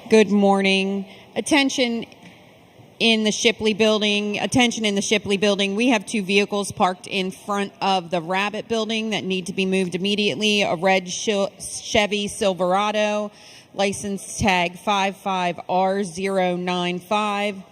Good morning. Attention in the Shipley building. Attention in the Shipley building. We have two vehicles parked in front of the Rabbit building that need to be moved immediately. A red Chevy Silverado, license tag 55R095,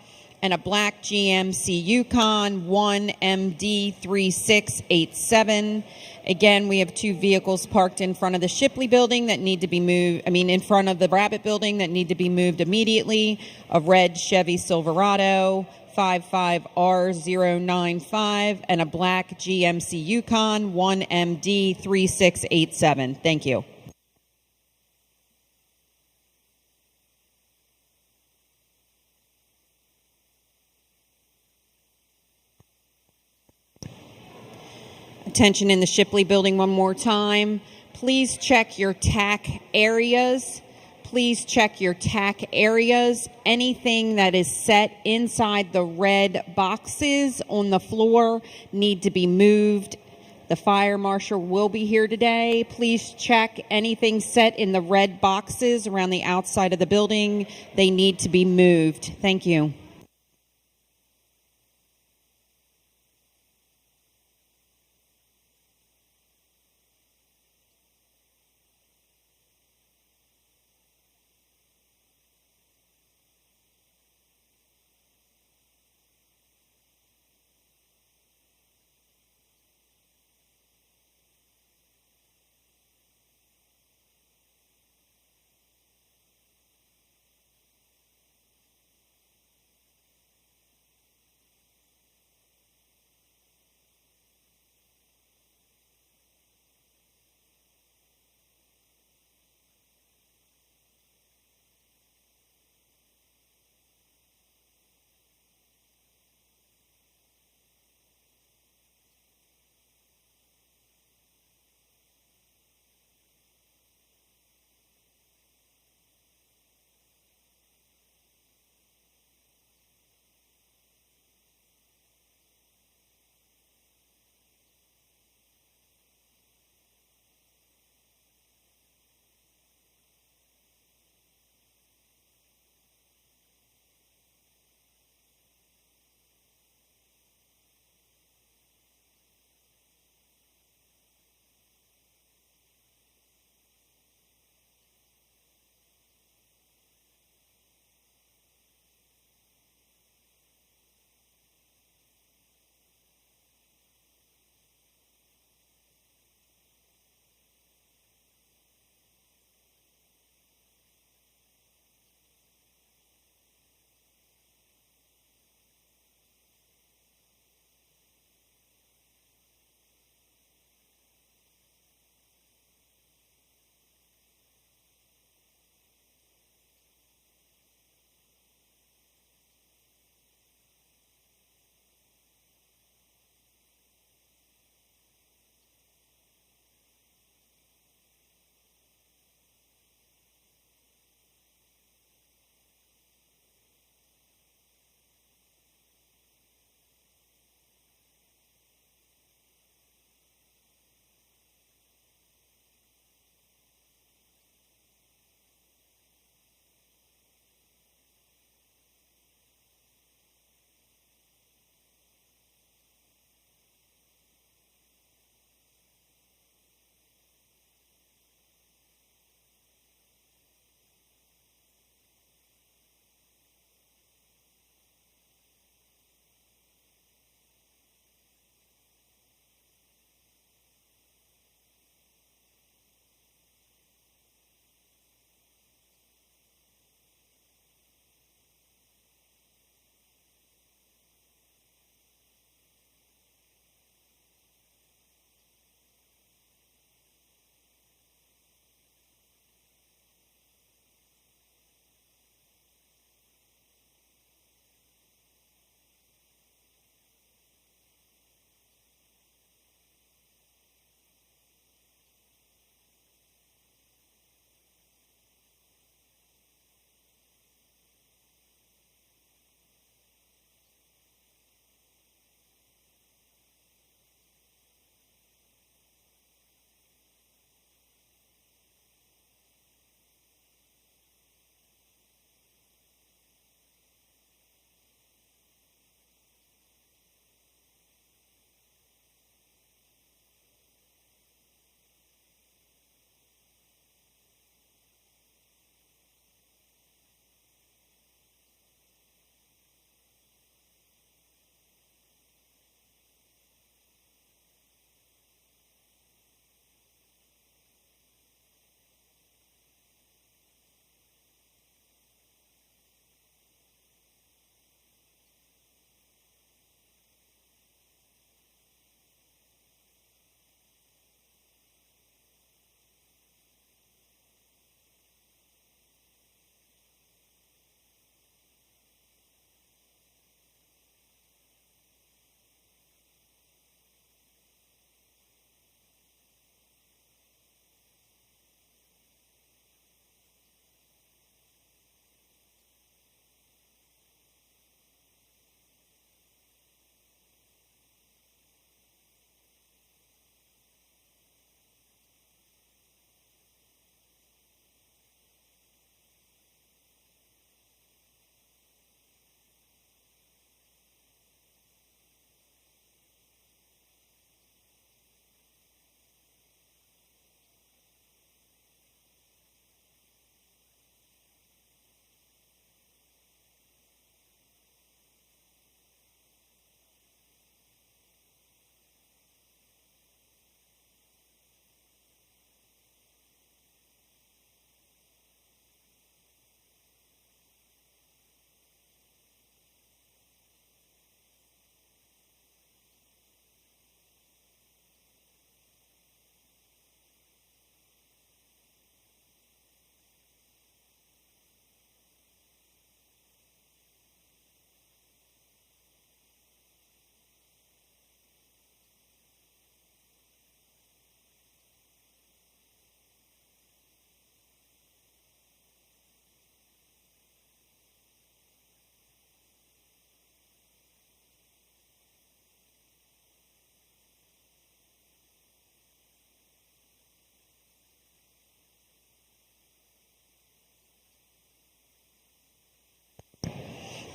and a black GMC Yukon 1MD3687. Again, we have two vehicles parked in front of the Shipley building that need to be moved, in front of the Rabbit building that need to be moved immediately. A red Chevy Silverado 55R095 and a black GMC Yukon 1MD3687. Thank you. Attention in the Shipley building one more time. Please check your TAC areas. Please check your TAC areas. Anything that is set inside the red boxes on the floor need to be moved. The fire marshal will be here today. Please check anything set in the red boxes around the outside of the building. They need to be moved. Thank you.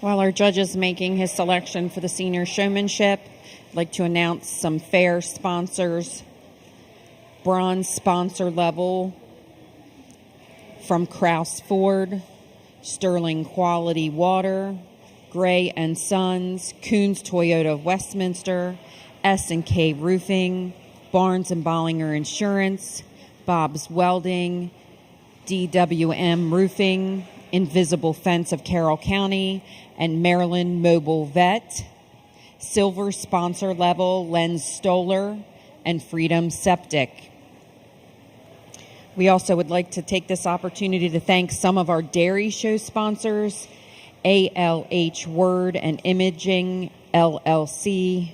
While our judge is making his selection for the senior showmanship, I'd like to announce some fair sponsors. Bronze sponsor level from Kraus Ford, Sterling Quality Water, Gray and Sons, Coons Toyota of Westminster, S&K Roofing, Barnes and Bollinger Insurance, Bob's Welding, DWM Roofing, Invisible Fence of Carroll County, and Maryland Mobile Vet. Silver sponsor level, Lenz Stoller and Freedom Septic. We also would like to take this opportunity to thank some of our dairy show sponsors, ALH Word and Imaging, LLC,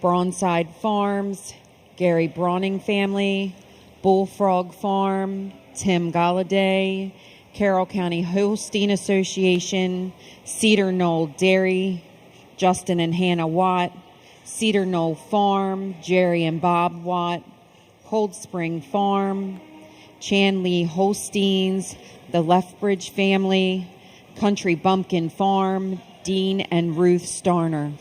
Bronside Farms, Gary Brawning Family, Bullfrog Farm, Tim Galladay, Carroll County Holstein Association, Cedar Knoll Dairy, Justin and Hannah Watt, Cedar Knoll Farm, Jerry and Bob Watt, Cold Spring Farm, Chanley Holsteins, the Lethbridge family, Country Bumpkin Farm, Dean and Ruth Starner.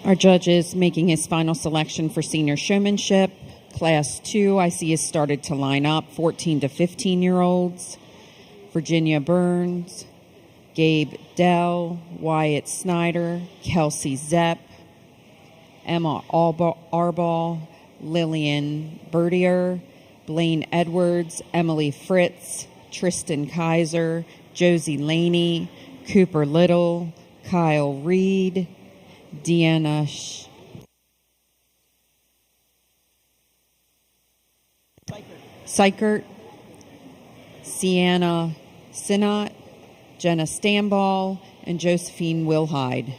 Our judge is making his final selection for senior showmanship. Class 2, I see, has started to line up, 14 to 15-year-olds. Virginia Burns, Gabe Dell, Wyatt Snyder, Kelsey Zepp, Emma Arball, Lillian Bertier, Blaine Edwards, Emily Fritz, Tristan Kaiser, Josie Laney, Cooper Little, Kyle Reed, Deanna Seichert, Sienna Sinot, Jenna Stamball, and Josephine Wilhide.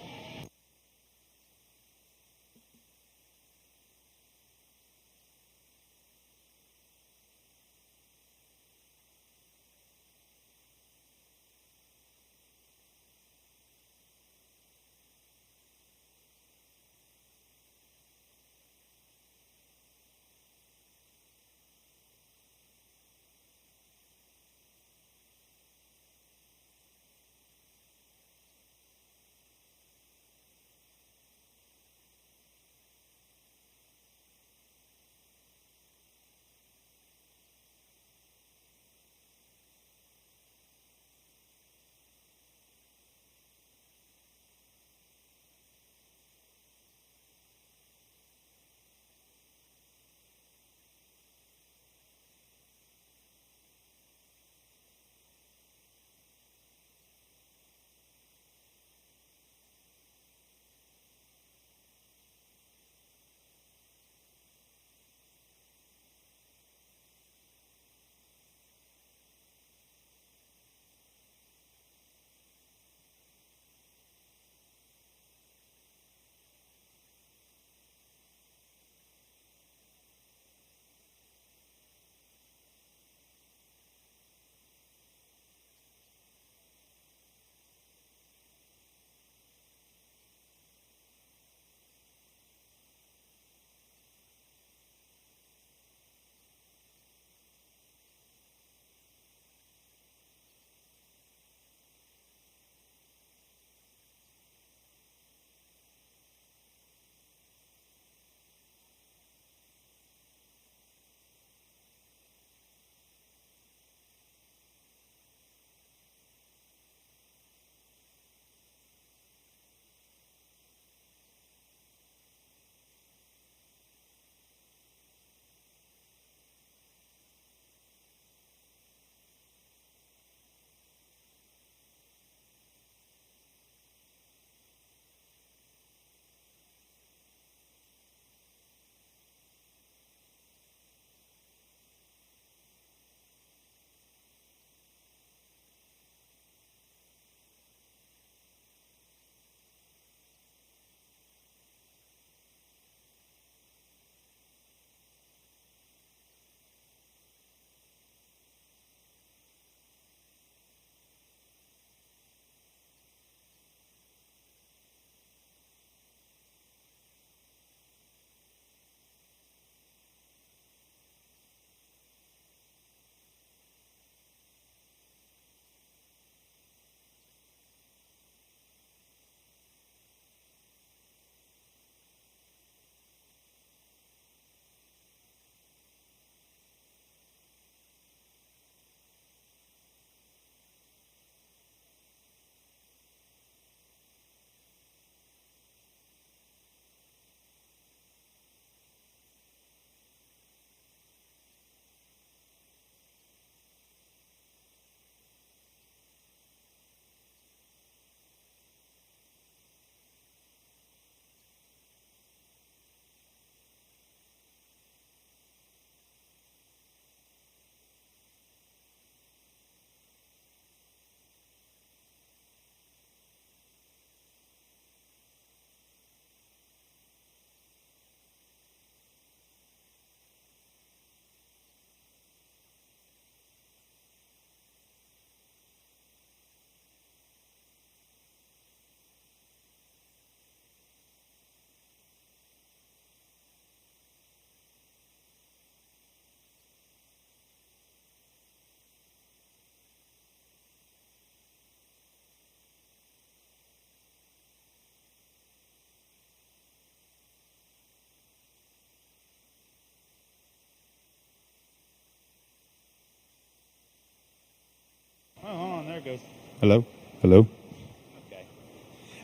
there it goes. Hello? Hello?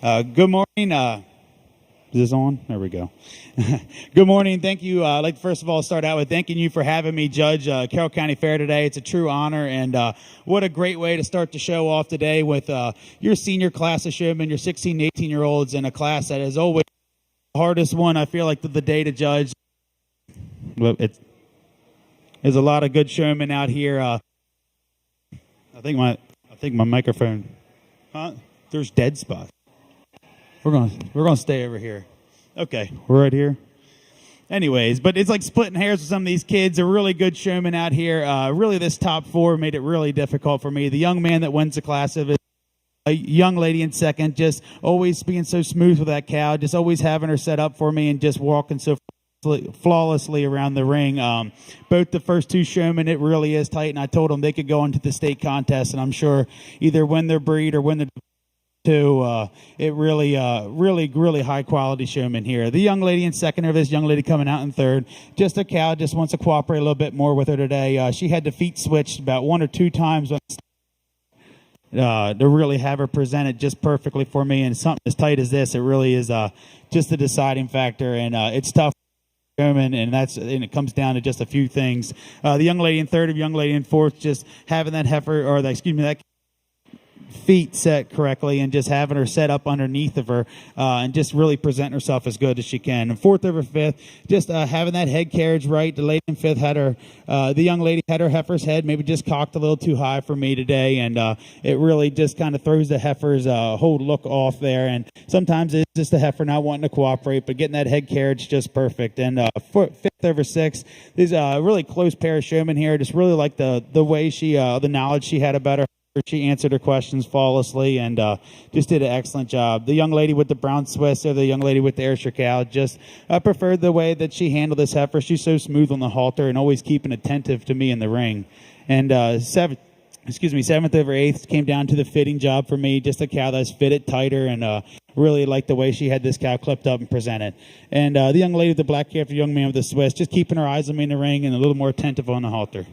Okay. Good morning. Is this on? There we go. Good morning. Thank you. I'd like to first of all start out with thanking you for having me judge Carroll County Fair today. It's a true honor, and what a great way to start the show off today with your senior class of showmen, your 16 to 18-year-olds in a class that is always the hardest one, I feel like, the day to judge. Well, there's a lot of good showmen out here. I think my microphone. There's dead spots. We're gonna stay over here. Okay, we're right here. Anyways, but it's like splitting hairs with some of these kids. They're really good showmen out here. Really, this top four made it really difficult for me. The young man that wins the class of it, a young lady in second, just always being so smooth with that cow, just always having her set up for me and just walking so flawlessly around the ring. Both the first two showmen, it really is tight, and I told them they could go into the state contest, and I'm sure either win their breed or win the it really high quality showman here. The young lady in second, or this young lady coming out in third, just a cow, just wants to cooperate a little bit more with her today. She had the feet switched about one or two times to really have her present it just perfectly for me, and something as tight as this, it really is just a deciding factor, and it's tough. And it comes down to just a few things. The young lady in third, or young lady in fourth, just having that heifer, or that feet set correctly and just having her set up underneath of her and just really presenting herself as good as she can. And fourth over fifth, just having that head carriage right. The lady in fifth had her, the young lady had her heifer's head maybe just cocked a little too high for me today, and it really just kind of throws the heifer's whole look off there. And sometimes it's just the heifer not wanting to cooperate, but getting that head carriage just perfect. And fifth over sixth, these really close pair of showmen here. Just really like the way she, the knowledge she had about her. She answered her questions flawlessly and just did an excellent job. The young lady with the brown Swiss, or the young lady with the Ayrshire cow, just preferred the way that she handled this heifer. She's so smooth on the halter and always keeping attentive to me in the ring. And seventh over eighth came down to the fitting job for me. Just a cow that's fitted tighter, and really liked the way she had this cow clipped up and presented. And the young lady with the black calf, the young man with the Swiss, just keeping her eyes on me in the ring and a little more attentive on the halter.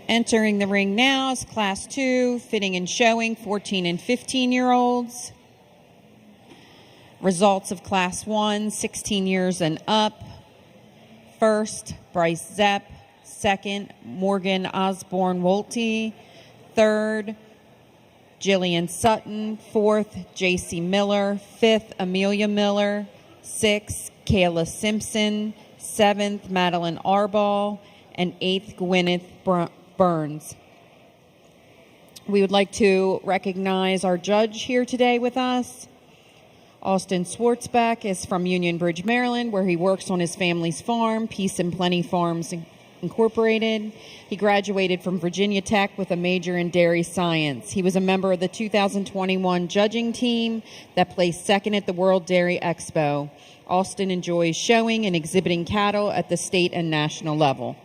Entering the ring now is Class 2, fitting and showing, 14 and 15-year-olds. Results of Class 1, 16 years and up. First, Bryce Zepp. Second, Morgan Osborne Wolte. Third, Jillian Sutton. Fourth, J.C. Miller. Fifth, Amelia Miller. Sixth, Kayla Simpson. Seventh, Madeline Arball. And eighth, Gwyneth Burns. We would like to recognize our judge here today with us. Austin Swartzbeck is from Union Bridge, Maryland, where he works on his family's farm, Peace and Plenty Farms Incorporated. He graduated from Virginia Tech with a major in dairy science. He was a member of the 2021 judging team that placed second at the World Dairy Expo. Austin enjoys showing and exhibiting cattle at the state and national level.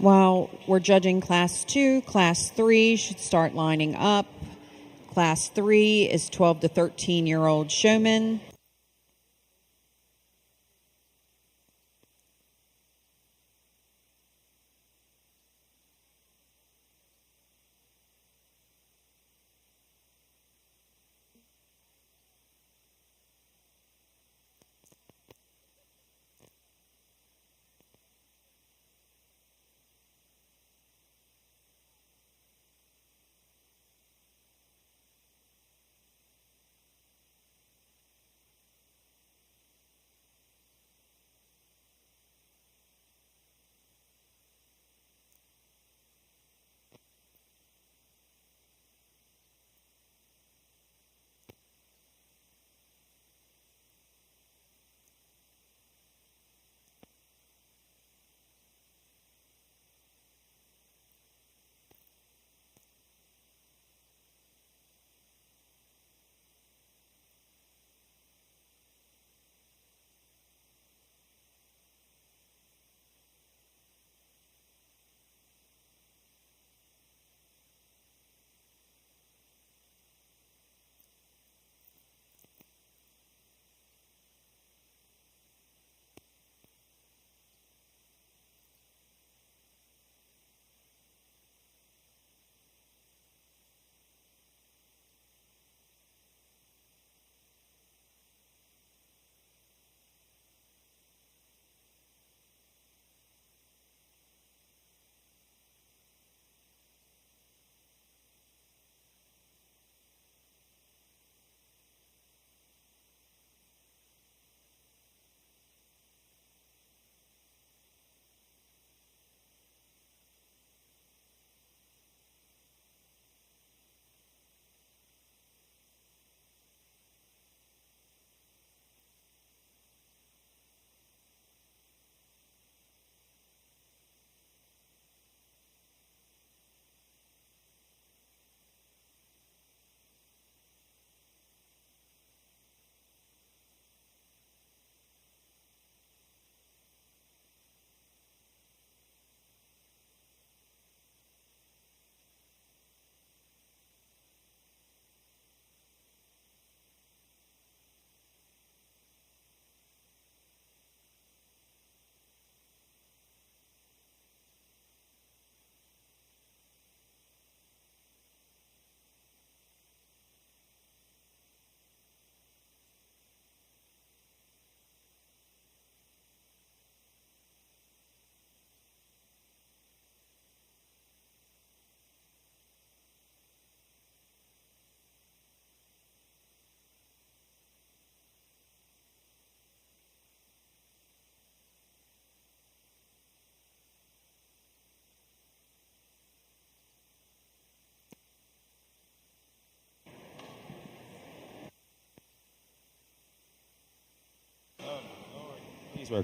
While we're judging Class 2, Class 3 should start lining up. Class 3 is 12 to 13-year-old showmen.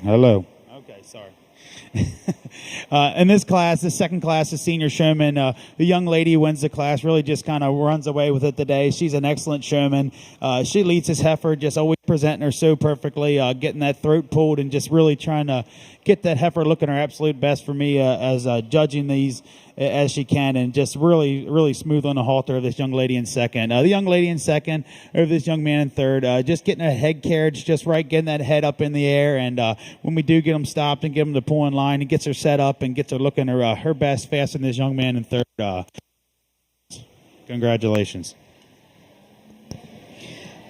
Hello. Okay, sorry. In this class, the second class is senior showman. The young lady wins the class, really just kind of runs away with it today. She's an excellent showman. She leads this heifer, just always presenting her so perfectly, getting that throat pulled and just really trying to get that heifer looking her absolute best for me as judging these as she can, and just really smooth on the halter of this young lady in second. The young lady in second over this young man in third, just getting a head carriage just right, getting that head up in the air, and when we do get them stopped and get them to pull in line, and gets her set up and gets her looking her best faster than this young man in third. Congratulations.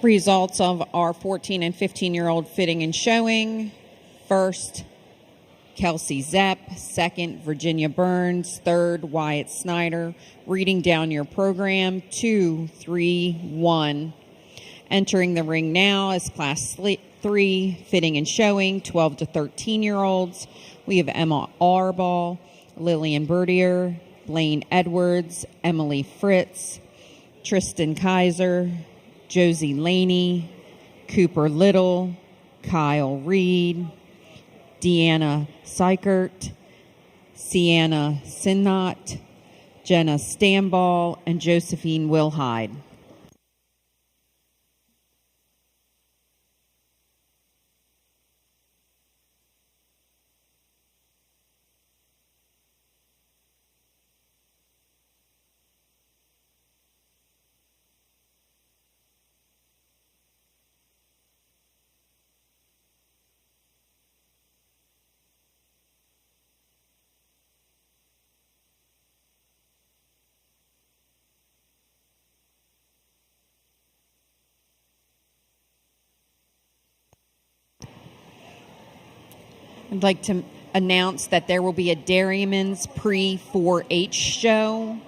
Results of our 14 and 15-year-old fitting and showing. First, Kelsey Zepp. Second, Virginia Burns. Third, Wyatt Snyder. Reading down your program, 2, 3, 1. Entering the ring now is Class 3, fitting and showing, 12 to 13-year-olds. We have Emma Arball, Lillian Bertier, Blaine Edwards, Emily Fritz, Tristan Kaiser, Josie Laney, Cooper Little, Kyle Reed, Deanna Seichert, Sienna Sinnott, Jenna Stamball, and Josephine Wilhide. I'd like to announce that there will be a Dairyman's pre-4-H show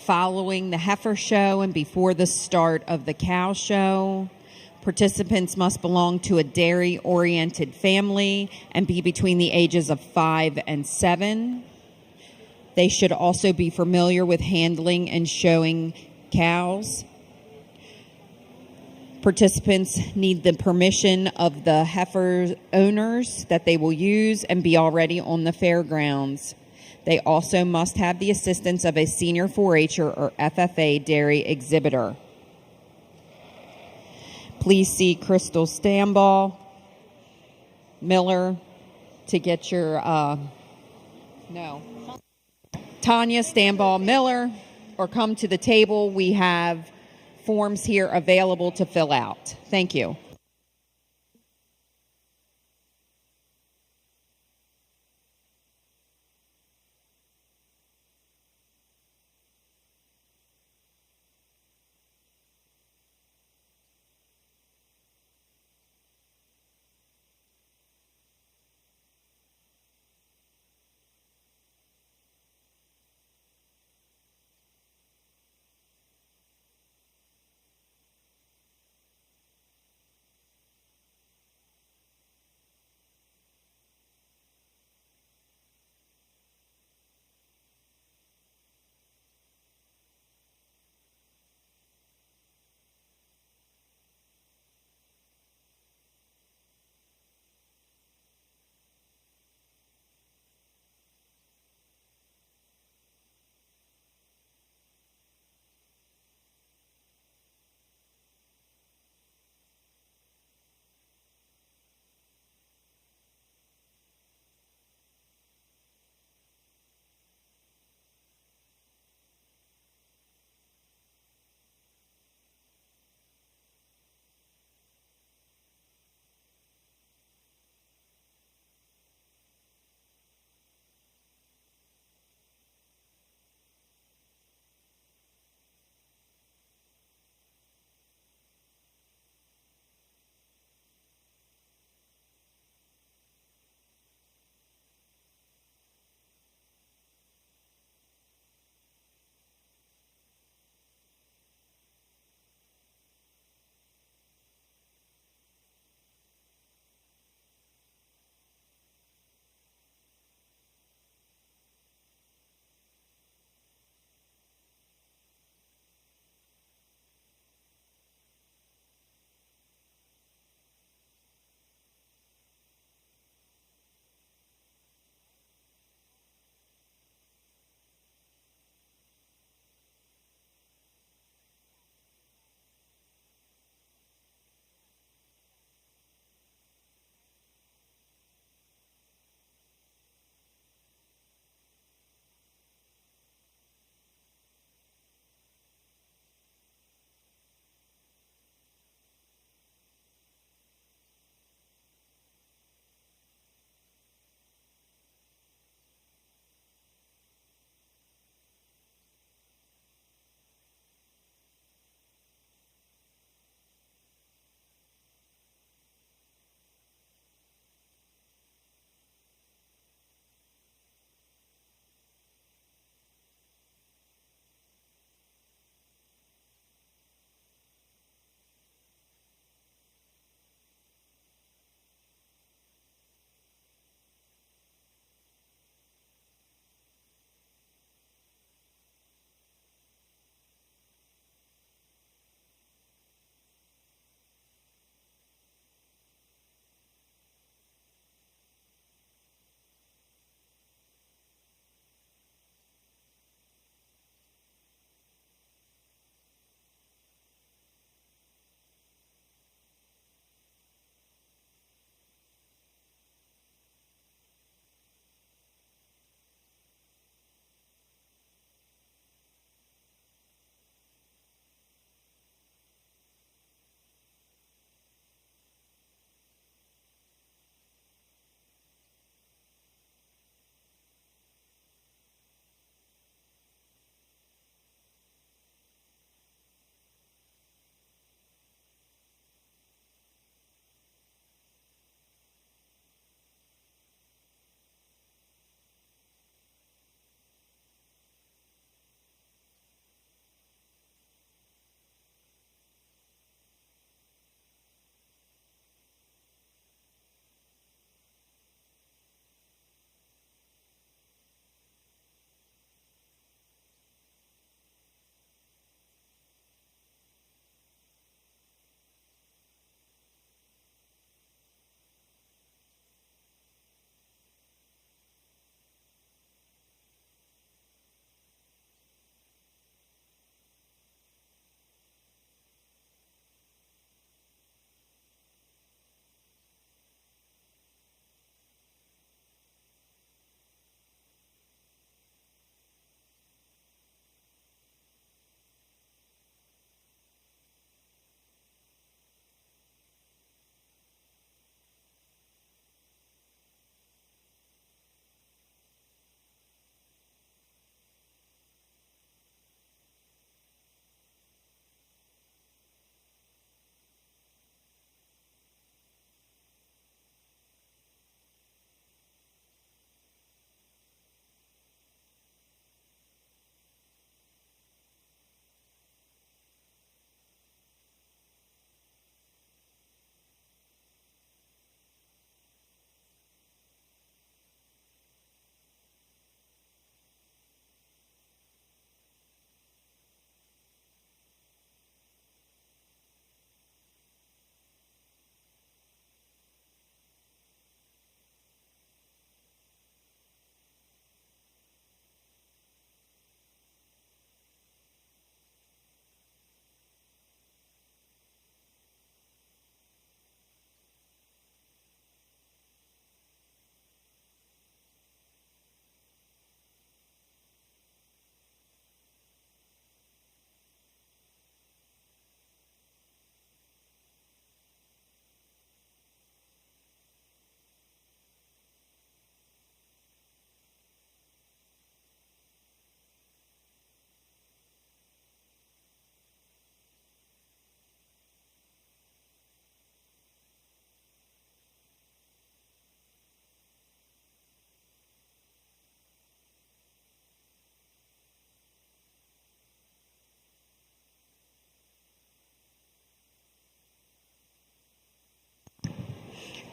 following the heifer show and before the start of the cow show. Participants must belong to a dairy-oriented family and be between the ages of 5 and 7. They should also be familiar with handling and showing cows. Participants need the permission of the heifer owners that they will use and be already on the fairgrounds. They also must have the assistance of a senior 4-H'er or FFA dairy exhibitor. Please see Crystal Stamball, Miller, to get your, Tanya Stamball Miller, or come to the table. We have forms here available to fill out. Thank you.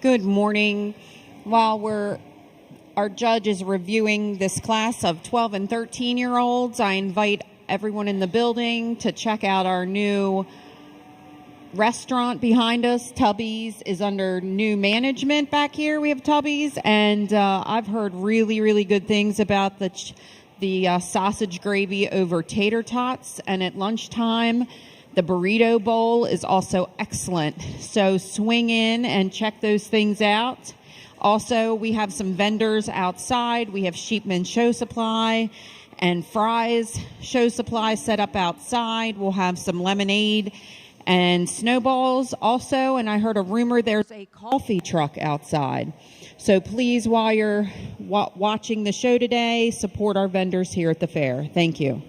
Good morning. While our judge is reviewing this class of 12 and 13-year-olds, I invite everyone in the building to check out our new restaurant behind us. Tubby's is under new management back here. We have Tubby's, and I've heard really, really good things about the sausage gravy over tater tots. And at lunchtime, the burrito bowl is also excellent. So swing in and check those things out. Also, we have some vendors outside. We have Sheepman Show Supply and Fry's Show Supply set up outside. We'll have some lemonade and snowballs also. And I heard a rumor there's a coffee truck outside. So please, while you're watching the show today, support our vendors here at the fair. Thank you.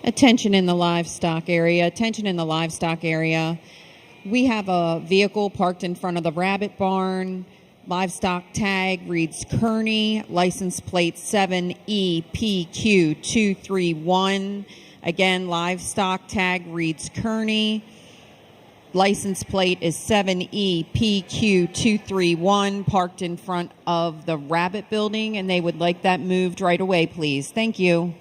Attention in the livestock area. Attention in the livestock area. We have a vehicle parked in front of the rabbit barn. Livestock tag reads Kearney. License plate 7EPQ231. Again, livestock tag reads Kearney. License plate is 7EPQ231, parked in front of the rabbit building, and they would like that moved right away, please. Thank you.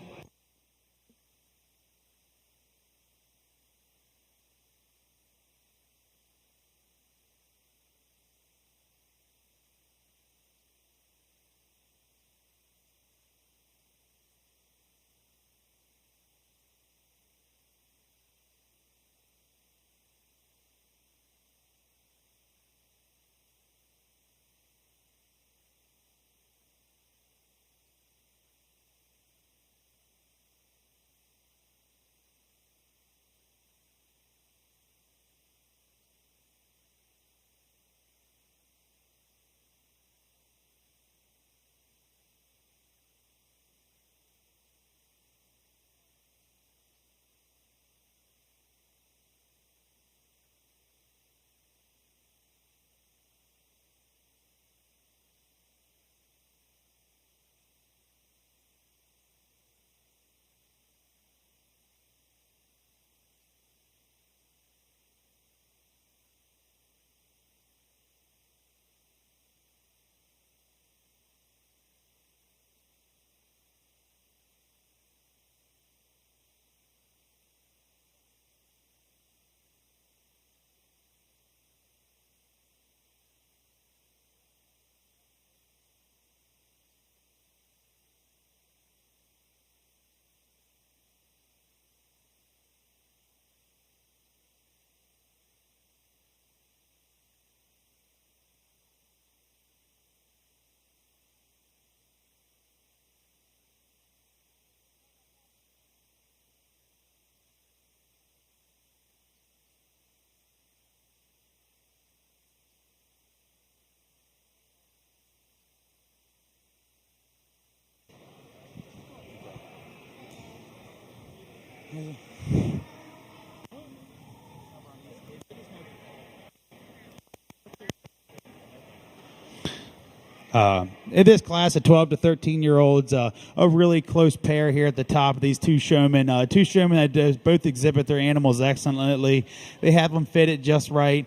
In this class of 12 to 13-year-olds, a really close pair here at the top of these two showmen. Two showmen that both exhibit their animals excellently. They have them fitted just right.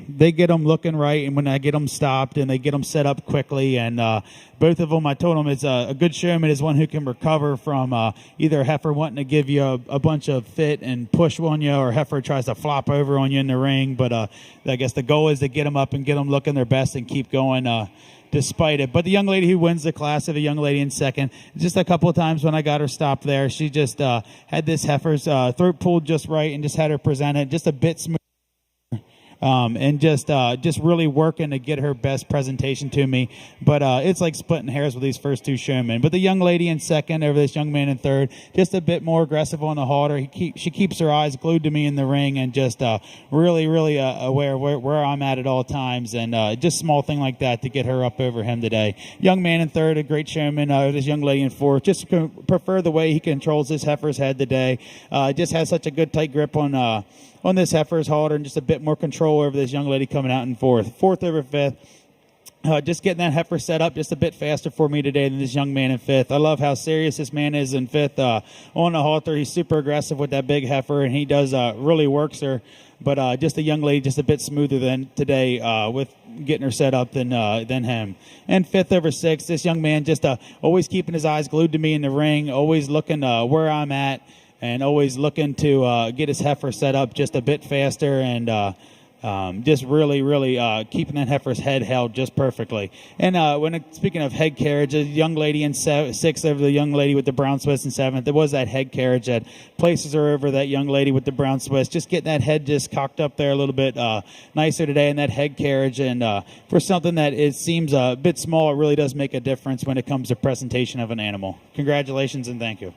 They get them looking right, and when I get them stopped, and they get them set up quickly. And both of them, I told them, is a good showman is one who can recover from either a heifer wanting to give you a bunch of fit and push on you, or a heifer tries to flop over on you in the ring. But I guess the goal is to get them up and get them looking their best and keep going despite it. But the young lady who wins the class, of a young lady in second, just a couple of times when I got her stopped there, she just had this heifer's throat pulled just right and just had her present it just a bit smooth. And just really working to get her best presentation to me. But it's like splitting hairs with these first two showmen. But the young lady in second over this young man in third, just a bit more aggressive on the halter. She keeps her eyes glued to me in the ring, and just really aware where I'm at all times. And just small thing like that to get her up over him today. Young man in third, a great showman. This young lady in fourth, just prefer the way he controls this heifer's head today. Just has such a good tight grip on this heifer's halter, and just a bit more control over this young lady coming out in fourth. Fourth over fifth. Just getting that heifer set up just a bit faster for me today than this young man in fifth. I love how serious this man is in fifth. On the halter, he's super aggressive with that big heifer, and he does really works her. But just a young lady just a bit smoother than today with getting her set up than him. And fifth over sixth, this young man just always keeping his eyes glued to me in the ring, always looking where I'm at, and always looking to get his heifer set up just a bit faster, and just really keeping that heifer's head held just perfectly. And speaking of head carriage, a young lady in sixth over the young lady with the brown Swiss in seventh. There was that head carriage that places her over that young lady with the brown Swiss. Just getting that head just cocked up there a little bit nicer today in that head carriage. And for something that it seems a bit small, it really does make a difference when it comes to presentation of an animal. Congratulations and thank you.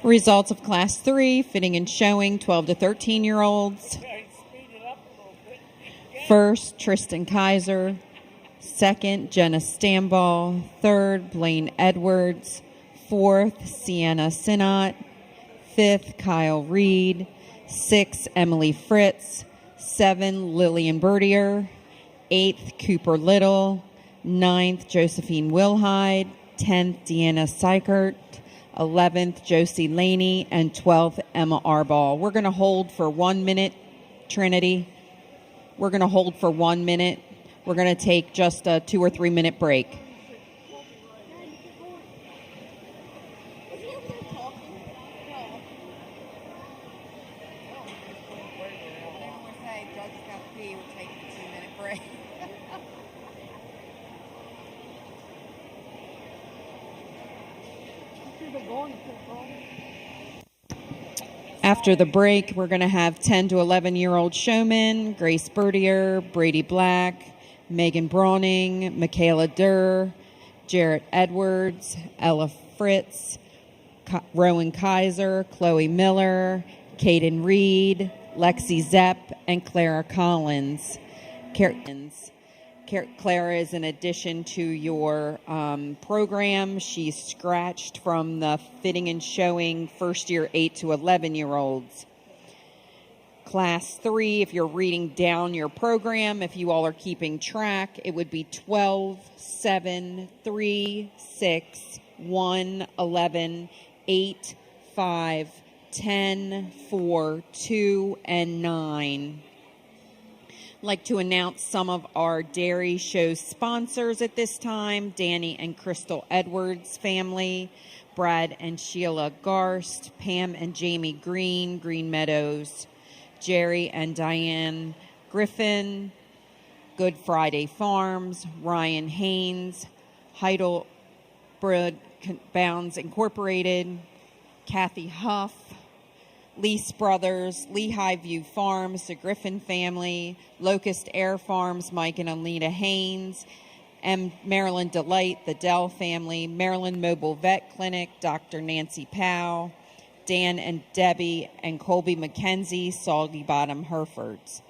Results of Class 3, fitting and showing, 12 to 13-year-olds. First, Tristan Kaiser. Second, Jenna Stamball. Third, Blaine Edwards. Fourth, Sienna Sinnott. Fifth, Kyle Reed. Sixth, Emily Fritz. 7, Lillian Bertier. 8th, Cooper Little. 9th, Josephine Wilhide. 10th, Deanna Seichert. 11th, Josie Laney. And 12th, Emma Arball. We're going to hold for 1 minute, Trinity. We're going to hold for 1 minute. We're going to take just a 2 or 3 minute break. After the break, we're going to have 10 to 11-year-old showmen, Grace Bertier, Brady Black, Megan Browning, Michaela Durr, Jarrett Edwards, Ella Fritz, Rowan Kaiser, Chloe Miller, Caden Reed, Lexi Zepp, and Clara Collins. Clara is an addition to your program. She's scratched from the fitting and showing first year 8 to 11-year-olds. Class 3, if you're reading down your program, if you all are keeping track, it would be 12, 7, 3, 6, 1, 11, 8, 5, 10, 4, 2, and 9. I'd like to announce some of our Dairy Show sponsors at this time: Danny and Crystal Edwards family, Brad and Sheila Garst, Pam and Jamie Green, Green Meadows, Jerry and Diane Griffin, Good Friday Farms, Ryan Haynes, Heidelberg Bounds Incorporated, Kathy Huff, Lease Brothers, Lehigh View Farms, the Griffin family, Locust Air Farms, Mike and Alita Haynes, and Maryland Delight, the Dell family, Maryland Mobile Vet Clinic, Dr. Nancy Powell, Dan and Debbie and Colby McKenzie, Soggy Bottom Herefords.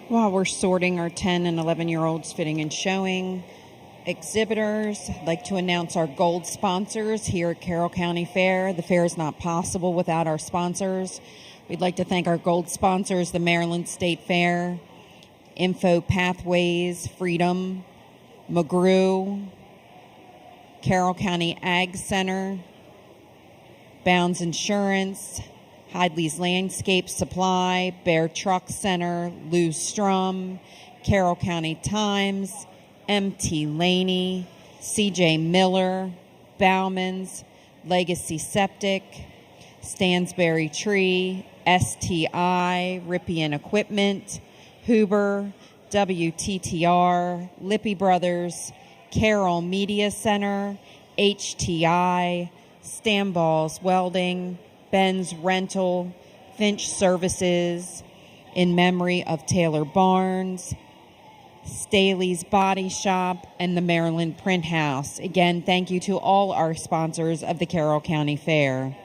While we're sorting our 10 and 11-year-olds fitting and showing exhibitors, I'd like to announce our gold sponsors here at Carroll County Fair. The fair is not possible without our sponsors. We'd like to thank our gold sponsors, the Maryland State Fair, Info Pathways, Freedom, McGrew, Carroll County Ag Center, Bounds Insurance, Hidley's Landscape Supply, Bear Truck Center, Lou Strum, Carroll County Times, M.T. Laney, C.J. Miller, Bauman's, Legacy Septic, Stansberry Tree, STI, Rippian Equipment, Huber, WTTR, Lippy Brothers, Carroll Media Center, HTI, Stamballs Welding, Ben's Rental, Finch Services, in memory of Taylor Barnes, Staley's Body Shop, and the Maryland Print House. Again, thank you to all our sponsors of the Carroll County Fair.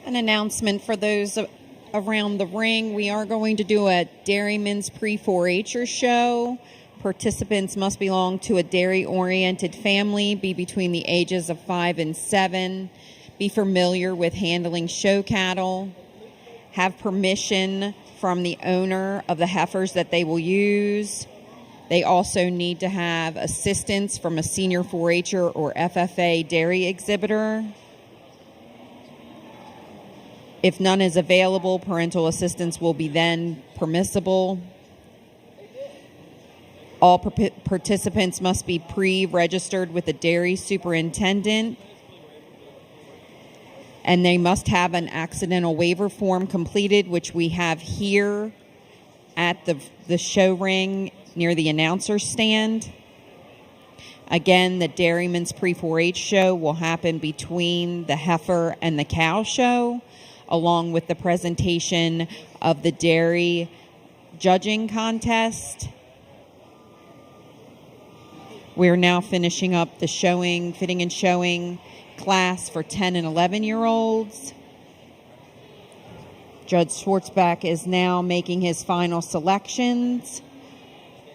An announcement for those around the ring. We are going to do a Dairyman's Pre-4-H'er show. Participants must belong to a dairy-oriented family, be between the ages of 5 and 7, be familiar with handling show cattle, have permission from the owner of the heifers that they will use. They also need to have assistance from a senior 4-H'er or FFA dairy exhibitor. If none is available, parental assistance will be then permissible. All participants must be pre-registered with the dairy superintendent, and they must have an accidental waiver form completed, which we have here at the show ring near the announcer stand. Again, the Dairyman's Pre-4-H show will happen between the heifer and the cow show, along with the presentation of the dairy judging contest. We're now finishing up the fitting and showing class for 10 and 11-year-olds. Judge Schwartzbeck is now making his final selections.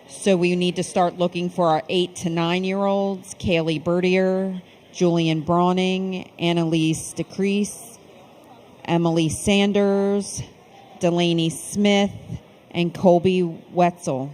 So we need to start looking for our 8 to 9-year-olds: Kaylee Bertier, Julian Brawning, Annalise DeCrease, Emily Sanders, Delaney Smith, and Colby Wetzel.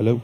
Hello.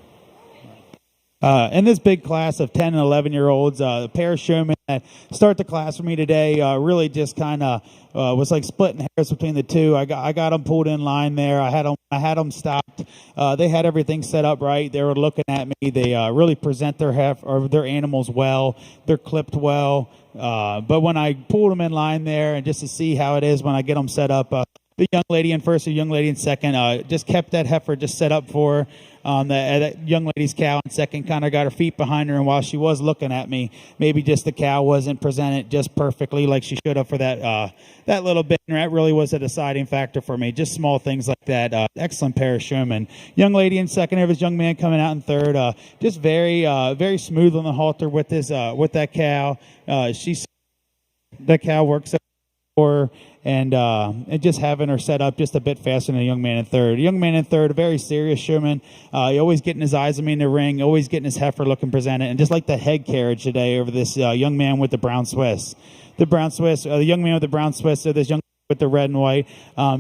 In this big class of 10 and 11-year-olds, the pair of showmen that start the class for me today really just kind of was like splitting hairs between the two. I got them pulled in line there. I had them stopped. They had everything set up right. They were looking at me. They really present their animals well. They're clipped well. But when I pulled them in line there, and just to see how it is when I get them set up, the young lady in first, the young lady in second, just kept that heifer just set up for her. That young lady's cow in second kind of got her feet behind her, and while she was looking at me, maybe just the cow wasn't presented just perfectly like she should have for that little bit, and that really was a deciding factor for me. Just small things like that. Excellent pair of showmen. Young lady in second, there was young man coming out in third. Just very smooth on the halter with that cow. That cow works for her, and just having her set up just a bit faster than a young man in third. A young man in third, a very serious showman. He always getting his eyes on me in the ring, always getting his heifer looking presented, and just like the head carriage today over this young man with the brown Swiss. The young man with the brown Swiss, so this young with the red and white,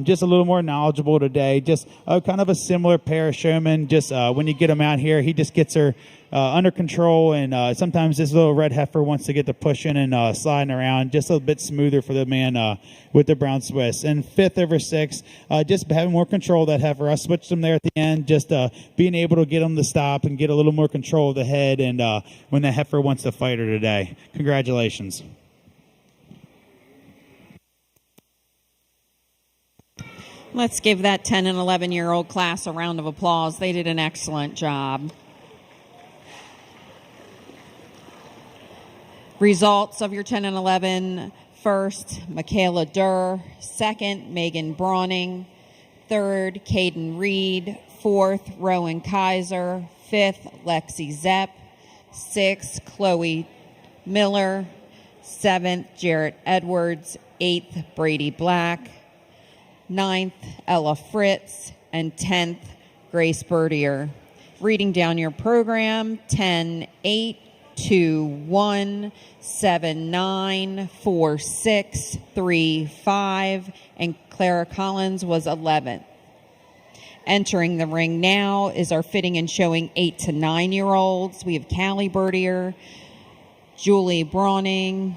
just a little more knowledgeable today. Just kind of a similar pair of showmen. Just when you get him out here, he just gets her under control, and sometimes this little red heifer wants to get the pushing and sliding around just a little bit smoother for the man with the brown Swiss. And fifth over sixth, just having more control of that heifer. I switched him there at the end, just being able to get him to stop and get a little more control of the head, and when the heifer wants to fight her today. Congratulations. Let's give that 10 and 11-year-old class a round of applause. They did an excellent job. Results of your 10 and 11. First, Michaela Durr. Second, Megan Brawning. Third, Caden Reed. Fourth, Rowan Kaiser. Fifth, Lexi Zepp. Sixth, Chloe Miller. Seventh, Jarrett Edwards. Eighth, Brady Black. Ninth, Ella Fritz, and 10th, Grace Bertier. Reading down your program, 10, 8, 2, 1, 7, 9, 4, 6, 3, 5, and Clara Collins was 11th. Entering the ring now is our fitting and showing 8 to 9-year-olds. We have Callie Bertier, Julie Brawning,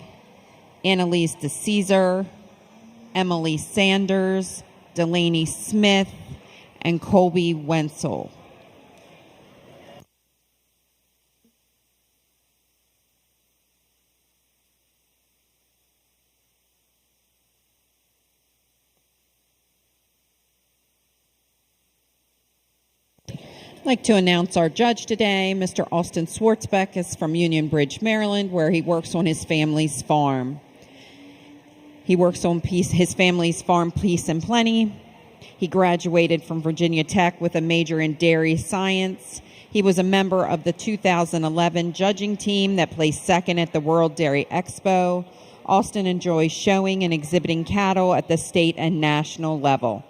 Annalise DeCesar, Emily Sanders, Delaney Smith, and Colby Wenzel. I'd like to announce our judge today. Mr. Austin Swartzbeck is from Union Bridge, Maryland, where he works on his family's farm. He works on his family's farm, Peace and Plenty. He graduated from Virginia Tech with a major in dairy science. He was a member of the 2011 judging team that placed second at the World Dairy Expo. Austin enjoys showing and exhibiting cattle at the state and national level.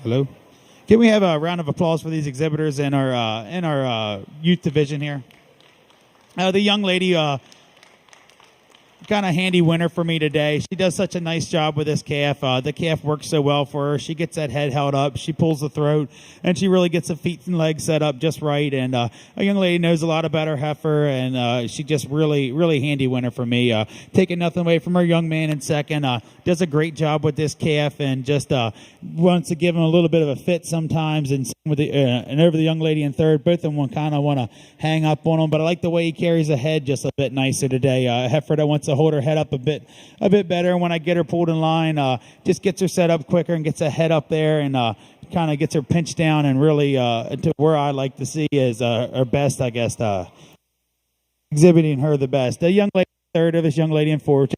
Hello. Can we have a round of applause for these exhibitors in our youth division here? The young lady, kind of handy winner for me today. She does such a nice job with this calf. The calf works so well for her. She gets that head held up. She pulls the throat, and she really gets the feet and legs set up just right. And a young lady knows a lot about her heifer, and she just really handy winner for me. Taking nothing away from her young man in second. Does a great job with this calf, and just wants to give him a little bit of a fit sometimes. And with and over the young lady in third, both of them kind of want to hang up on him. But I like the way he carries the head just a bit nicer today. A heifer that wants to hold her head up a bit better. And when I get her pulled in line, just gets her set up quicker and gets her head up there and kind of gets her pinched down and really to where I like to see is her best, I guess, exhibiting her the best. The young lady in third, or this young lady in fourth,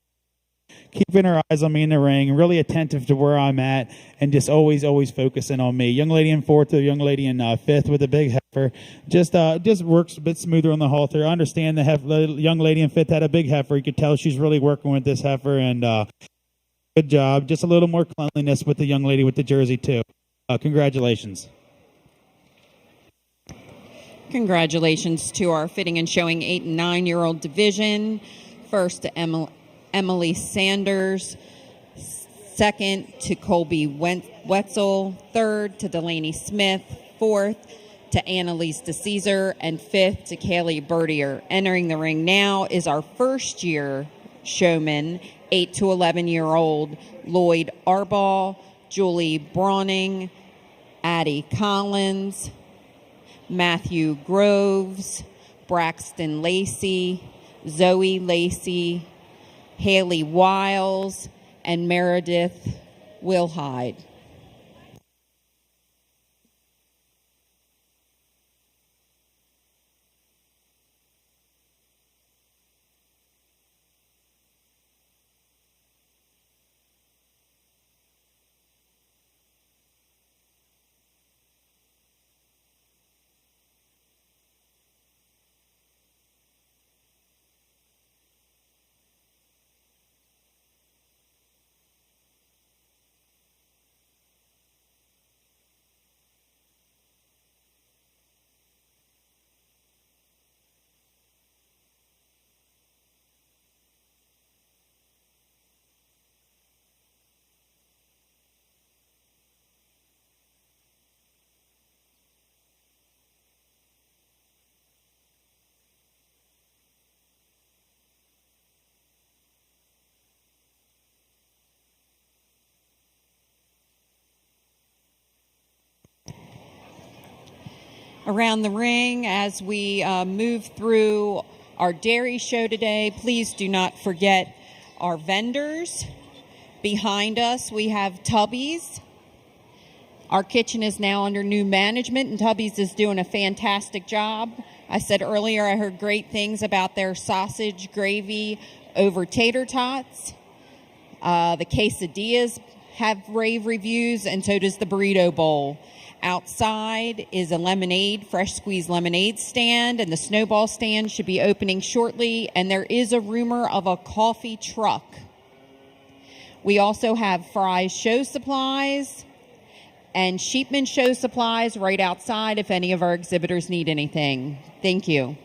keeping her eyes on me in the ring, and really attentive to where I'm at, and just always focusing on me. Young lady in fourth, the young lady in fifth with a big heifer, just works a bit smoother on the halter. I understand the young lady in fifth had a big heifer. You could tell she's really working with this heifer, and good job. Just a little more cleanliness with the young lady with the jersey too. Congratulations. Congratulations to our fitting and showing 8 and 9-year-old division. First to Emily Sanders, second to Colby Wetzel, third to Delaney Smith, fourth to Annalise DeCesar, and fifth to Kaylee Bertier. Entering the ring now is our first-year showman, 8 to 11-year-old Lloyd Arbaugh, Julie Brawning, Addie Collins, Matthew Groves, Braxton Lacey, Zoe Lacey, Haley Wiles, and Meredith Wilhide. Around the ring as we move through our dairy show today, please do not forget our vendors. Behind us, we have Tubby's. Our kitchen is now under new management, and Tubby's is doing a fantastic job. I said earlier I heard great things about their sausage gravy over tater tots. The quesadillas have rave reviews, and so does the burrito bowl. Outside is a lemonade, fresh squeezed lemonade stand, and the snowball stand should be opening shortly, and there is a rumor of a coffee truck. We also have Fry's Show Supplies and Sheepman Show Supplies right outside if any of our exhibitors need anything. Thank you.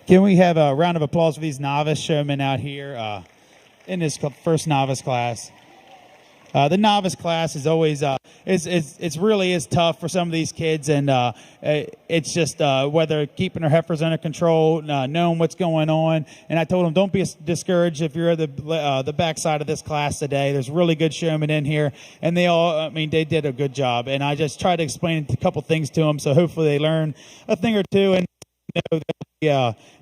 Can we have a round of applause for these novice showmen out here in this first novice class? The novice class is always it's really is tough for some of these kids, and it's just whether keeping their heifers under control, knowing what's going on. And I told them, don't be discouraged if you're at the backside of this class today. There's really good showmen in here, and they did a good job. And I just tried to explain a couple things to them, so hopefully they learn a thing or two, and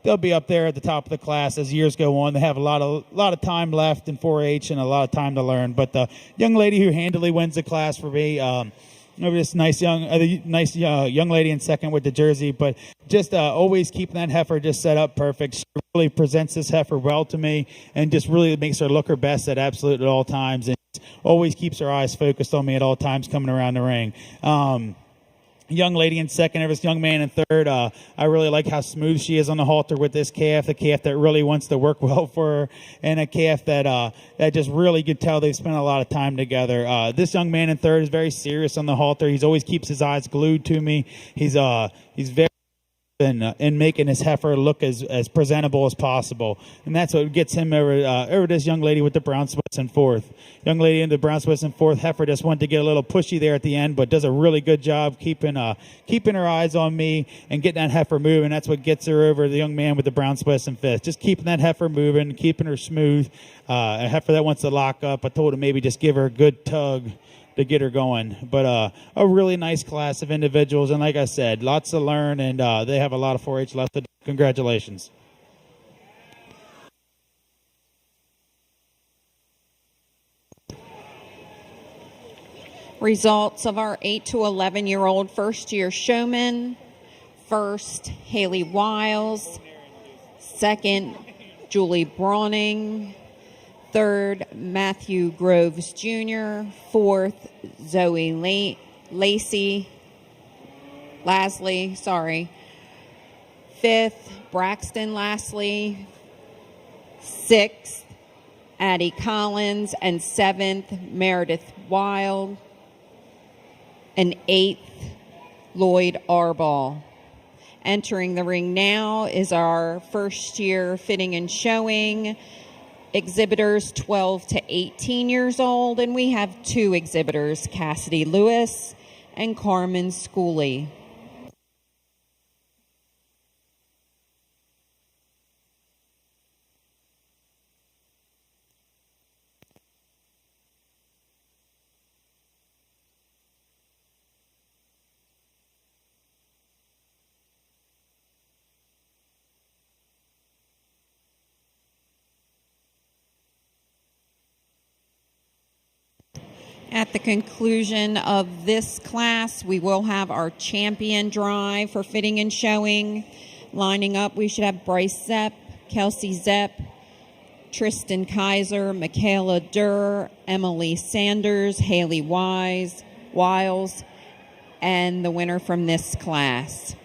they'll be up there at the top of the class as years go on. They have a lot of time left in 4-H and a lot of time to learn. But the young lady who handily wins the class for me, this nice young lady in second with the jersey, but just always keeping that heifer just set up perfect. She really presents this heifer well to me, and just really makes her look her best at all times, and always keeps her eyes focused on me at all times coming around the ring. Young lady in second, and this young man in third. I really like how smooth she is on the halter with this calf, a calf that really wants to work well for her, and a calf that just really could tell they've spent a lot of time together. This young man in third is very serious on the halter. He's always keeps his eyes glued to me. He's very in making his heifer look as presentable as possible, and that's what gets him over this young lady with the brown splits in fourth. Young lady in the brown splits in fourth. Heifer just wanted to get a little pushy there at the end, but does a really good job keeping her eyes on me and getting that heifer moving. That's what gets her over the young man with the brown splits in fifth. Just keeping that heifer moving, keeping her smooth. A heifer that wants to lock up, I told him maybe just give her a good tug to get her going. But a really nice class of individuals, and like I said, lots to learn, and they have a lot of 4-H left to do. Congratulations. Results of our 8 to 11-year-old first-year showmen. First, Haley Wiles. Second, Julie Brawning. Third, Matthew Groves Jr. Fourth, Zoe Lasley. Fifth, Braxton Lasley. Sixth, Addie Collins. And seventh, Meredith Wild. And eighth, Lloyd Arball. Entering the ring now is our first year fitting and showing exhibitors 12 to 18 years old, and we have two exhibitors, Cassidy Lewis and Carmen Schooley. At the conclusion of this class, we will have our champion drive for fitting and showing. Lining up, we should have Bryce Zepp, Kelsey Zepp, Tristan Kaiser, Michaela Durr, Emily Sanders, Haley Wiles, and the winner from this class.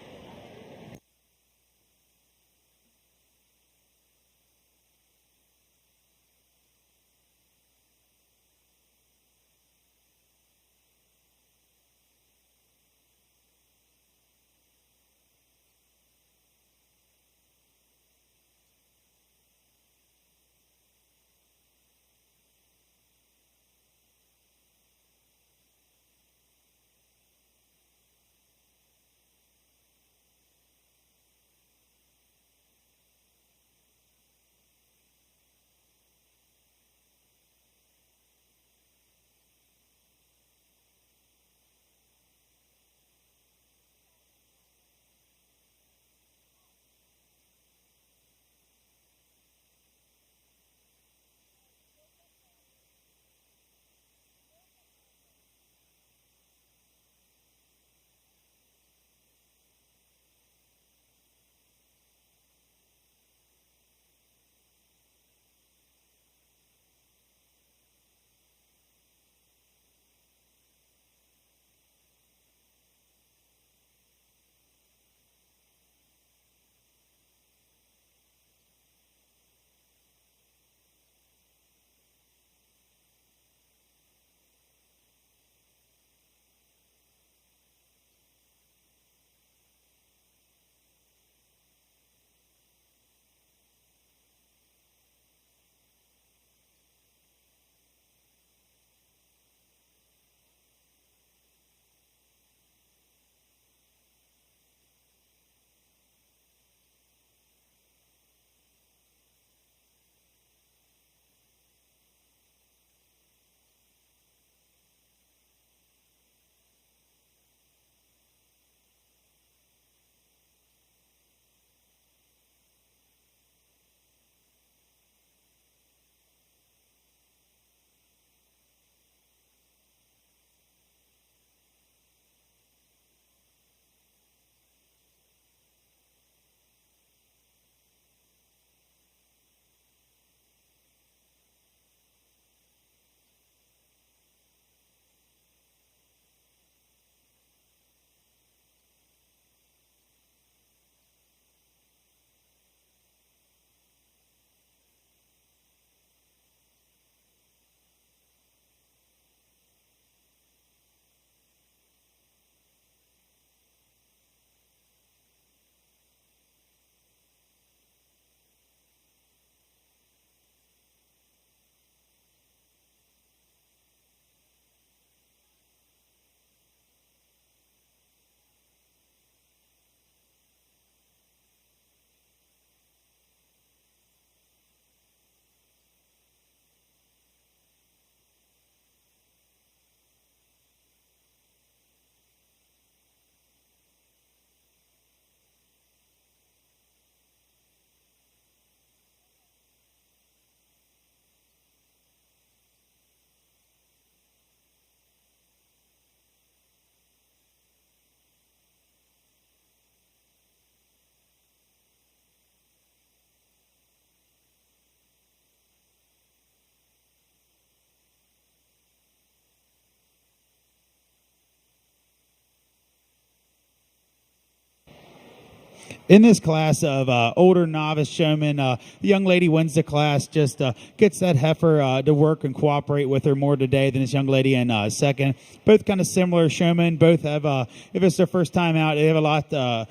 In this class of older novice showmen, the young lady wins the class, just gets that heifer to work and cooperate with her more today than this young lady in second. Both kind of similar showmen. Both have, if it's their first time out, they have a lot of,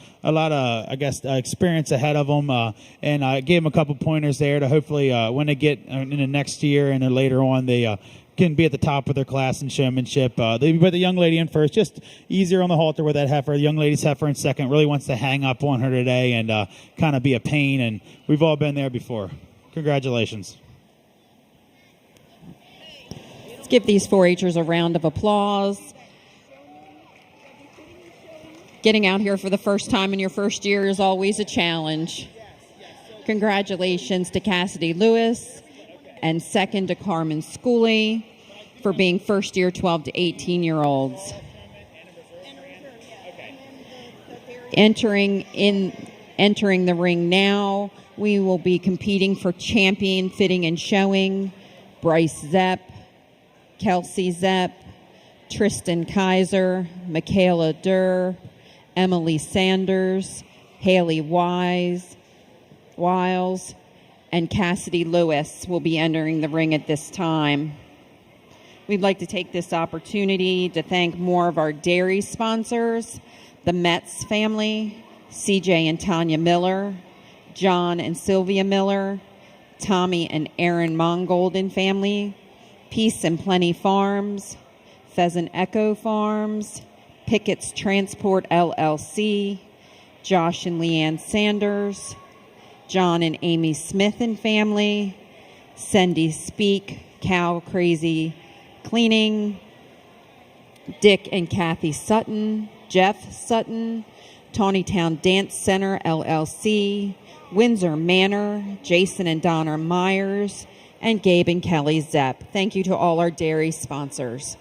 I guess, experience ahead of them. And I gave them a couple pointers there to hopefully when they get in the next year and then later on, they can be at the top of their class in showmanship. They put the young lady in first, just easier on the halter with that heifer. The young lady's heifer in second, really wants to hang up on her today and kind of be a pain, and we've all been there before. Congratulations. Let's give these 4-Hers a round of applause. Getting out here for the first time in your first year is always a challenge. Congratulations to Cassidy Lewis, and second to Carmen Schooley for being first year 12 to 18-year-olds. Entering the ring now, we will be competing for champion fitting and showing. Bryce Zepp, Kelsey Zepp, Tristan Kaiser, Michaela Durr, Emily Sanders, Haley Wiles, and Cassidy Lewis will be entering the ring at this time. We'd like to take this opportunity to thank more of our dairy sponsors, the Metz family, CJ and Tanya Miller, John and Sylvia Miller, Tommy and Aaron Mongolden family, Peace and Plenty Farms, Pheasant Echo Farms, Pickett's Transport LLC, Josh and Leanne Sanders, John and Amy Smith and family, Cindy Speak, Cow Crazy Cleaning, Dick and Kathy Sutton, Jeff Sutton, Tawnytown Dance Center LLC, Windsor Manor, Jason and Donna Myers, and Gabe and Kelly Zepp. Thank you to all our dairy sponsors.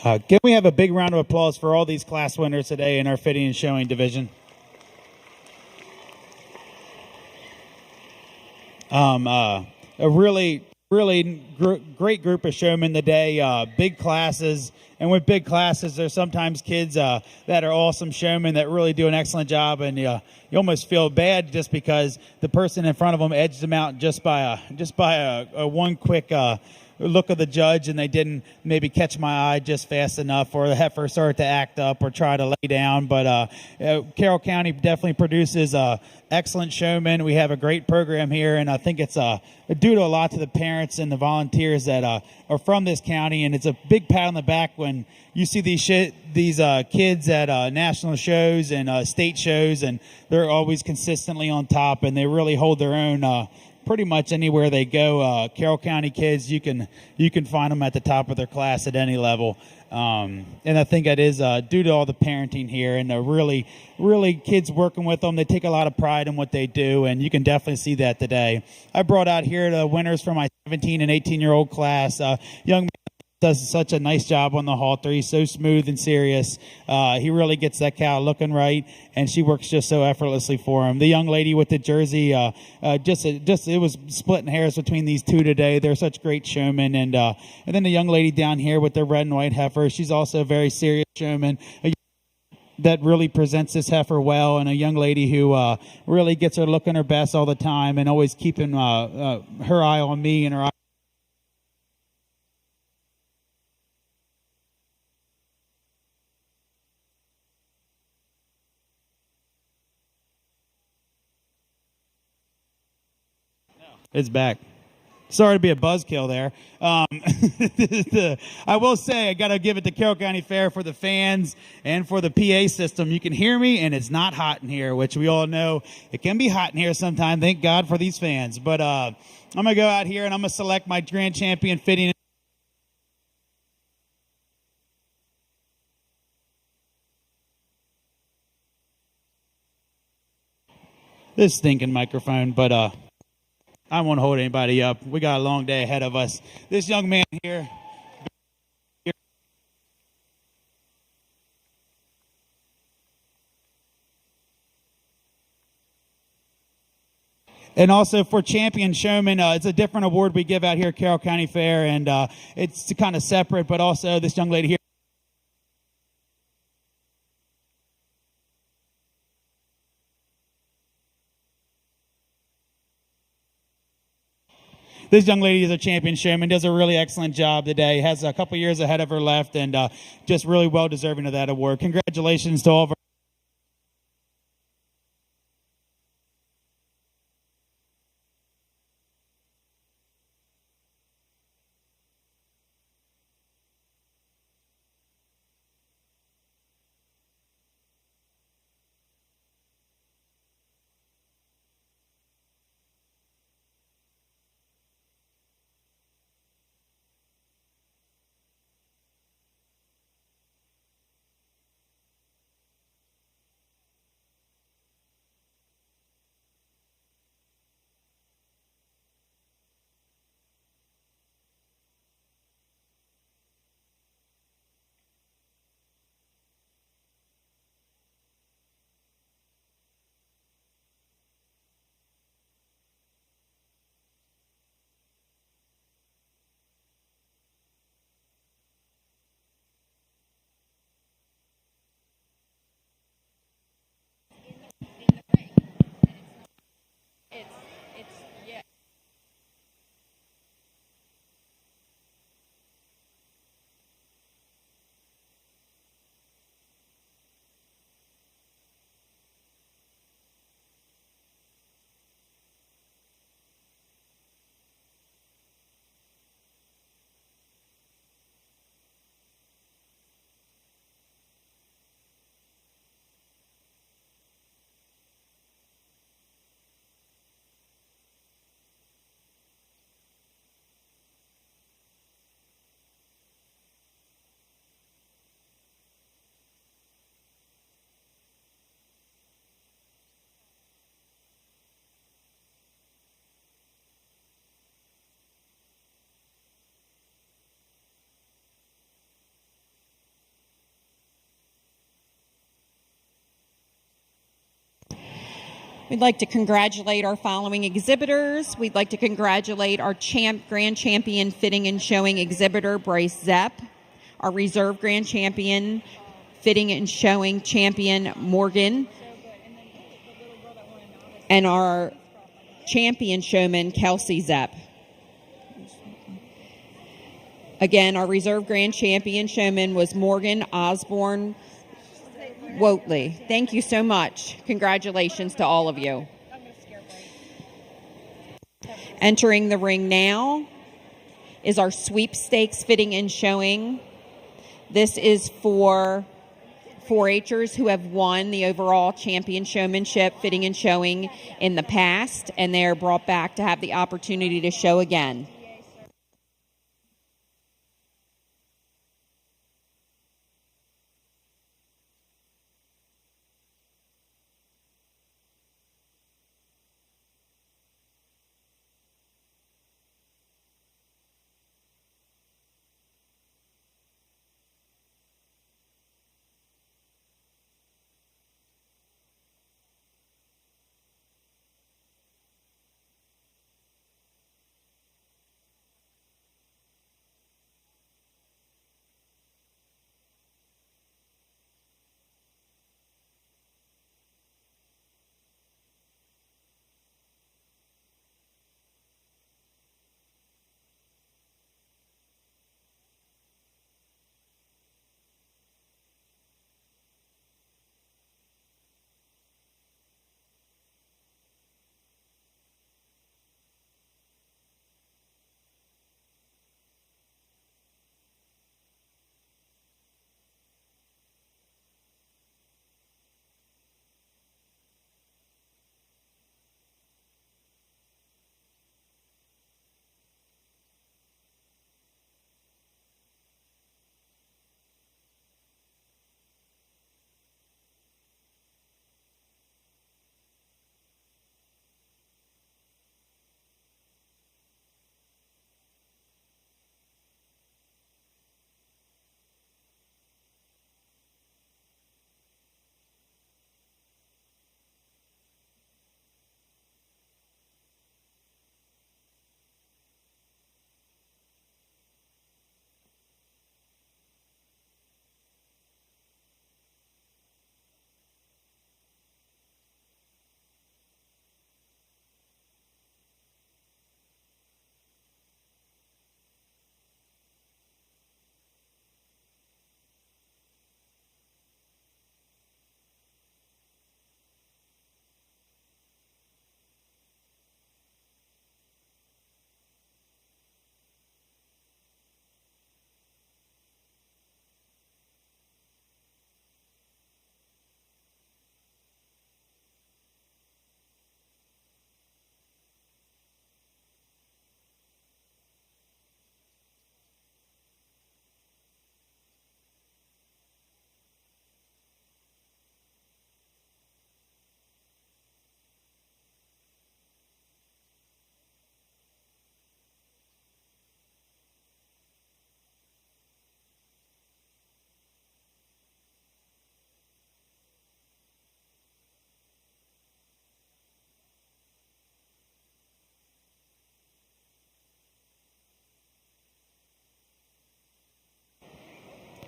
Can we have a big round of applause for all these class winners today in our fitting and showing division? A really, great group of showmen today. Big classes, and with big classes, there's sometimes kids that are awesome showmen that really do an excellent job, and you almost feel bad just because the person in front of them edged them out just by a one quick look of the judge, and they didn't maybe catch my eye just fast enough, or the heifer started to act up or try to lay down. But Carroll County definitely produces excellent showmen. We have a great program here, and I think it's due to a lot to the parents and the volunteers that are from this county. And it's a big pat on the back when you see these kids at national shows and state shows, and they're always consistently on top, and they really hold their own. Pretty much anywhere they go. Carroll County kids, you can find them at the top of their class at any level, and I think that is due to all the parenting here and the really kids working with them. They take a lot of pride in what they do, and you can definitely see that today. I brought out here the winners for my 17 and 18-year-old class. Young man does such a nice job on the halter. He's so smooth and serious. He really gets that cow looking right, and she works just so effortlessly for him. The young lady with the jersey, it was splitting hairs between these two today. They're such great showmen, and then the young lady down here with the red and white heifer. She's also a very serious showman. That really presents this heifer well, and a young lady who really gets her looking her best all the time, and always keeping her eye on me and her eye. It's back. Sorry to be a buzzkill there. I will say I got to give it to Carroll County Fair for the fans and for the PA system. You can hear me, and it's not hot in here, which we all know it can be hot in here sometimes. Thank God for these fans. But I'm going to go out here, and I'm going to select my grand champion fitting. This stinking microphone, but I won't hold anybody up. We got a long day ahead of us. This young man here. And also for Champion Showman, it's a different award we give out here at Carroll County Fair, and it's kind of separate, but also this young lady here. This young lady is a champion showman, does a really excellent job today, has a couple years ahead of her left, and just really well deserving of that award. Congratulations to all of our. We'd like to congratulate our following exhibitors. We'd like to congratulate our Grand Champion Fitting and Showing exhibitor, Bryce Zepp, our Reserve Grand Champion Fitting and Showing Champion, Morgan, and our Champion Showman, Kelsey Zepp. Again, our Reserve Grand Champion Showman was Morgan Osborne Wotley. Thank you so much. Congratulations to all of you. Entering the ring now is our sweepstakes fitting and showing. This is for 4-Hers who have won the overall champion showmanship fitting and showing in the past, and they're brought back to have the opportunity to show again.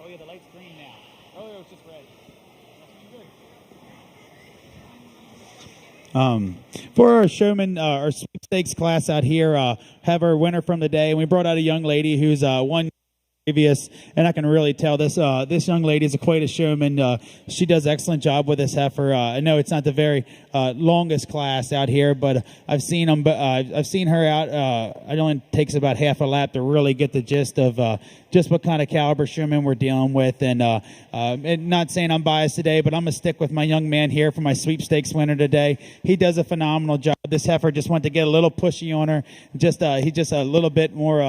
Oh yeah, the light's green now. Earlier it was just red. For our showman, our sweepstakes class out here, have our winner from the day, and we brought out a young lady who's won previous, and I can really tell this young lady is quite a showman. She does an excellent job with this heifer. I know it's not the very longest class out here, but I've seen them. I've seen her out. It only takes about half a lap to really get the gist of just what kind of caliber showman we're dealing with. And not saying I'm biased today, but I'm gonna stick with my young man here for my sweepstakes winner today. He does a phenomenal job. This heifer just wanted to get a little pushy on her. He's just a little bit more,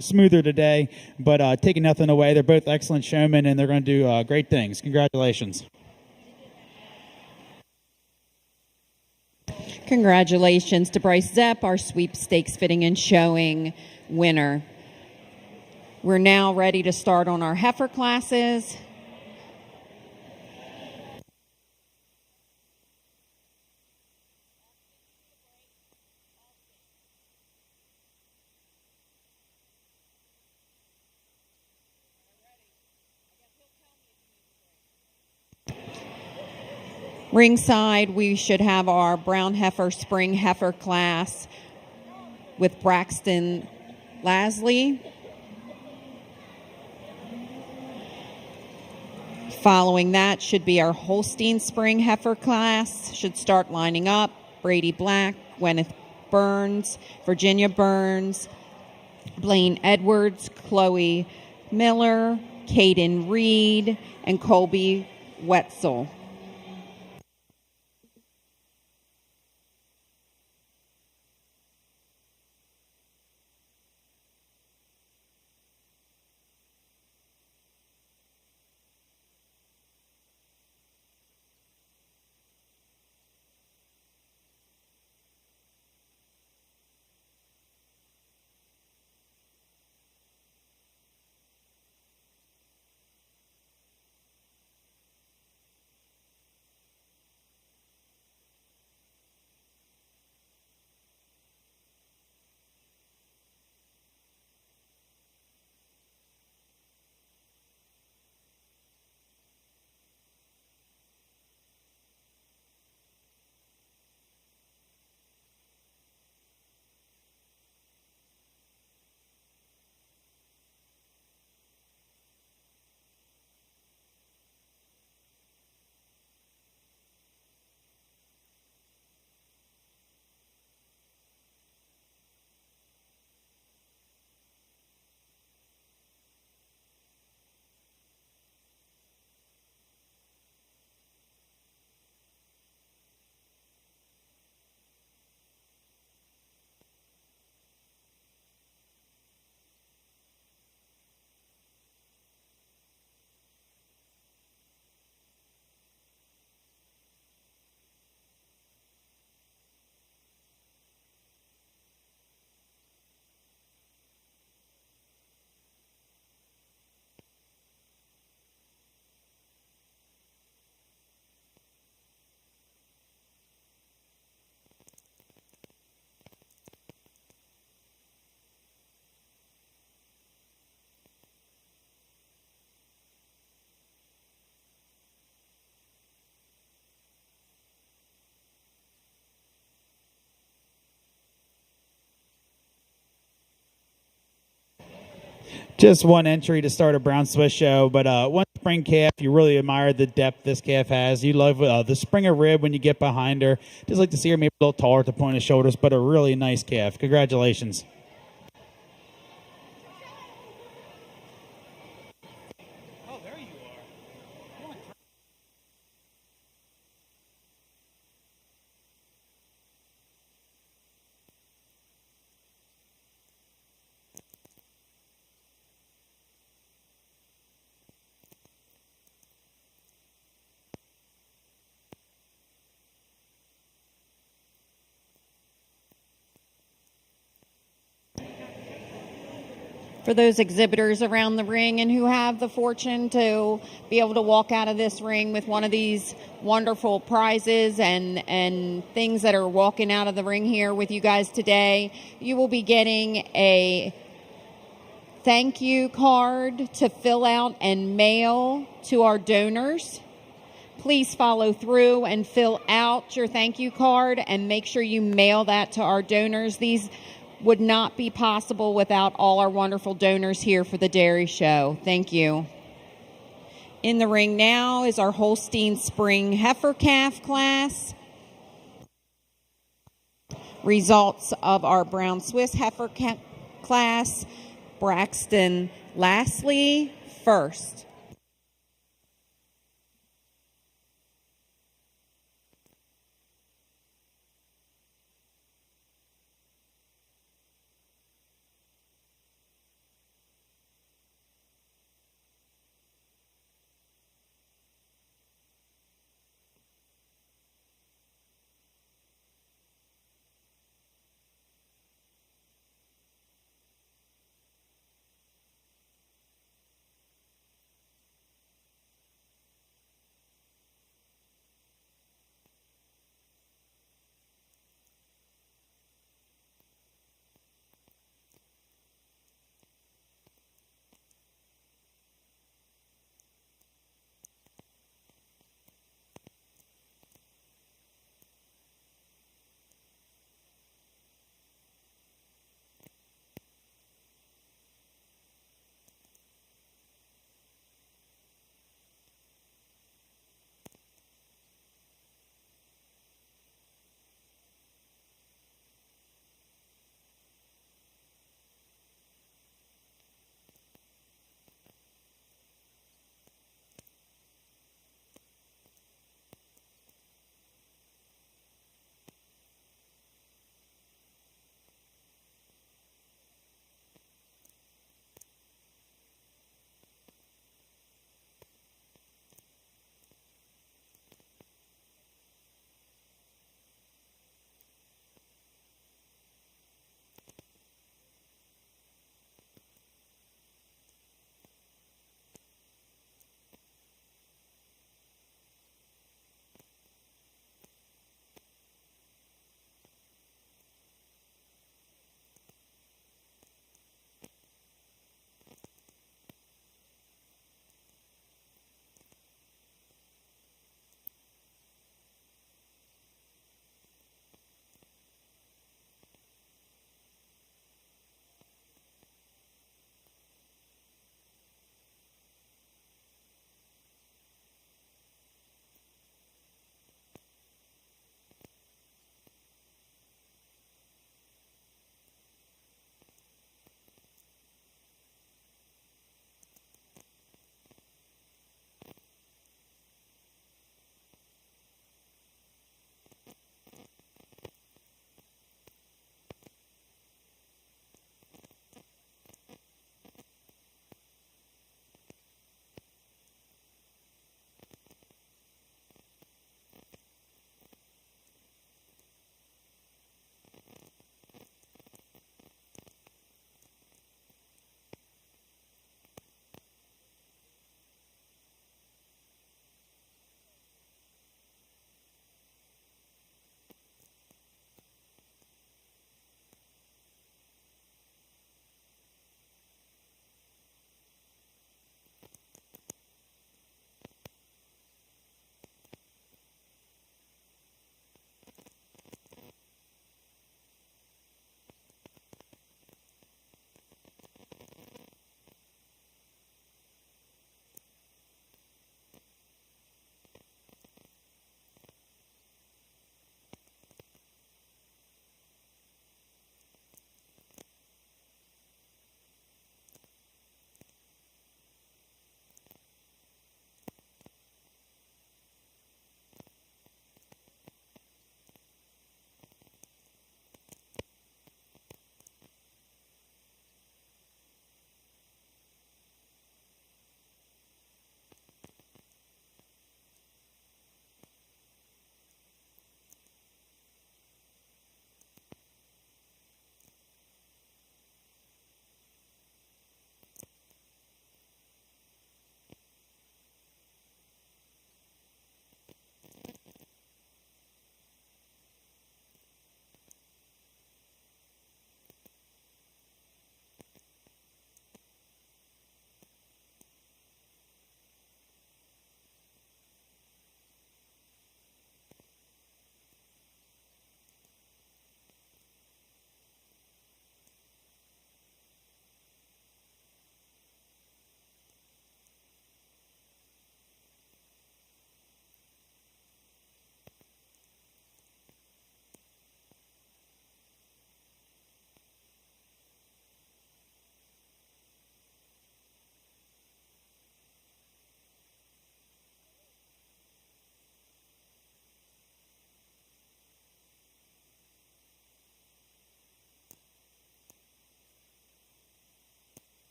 smoother today. But taking nothing away, they're both excellent showmen, and they're going to do great things. Congratulations. Congratulations to Bryce Zepp, our sweepstakes fitting and showing winner. We're now ready to start on our heifer classes. Ringside, we should have our brown heifer, spring heifer class with Braxton Lasley. Following that should be our Holstein spring heifer class. Should start lining up. Brady Black, Gwyneth Burns, Virginia Burns, Blaine Edwards, Chloe Miller, Caden Reed, and Colby Wetzel. Just one entry to start a Brown Swiss show, but one spring calf. You really admire the depth this calf has. You love the Springer rib when you get behind her. Just like to see her maybe a little taller at the point of shoulders, but a really nice calf. Congratulations. For those exhibitors around the ring and who have the fortune to be able to walk out of this ring with one of these wonderful prizes and things that are walking out of the ring here with you guys today, you will be getting a thank you card to fill out and mail to our donors. Please follow through and fill out your thank you card and make sure you mail that to our donors. These would not be possible without all our wonderful donors here for the Dairy Show. Thank you. In the ring now is our Holstein Spring Heifer Calf class. Results of our Brown Swiss Heifer class. Braxton Lasley first.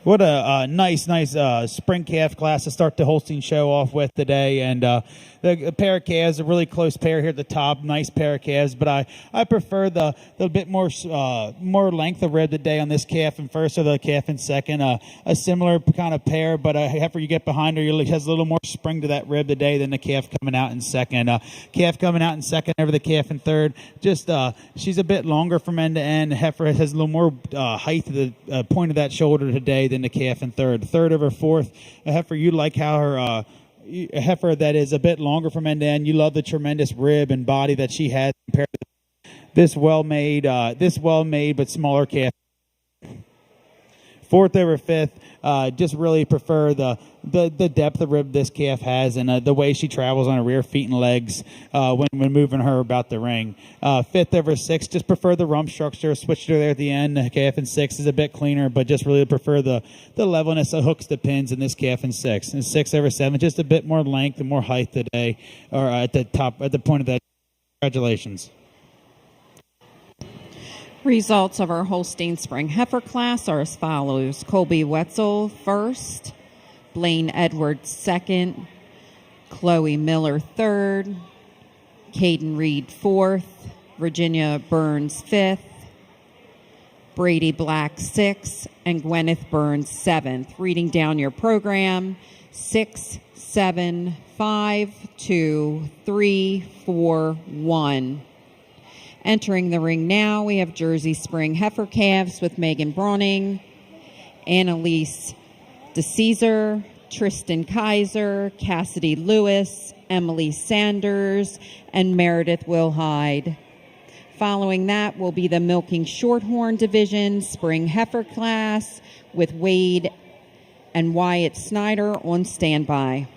What a nice spring calf class to start the Holstein show off with today. And the pair of calves, a really close pair here at the top, nice pair of calves. But I prefer the bit more length of rib today on this calf in first or the calf in second. A similar kind of pair, but a heifer you get behind her has a little more spring to that rib today than the calf coming out in second. Calf coming out in second over the calf in third. Just she's a bit longer from end to end. Heifer has a little more height to the point of that shoulder today than the calf in third. Third over fourth. A heifer, you like how her a heifer that is a bit longer from end to end. You love the tremendous rib and body that she has compared to this well-made but smaller calf. Fourth over fifth, just really prefer the depth of rib this calf has and the way she travels on her rear feet and legs when moving her about the ring. Fifth over sixth, just prefer the rump structure. Switched her there at the end. The calf in sixth is a bit cleaner, but just really prefer the levelness of hooks to pins in this calf in sixth. And sixth over seven, just a bit more length and more height today, or at the top, at the point of that. Congratulations. Results of our Holstein Spring Heifer class are as follows. Colby Wetzel first, Blaine Edwards second, Chloe Miller third, Caden Reed fourth, Virginia Burns fifth, Brady Black sixth, and Gwyneth Burns seventh. Reading down your program, 6, 7, 5, 2, 3, 4, 1. Entering the ring now, we have Jersey Spring Heifer calves with Megan Browning, Annalise DeCesar, Tristan Kaiser, Cassidy Lewis, Emily Sanders, and Meredith Wilhide. Following that will be the Milking Shorthorn Division Spring Heifer class with Wade and Wyatt Snyder on standby.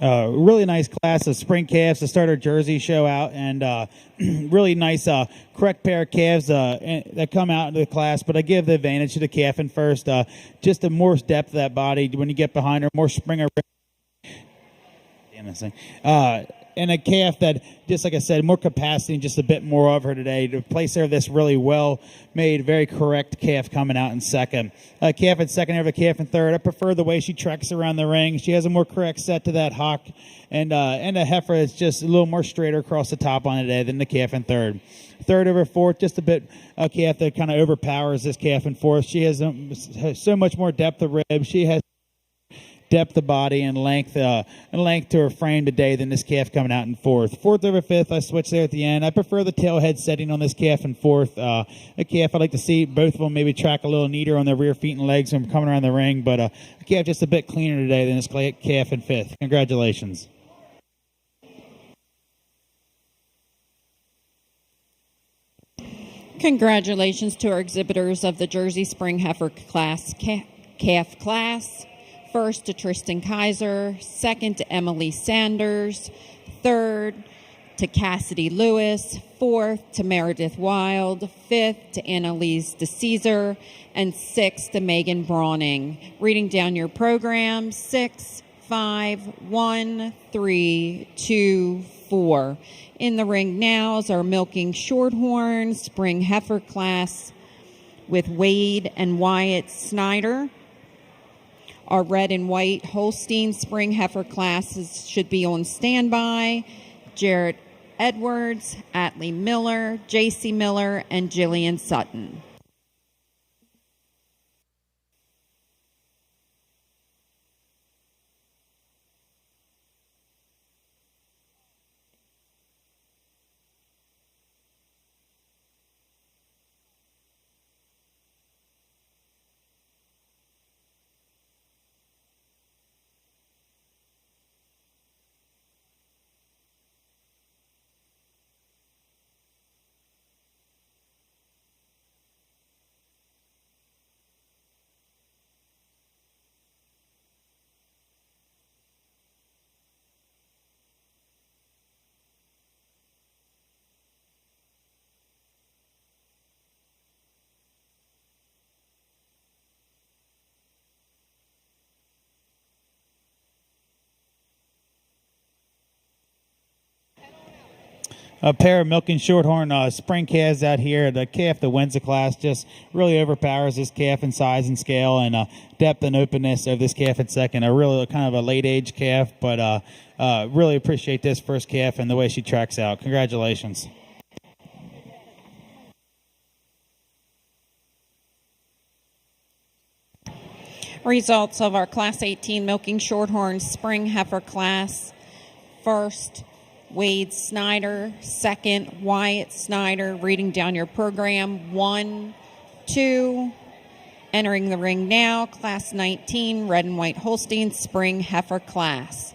Really nice class of spring calves to start our Jersey show out, and really nice correct pair of calves that come out into the class. But I give the advantage to the calf in first. Just the more depth of that body when you get behind her, more spring. Damn this thing. And a calf that, just like I said, more capacity and just a bit more of her today. To place her this really well made, very correct calf coming out in second. Calf in second, have a calf in third. I prefer the way she treks around the ring. She has a more correct set to that hock, and a heifer is just a little more straighter across the top on today than the calf in third. Third over fourth, just a bit a calf that kind of overpowers this calf in fourth. She has so much more depth of rib. She has depth of body and length to her frame today than this calf coming out in fourth. Fourth over fifth, I switched there at the end. I prefer the tail head setting on this calf in fourth. A calf I'd like to see both of them maybe track a little neater on their rear feet and legs when coming around the ring, but a calf just a bit cleaner today than this calf in fifth. Congratulations. Congratulations to our exhibitors of the Jersey Spring Heifer class, calf class. First to Tristan Kaiser, second to Emily Sanders, third to Cassidy Lewis, fourth to Meredith Wild, fifth to Annalise DeCesar, and sixth to Megan Brawning. Reading down your program, 6, 5, 1, 3, 2, 4. In the ring now is our Milking Shorthorn Spring Heifer class with Wade and Wyatt Snyder. Our red and white Holstein Spring Heifer classes should be on standby. Jarrett Edwards, Atlee Miller, J.C. Miller, and Jillian Sutton. A pair of Milking Shorthorn spring calves out here. The calf that wins the class just really overpowers this calf in size and scale and depth and openness of this calf at second. A really kind of a late age calf, but really appreciate this first calf and the way she tracks out. Congratulations. Results of our Class 18 Milking Shorthorn Spring Heifer class. First, Wade Snyder. Second, Wyatt Snyder. Reading down your program, 1, 2. Entering the ring now, Class 19 Red and White Holstein Spring Heifer class.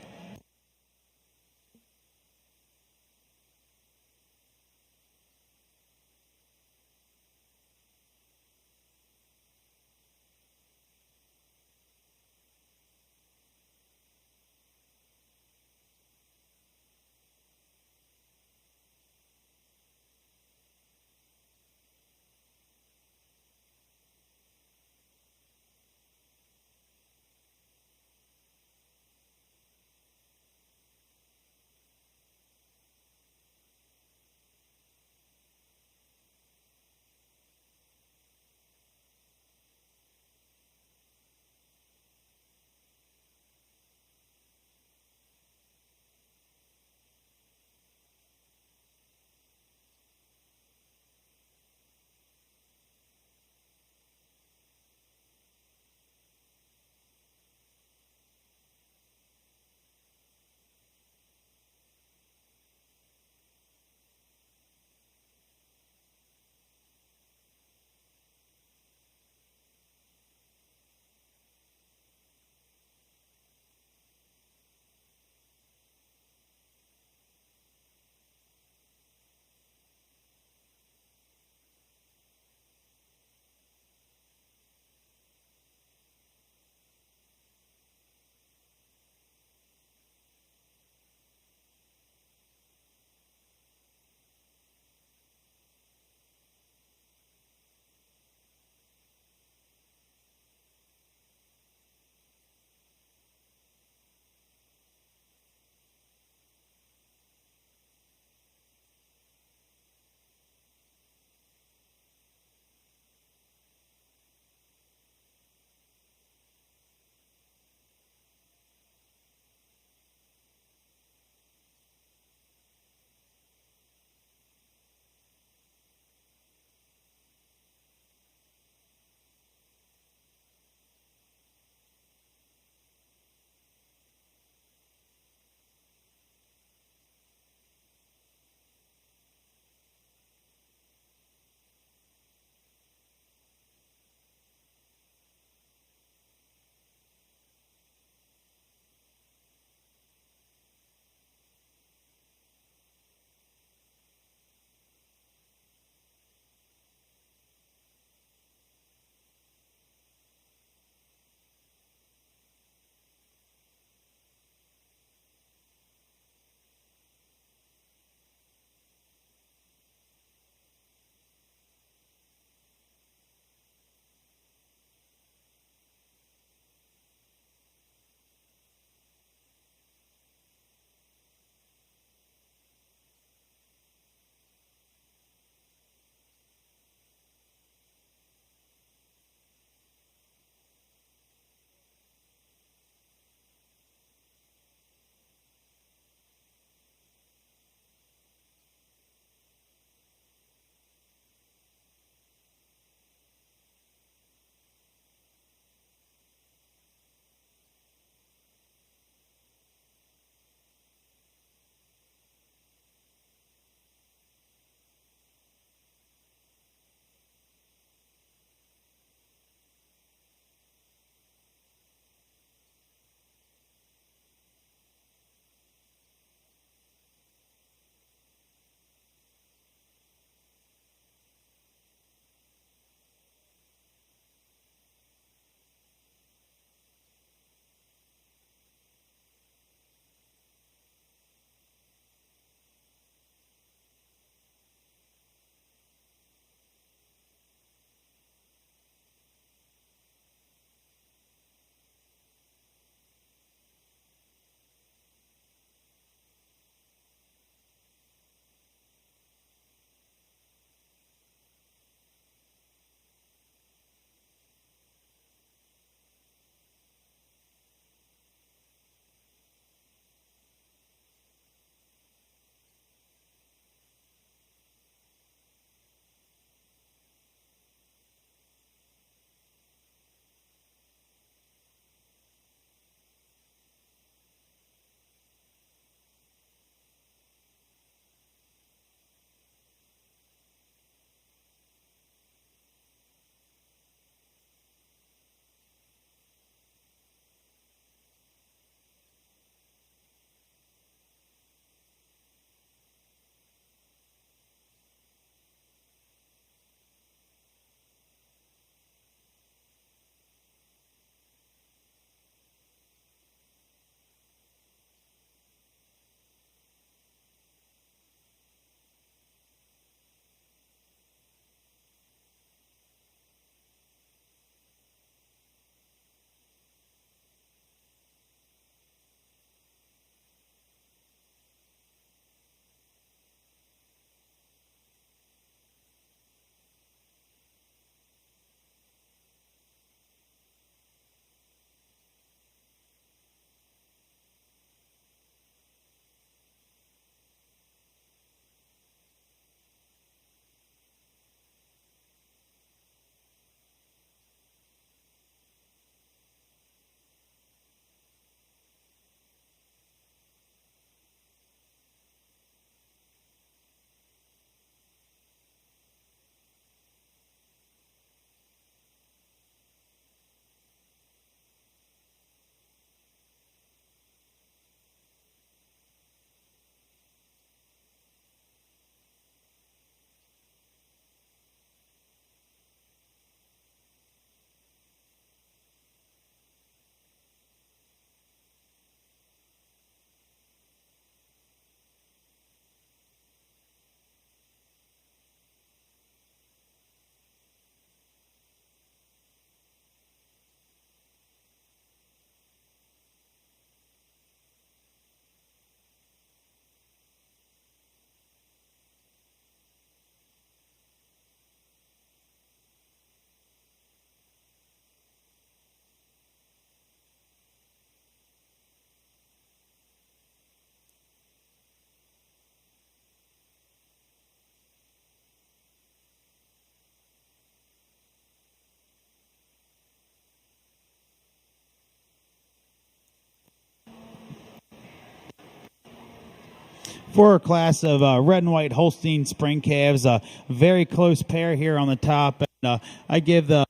for a class of red and white Holstein spring calves. A very close pair here on the top, and I give the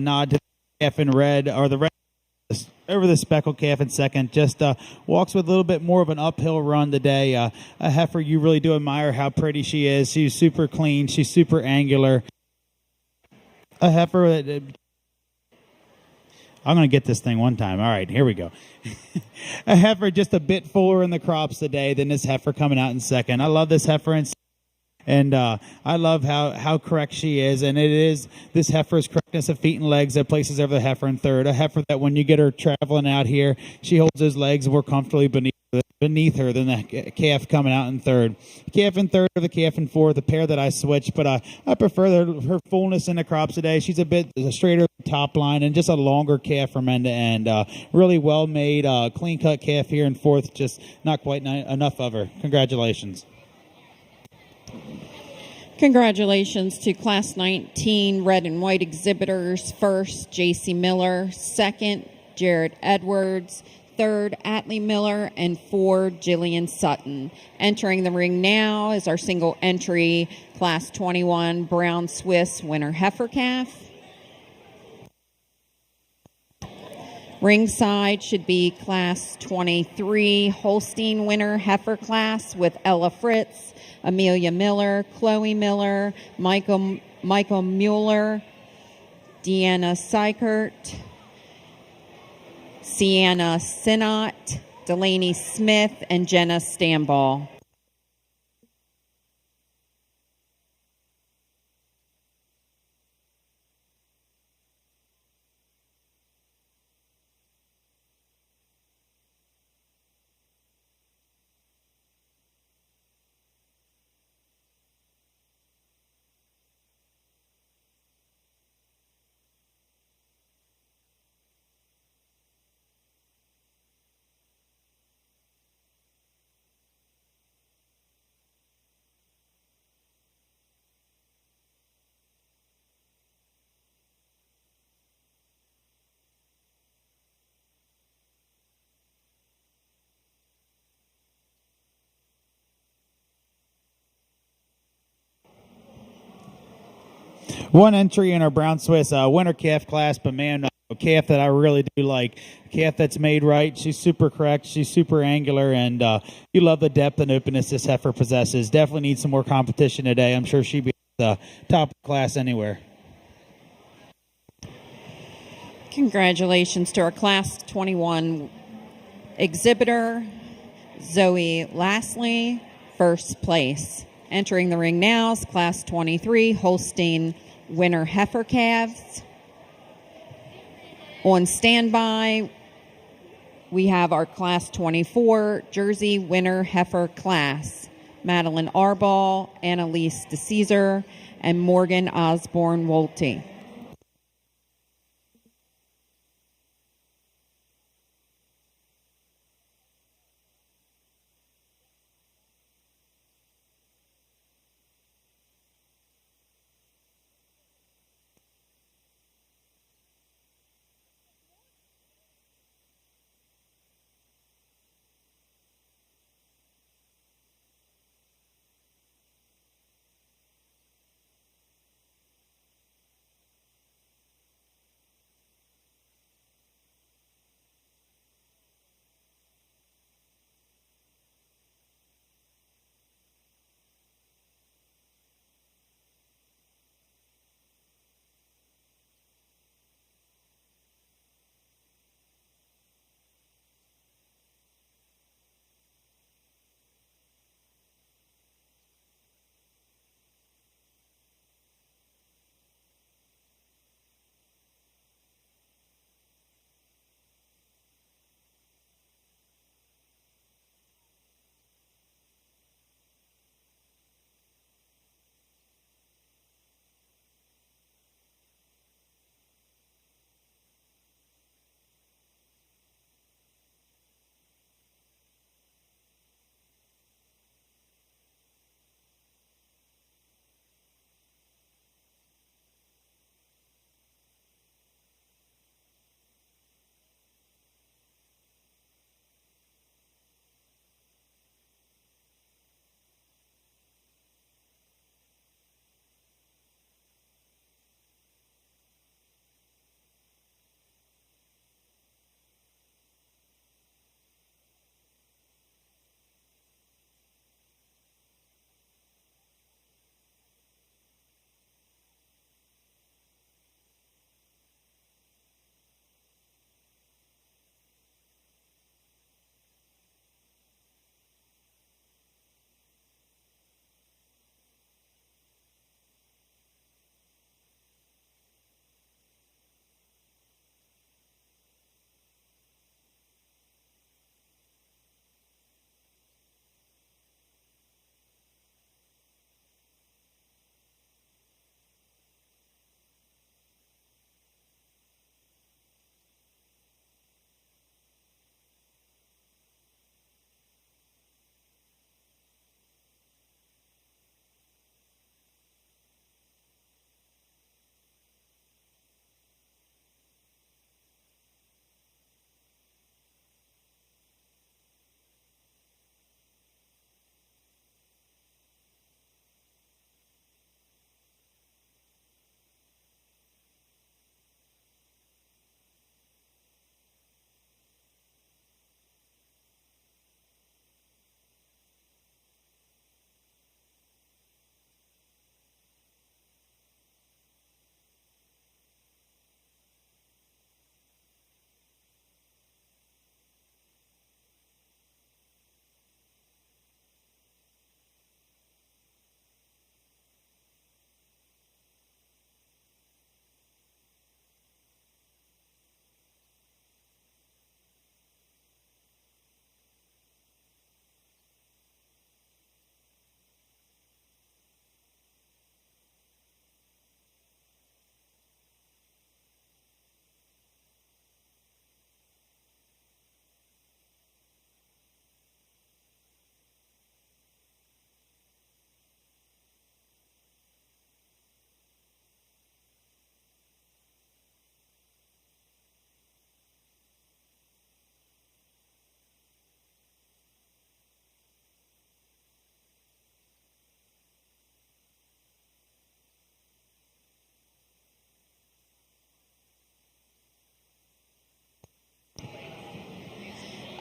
nod to the calf in red, or the red over the speckled calf in second. Just walks with a little bit more of an uphill run today. A heifer you really do admire how pretty she is. She's super clean. She's super angular. A heifer that. I'm going to get this thing one time. All right, here we go. A heifer just a bit fuller in the crops today than this heifer coming out in second. I love this heifer in second. And I love how correct she is. And it is this heifer's correctness of feet and legs that places over the heifer in third. A heifer that when you get her traveling out here, she holds his legs more comfortably beneath her than the calf coming out in third. Calf in third or the calf in fourth, a pair that I switched. But I prefer her fullness in the crops today. She's a bit straighter top line and just a longer calf from end to end. Really well-made, clean-cut calf here in fourth. Just not quite enough of her. Congratulations. Congratulations to Class 19 red and white exhibitors. First, J.C. Miller. Second, Jared Edwards. Third, Atlee Miller. And fourth, Jillian Sutton. Entering the ring now is our single entry Class 21 Brown Swiss winner heifer calf. Ringside should be Class 23 Holstein winner heifer class with Ella Fritz, Amelia Miller, Chloe Miller, Michael Mueller, Deanna Seikert, Sienna Sinnott, Delaney Smith, and Jenna Stamball. One entry in our Brown Swiss winter calf class, but man, a calf that I really do like. A calf that's made right. She's super correct. She's super angular, and you love the depth and openness this heifer possesses. Definitely needs some more competition today. I'm sure she'd be at the top of the class anywhere. Congratulations to our Class 21 exhibitor, Zoe Lastly, first place. Entering the ring now is Class 23 Holstein winner heifer calves. On standby, we have our Class 24 Jersey winner heifer class. Madeline Arball, Annalise DeCesar, and Morgan Osborne Wolte.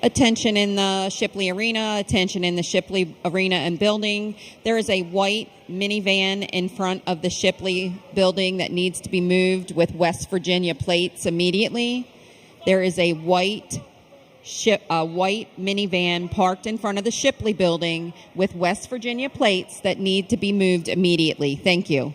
Attention in the Shipley Arena, attention in the Shipley Arena and building. There is a white minivan in front of the Shipley building that needs to be moved with West Virginia plates immediately. There is a white minivan parked in front of the Shipley building with West Virginia plates that need to be moved immediately. Thank you.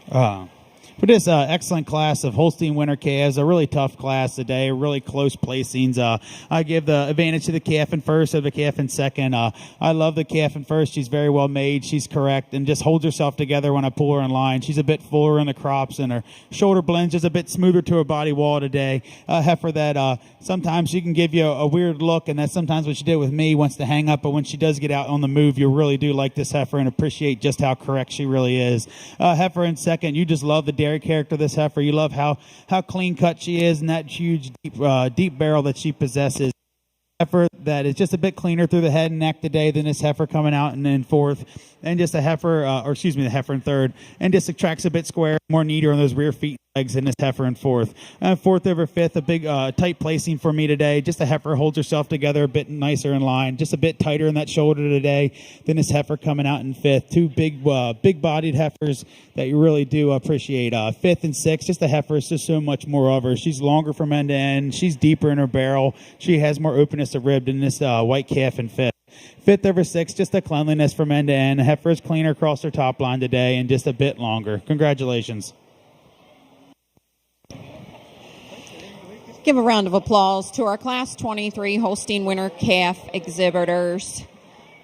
For this excellent class of Holstein Winter calves, a really tough class today, really close placings. I give the advantage to the calf in first or the calf in second. I love the calf in first. She's very well made. She's correct and just holds herself together when I pull her in line. She's a bit fuller in the crops and her shoulder blends just a bit smoother to her body wall today. A heifer that sometimes she can give you a weird look, and that's sometimes what she did with me, wants to hang up, but when she does get out on the move, you really do like this heifer and appreciate just how correct she really is. Heifer in second, you just love the dairy character of this heifer. You love how clean cut she is and that huge deep barrel that she possesses. Heifer that is just a bit cleaner through the head and neck today than this heifer coming out and in fourth, and just a heifer, the heifer in third, and just attracts a bit square, more neater on those rear feet legs than this heifer in fourth. Fourth over fifth, a big tight placing for me today. Just a heifer holds herself together a bit nicer in line, just a bit tighter in that shoulder today than this heifer coming out in fifth. Two big-bodied heifers that you really do appreciate. Fifth and sixth, just the heifer is just so much more of her. She's longer from end to end. She's deeper in her barrel. She has more openness of rib than this white calf in fifth. Fifth over sixth, just a cleanliness from end to end. The heifer is cleaner across her top line today and just a bit longer. Congratulations. Give a round of applause to our Class 23 Holstein Winter Calf exhibitors.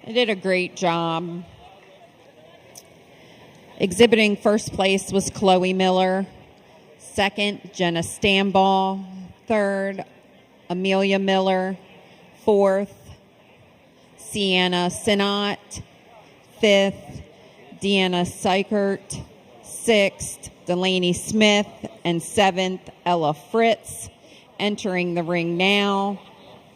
They did a great job. Exhibiting first place was Chloe Miller. Second, Jenna Stamball. Third, Amelia Miller. Fourth, Sienna Sinot. Fifth, Deanna Seichert. Sixth, Delaney Smith. And seventh, Ella Fritz. Entering the ring now.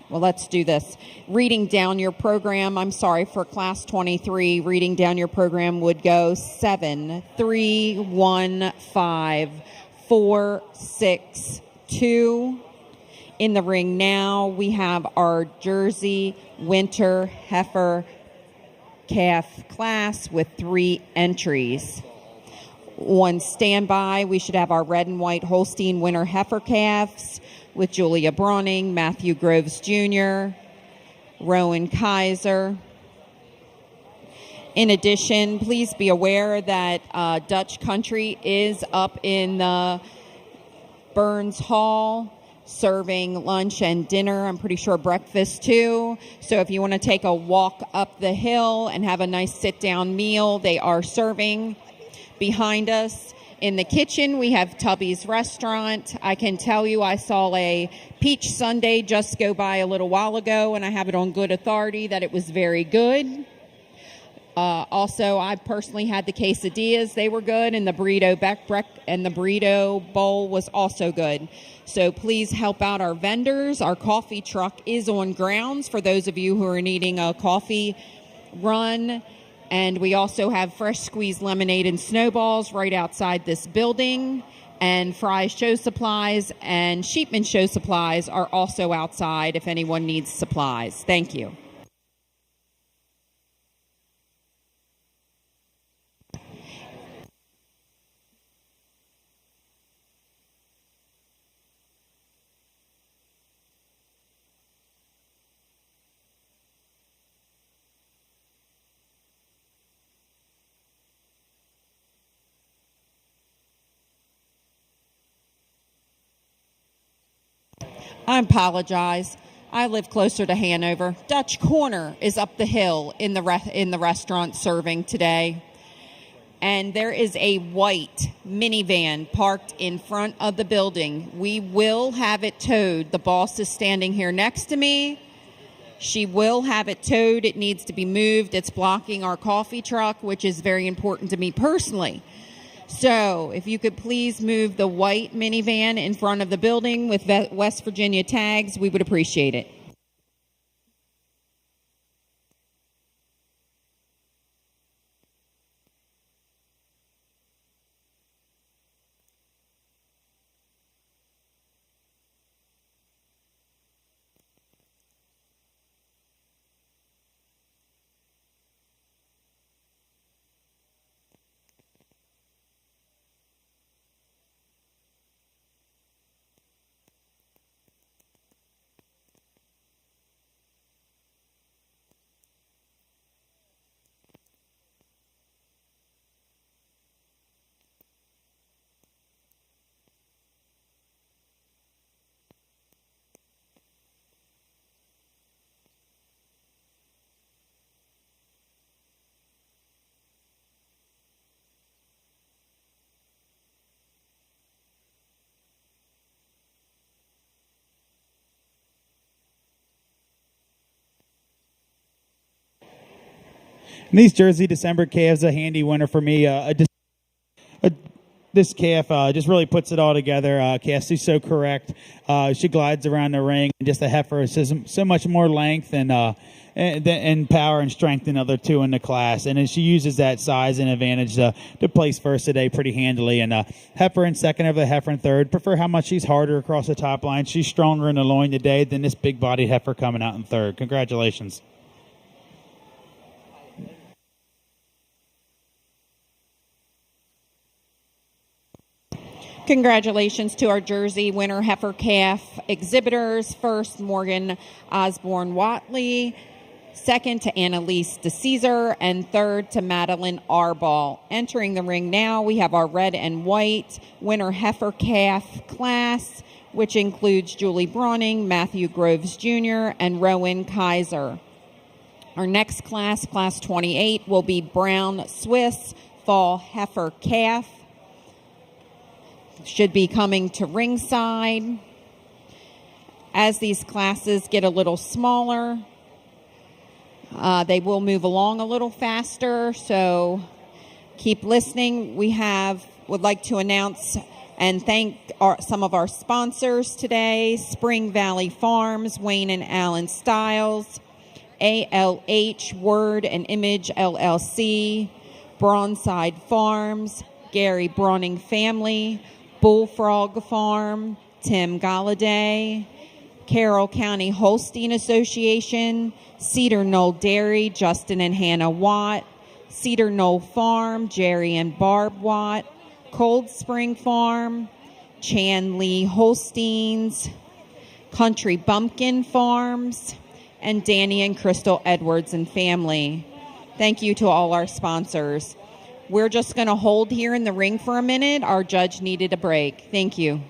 Well, let's do this. Reading down your program, I'm sorry, for Class 23, reading down your program would go 7, 3, 1, 5, 4, 6, 2. In the ring now, we have our Jersey Winter Heifer Calf class with 3 entries. On standby, we should have our red and white Holstein Winter Heifer Calves with Julia Brawning, Matthew Groves Jr., Rowan Kaiser. In addition, please be aware that Dutch Country is up in the Burns Hall serving lunch and dinner. I'm pretty sure breakfast too. So if you want to take a walk up the hill and have a nice sit-down meal, they are serving. Behind us in the kitchen, we have Tubby's Restaurant. I can tell you I saw a peach sundae just go by a little while ago, and I have it on good authority that it was very good. Also, I personally had the quesadillas. They were good, and the burrito bowl was also good. So please help out our vendors. Our coffee truck is on grounds for those of you who are needing a coffee run. And we also have fresh squeezed lemonade and snowballs right outside this building. And Fry's Show Supplies and Sheepman Show Supplies are also outside if anyone needs supplies. Thank you. I apologize. I live closer to Hanover. Dutch Corner is up the hill in the restaurant serving today. And there is a white minivan parked in front of the building. We will have it towed. The boss is standing here next to me. She will have it towed. It needs to be moved. It's blocking our coffee truck, which is very important to me personally. So if you could please move the white minivan in front of the building with West Virginia tags, we would appreciate it. And these Jersey December calves, a handy winner for me. This calf just really puts it all together. Cassie's so correct. She glides around the ring, and just the heifer is so much more length and power and strength than other two in the class. And then she uses that size and advantage to place first today pretty handily. And heifer in second over the heifer in third. Prefer how much she's harder across the top line. She's stronger in the loin today than this big-bodied heifer coming out in third. Congratulations. Congratulations to our Jersey winner heifer calf exhibitors. First, Morgan Osborne Watley. Second to Annalise DeCesar. And third to Madeline Arball. Entering the ring now, we have our red and white winner heifer calf class, which includes Julie Brawning, Matthew Groves Jr., and Rowan Kaiser. Our next class, Class 28, will be Brown Swiss Fall Heifer Calf. Should be coming to ringside. As these classes get a little smaller, they will move along a little faster, so keep listening. Would like to announce and thank some of our sponsors today: Spring Valley Farms, Wayne and Allen Stiles, ALH Word and Image LLC, Bronzeside Farms, Gary Brawning Family, Bullfrog Farm, Tim Galladay, Carroll County Holstein Association, Cedar Knoll Dairy, Justin and Hannah Watt, Cedar Knoll Farm, Jerry and Barb Watt, Cold Spring Farm, Chan Lee Holsteins, Country Bumpkin Farms, and Danny and Crystal Edwards and family. Thank you to all our sponsors. We're just going to hold here in the ring for a minute. Our judge needed a break. Thank you.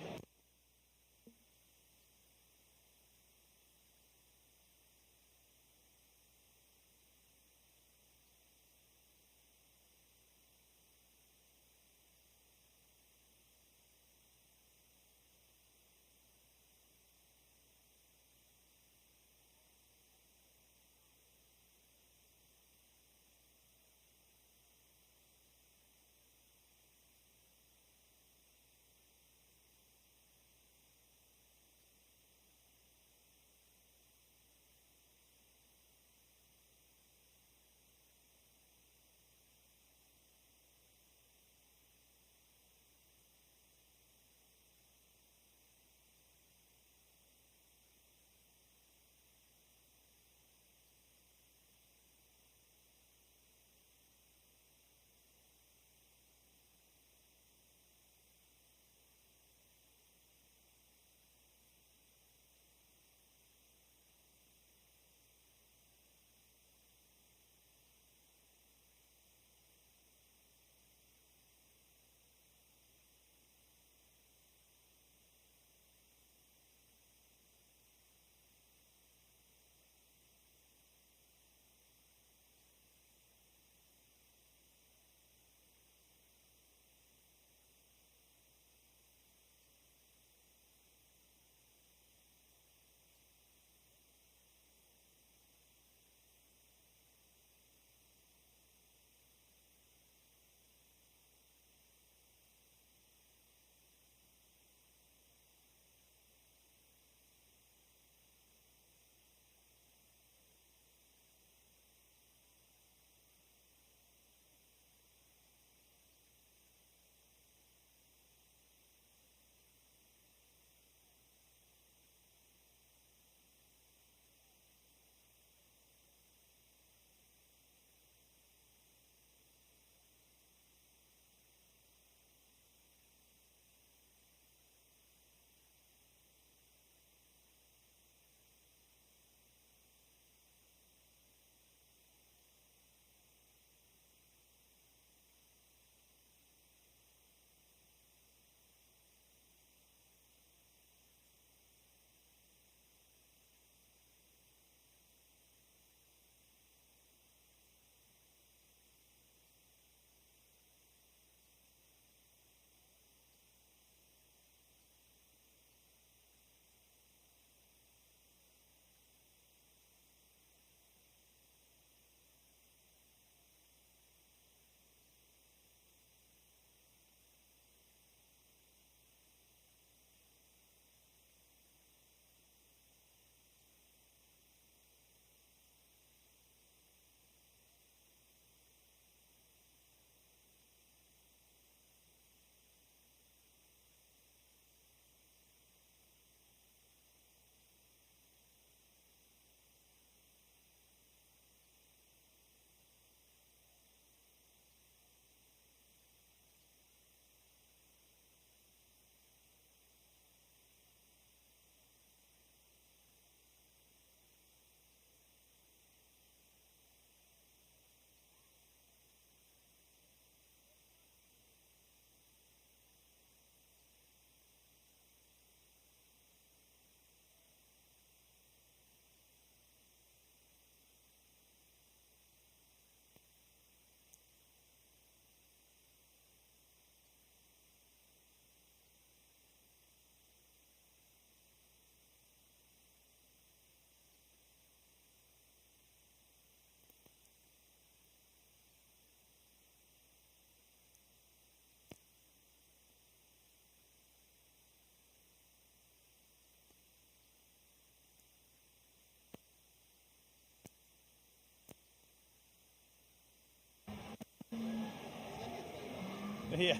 Yeah.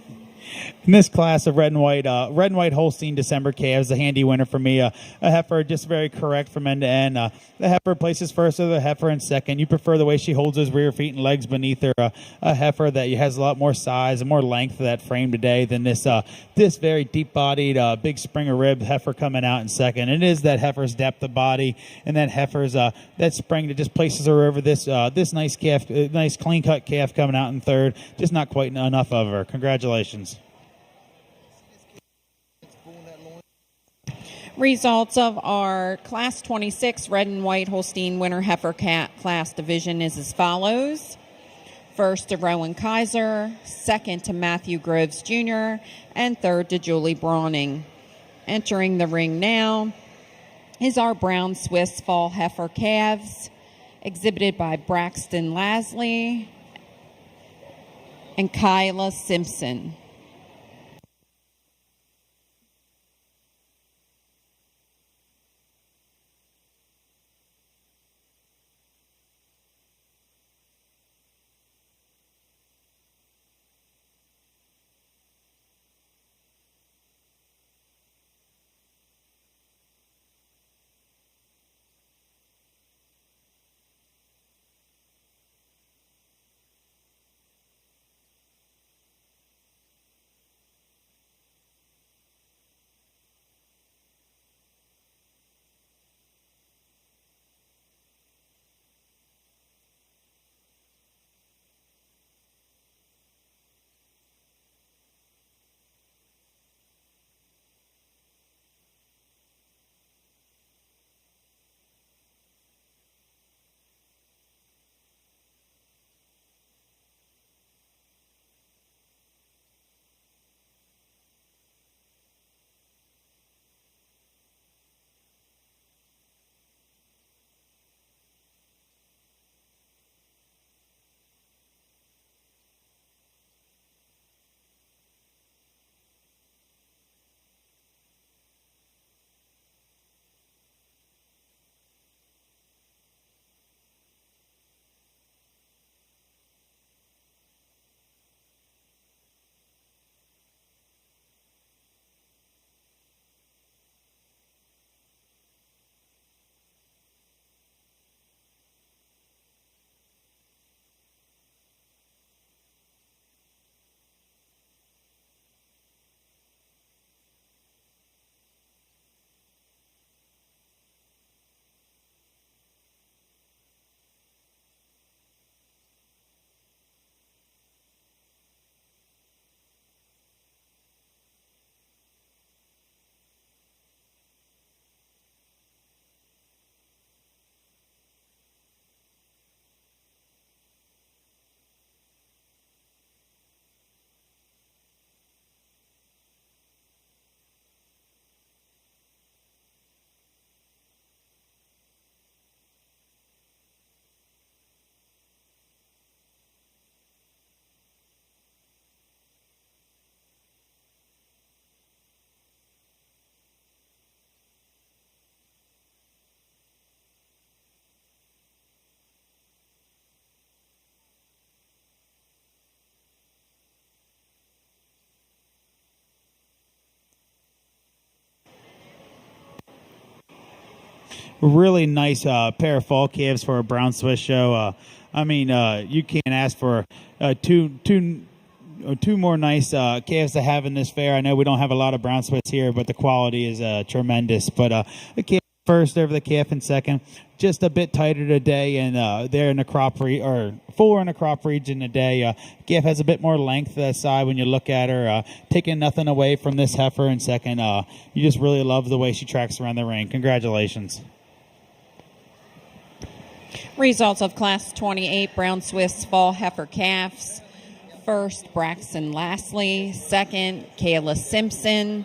In this class of red and white Holstein December calves, a handy winner for me. A heifer just very correct from end to end. The heifer places first, or the heifer in second. You prefer the way she holds those rear feet and legs beneath her. A heifer that has a lot more size and more length of that frame today than this very deep-bodied, big Springer rib heifer coming out in second. It is that heifer's depth of body and that heifer's that spring that just places her over this nice calf, nice clean-cut calf coming out in third. Just not quite enough of her. Congratulations. Results of our Class 26 Red and White Holstein Winter Heifer Class Division is as follows. First to Rowan Kaiser, second to Matthew Groves Jr., and third to Julie Brawning. Entering the ring now is our Brown Swiss Fall Heifer calves, exhibited by Braxton Lasley and Kyla Simpson. Really nice pair of fall calves for a Brown Swiss show. You can't ask for two more nice calves to have in this fair. I know we don't have a lot of Brown Swiss here, but the quality is tremendous. But the calf first over the calf in second, just a bit tighter today, and they're in the fuller in the crop region today. Calf has a bit more length to that side when you look at her. Taking nothing away from this heifer in second. You just really love the way she tracks around the ring. Congratulations. Results of Class 28 Brown Swiss Fall Heifer Calves. First, Braxton Lasley. Second, Kayla Simpson.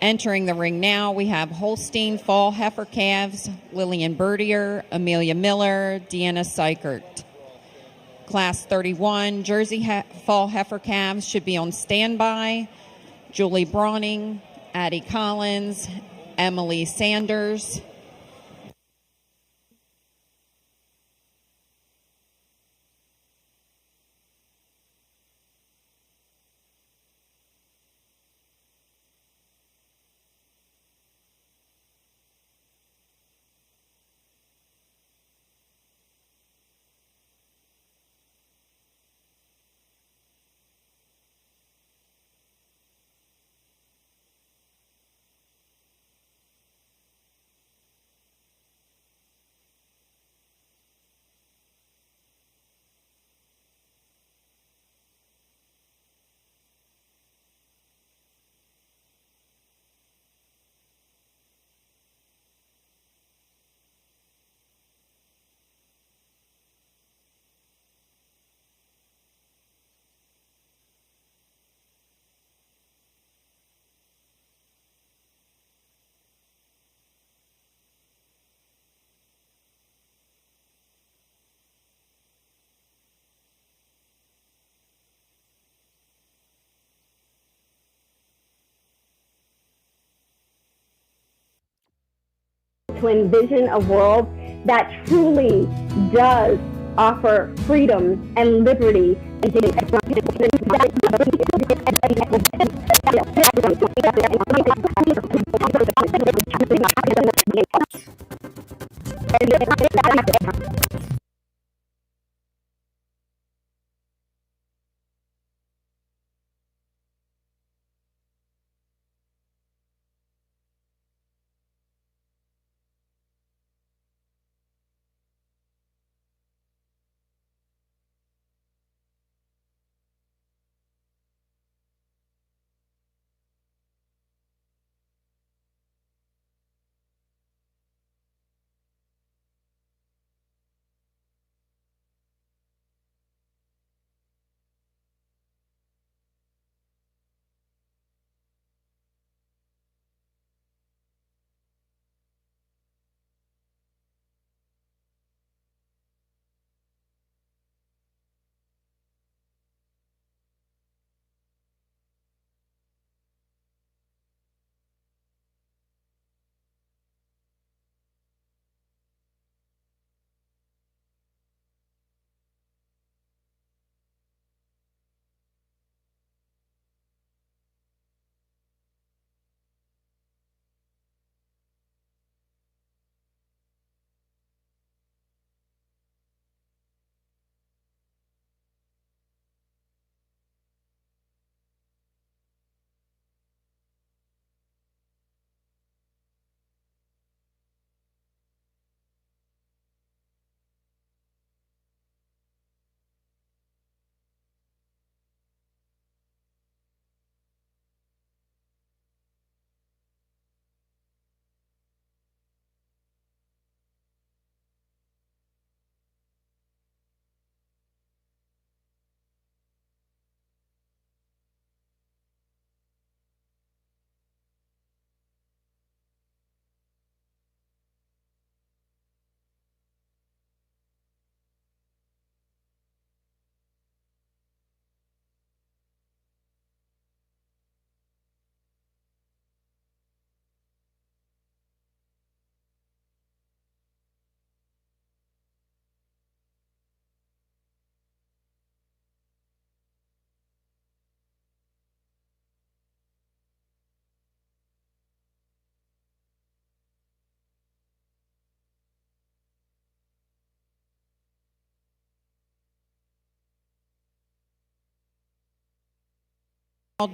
Entering the ring now, we have Holstein Fall Heifer Calves, Lillian Bertier, Amelia Miller, Deanna Seichert. Class 31 Jersey Fall Heifer Calves should be on standby. Julie Brawning, Addie Collins, Emily Sanders. to envision a world that truly does offer freedom and liberty and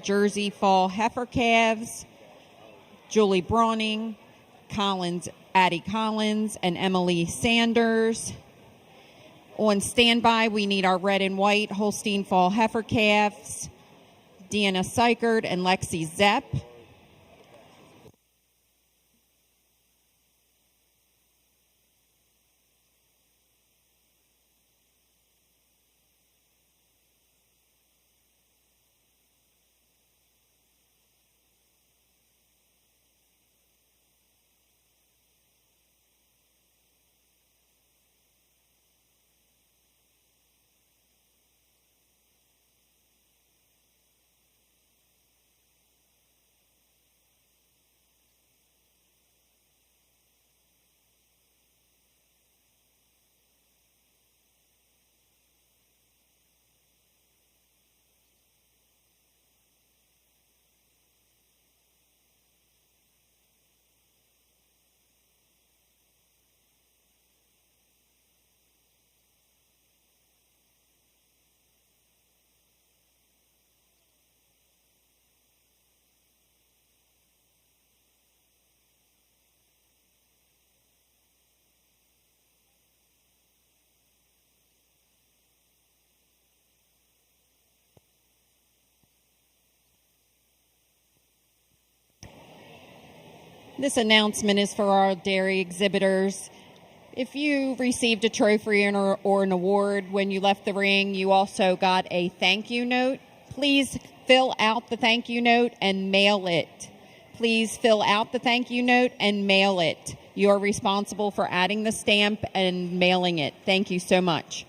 Jersey Fall heifer calves, Julie Brawning, Addie Collins, and Emily Sanders. On standby, we need our red and white Holstein Fall heifer calves, Deanna Seichert and Lexi Zepp. This announcement is for our dairy exhibitors. If you received a trophy or an award when you left the ring, you also got a thank you note. Please fill out the thank you note and mail it. Please fill out the thank you note and mail it. You are responsible for adding the stamp and mailing it. Thank you so much.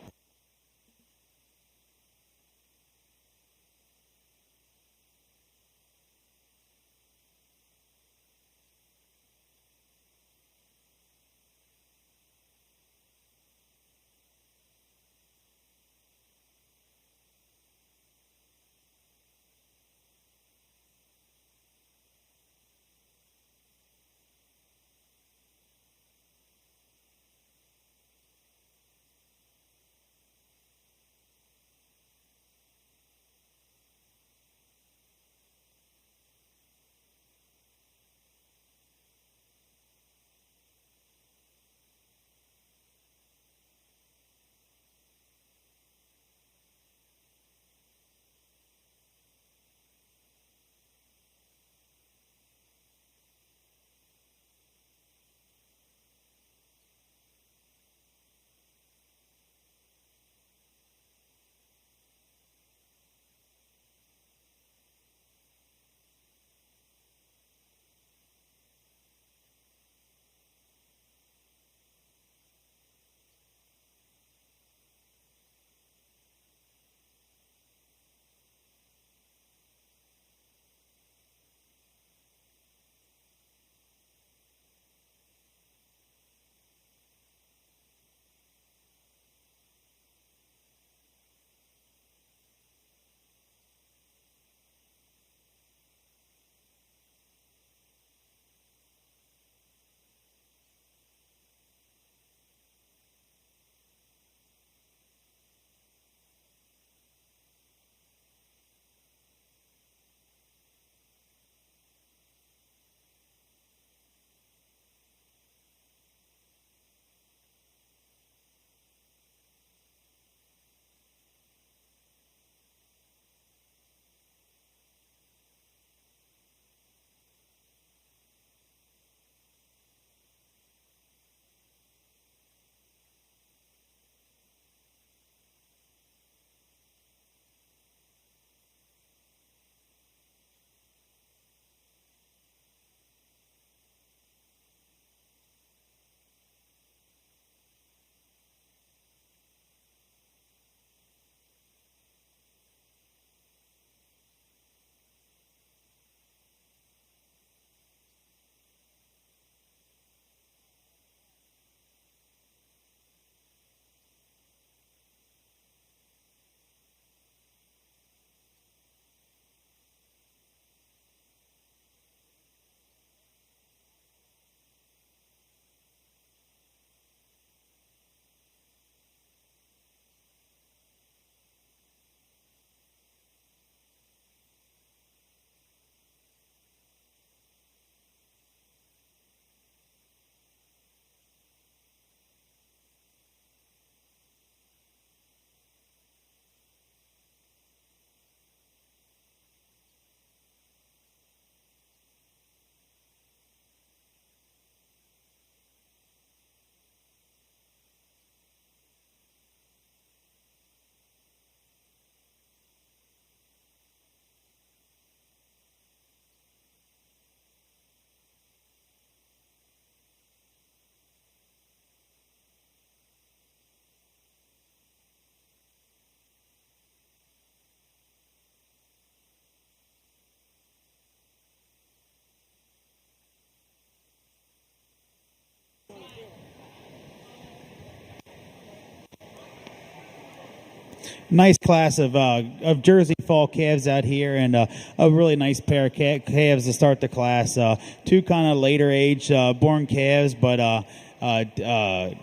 nice class of Jersey fall calves out here, and a really nice pair of calves to start the class. Two kind of later age born calves, but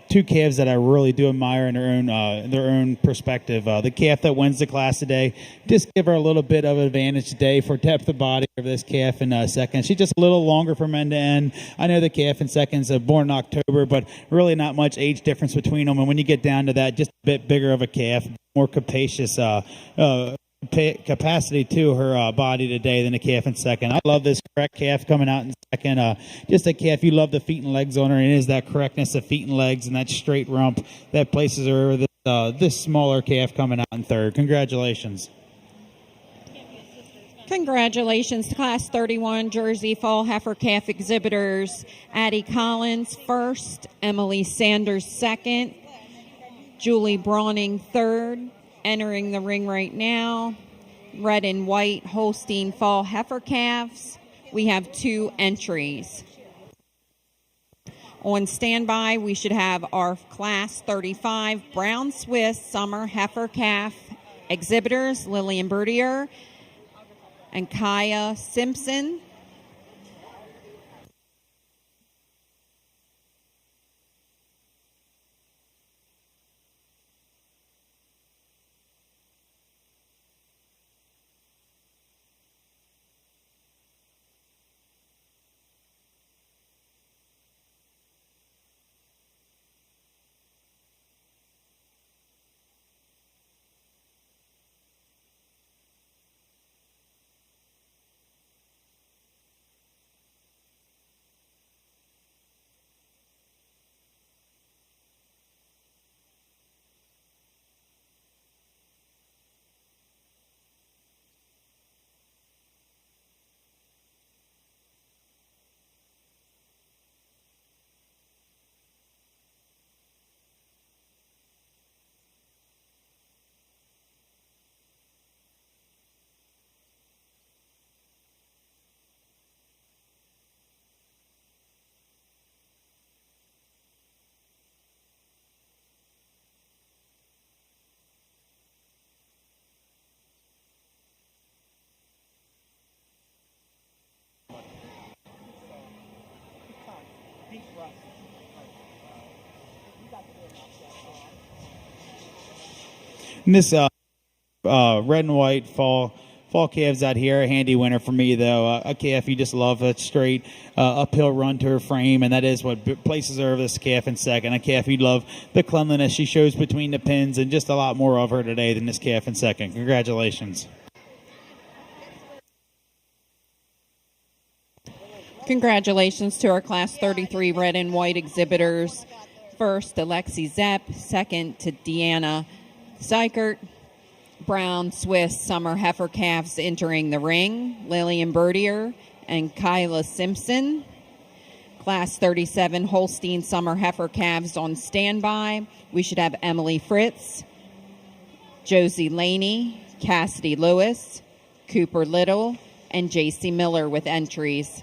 two calves that I really do admire in their own perspective. The calf that wins the class today, just give her a little bit of advantage today for depth of body of this calf in second. She's just a little longer from end to end. I know the calf in second's born in October, but really not much age difference between them. And when you get down to that, just a bit bigger of a calf, more capacious capacity to her body today than the calf in second. I love this correct calf coming out in second. Just a calf, you love the feet and legs on her, and it is that correctness of feet and legs and that straight rump that places her over this smaller calf coming out in third. Congratulations. Congratulations to Class 31 Jersey Fall Heifer Calf exhibitors. Addie Collins first, Emily Sanders second, Julie Brawning third. Entering the ring right now, red and white Holstein Fall Heifer Calves. We have 2 entries. On standby, we should have our Class 35 Brown Swiss Summer Heifer Calf exhibitors, Lillian Bertier and Kaya Simpson. And this red and white fall calves out here, a handy winner for me though. A calf you just love, a straight uphill run to her frame, and that is what places her over this calf in second. A calf you love the cleanliness she shows between the pins, and just a lot more of her today than this calf in second. Congratulations. Congratulations to our Class 33 red and white exhibitors. First, Alexi Zepp. Second, to Deanna Sykert. Brown Swiss Summer Heifer Calves entering the ring, Lillian Bertier and Kyla Simpson. Class 37 Holstein Summer Heifer Calves on standby. We should have Emily Fritz, Josie Laney, Cassidy Lewis, Cooper Little, and J.C. Miller with entries.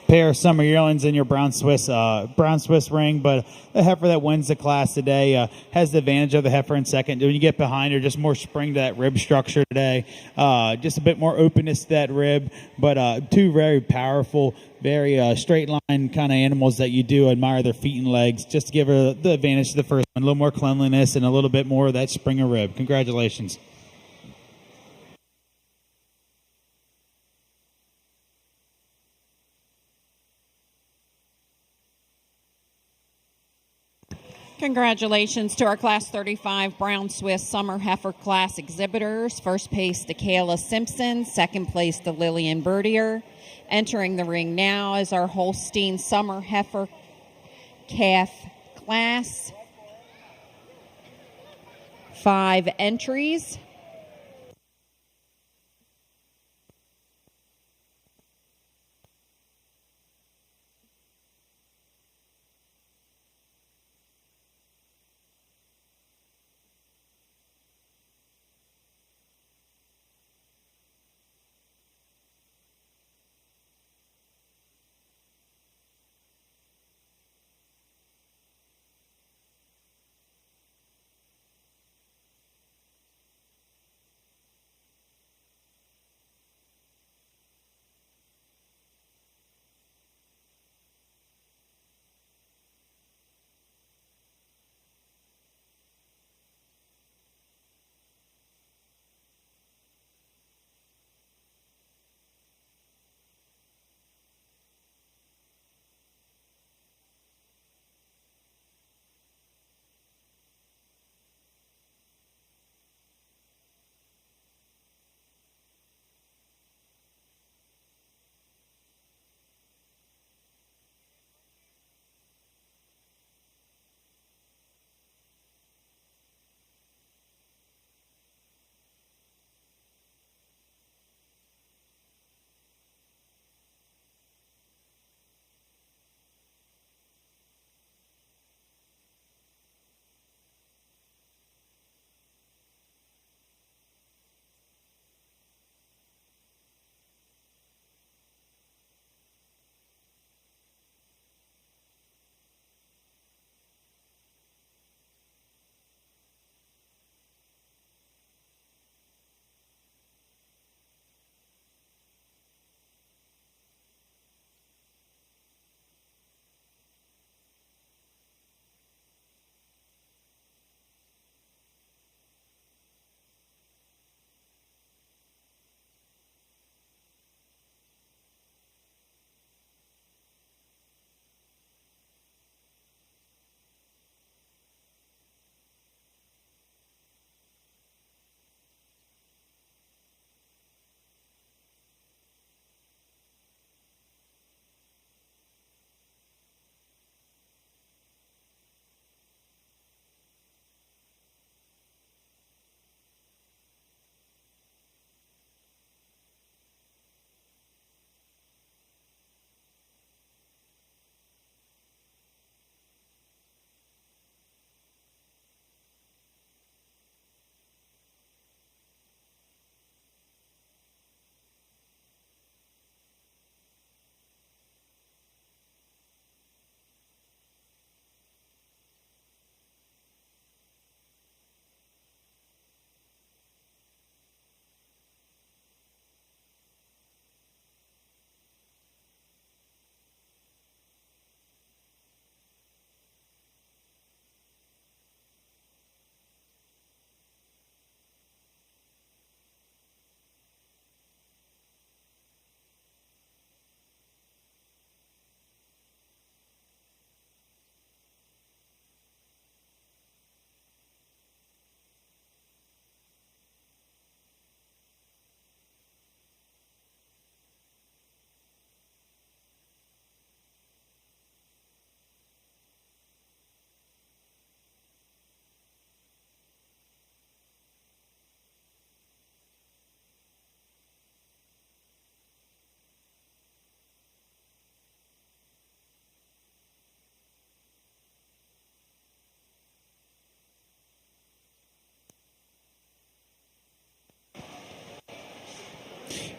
pair of summer yearlings in your brown Swiss ring, but the heifer that wins the class today has the advantage of the heifer in second. When you get behind her, just more spring to that rib structure today, just a bit more openness to that rib, but two very powerful, very straight line kind of animals that you do admire their feet and legs, just to give her the advantage to the first one, a little more cleanliness and a little bit more of that spring of rib. Congratulations. Congratulations to our Class 35 Brown Swiss Summer Heifer Class exhibitors. First place to Kayla Simpson, second place to Lillian Bertier. Entering the ring now is our Holstein Summer Heifer Calf Class. 5 entries.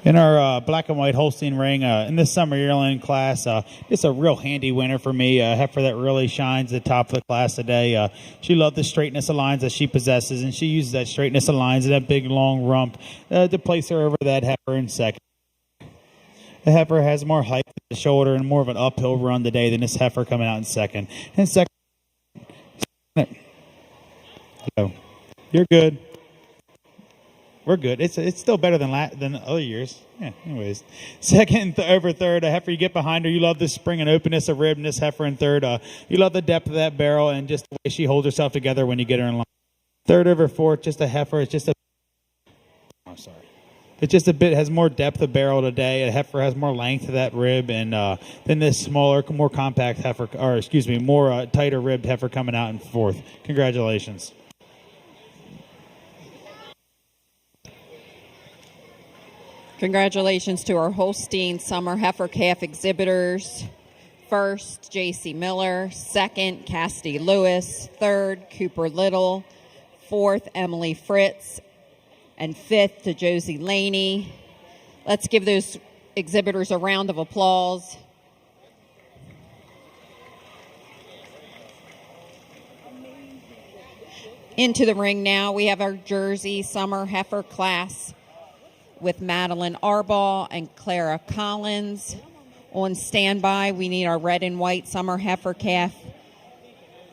In our black and white Holstein ring, in this summer yearling class, it's a real handy winner for me. A heifer that really shines at the top of the class today. She loved the straightness of lines that she possesses, and she uses that straightness of lines and that big long rump to place her over that heifer in second. The heifer has more height to the shoulder and more of an uphill run today than this heifer coming out in second. And second, so you're good. We're good. It's still better than other years. Yeah. Anyways, second over third, a heifer you get behind her. You love the spring and openness of rib in this heifer in third. You love the depth of that barrel and just the way she holds herself together when you get her in line. Third over fourth, just a heifer. It's just a. I'm sorry. It's just a bit has more depth of barrel today. A heifer has more length to that rib, and than this smaller, more compact heifer, or excuse me, more tighter ribbed heifer coming out in fourth. Congratulations. Congratulations to our Holstein Summer Heifer Calf exhibitors. First, J.C. Miller. Second, Cassidy Lewis. Third, Cooper Little. Fourth, Emily Fritz. And fifth to Josie Laney. Let's give those exhibitors a round of applause. Into the ring now, we have our Jersey Summer Heifer class with Madeline Arbaugh and Clara Collins. On standby, we need our red and white Summer Heifer Calf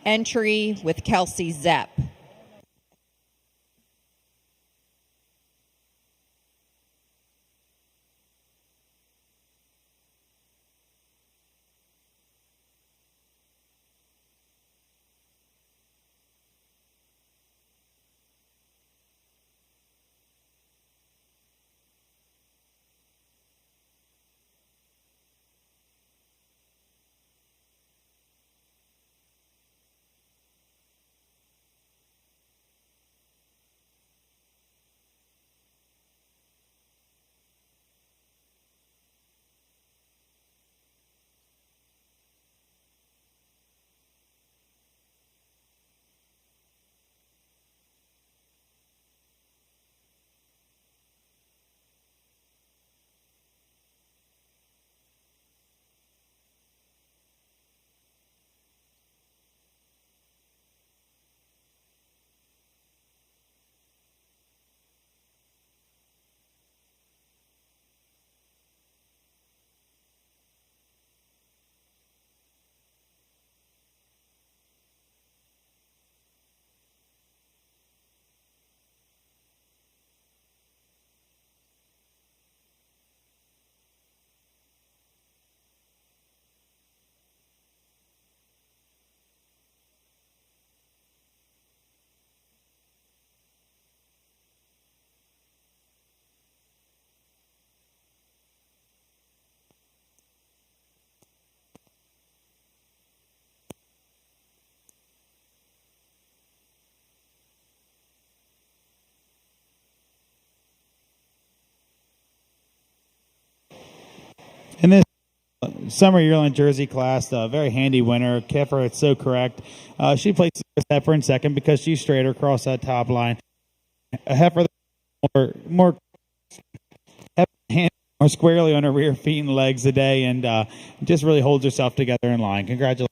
entry with Kelsey Zepp. In this summer yearling Jersey class, a very handy winner. Keffer, it's so correct. She places this heifer in second because she's straighter across that top line. A heifer more squarely on her rear feet and legs today, and just really holds herself together in line. Congratulations.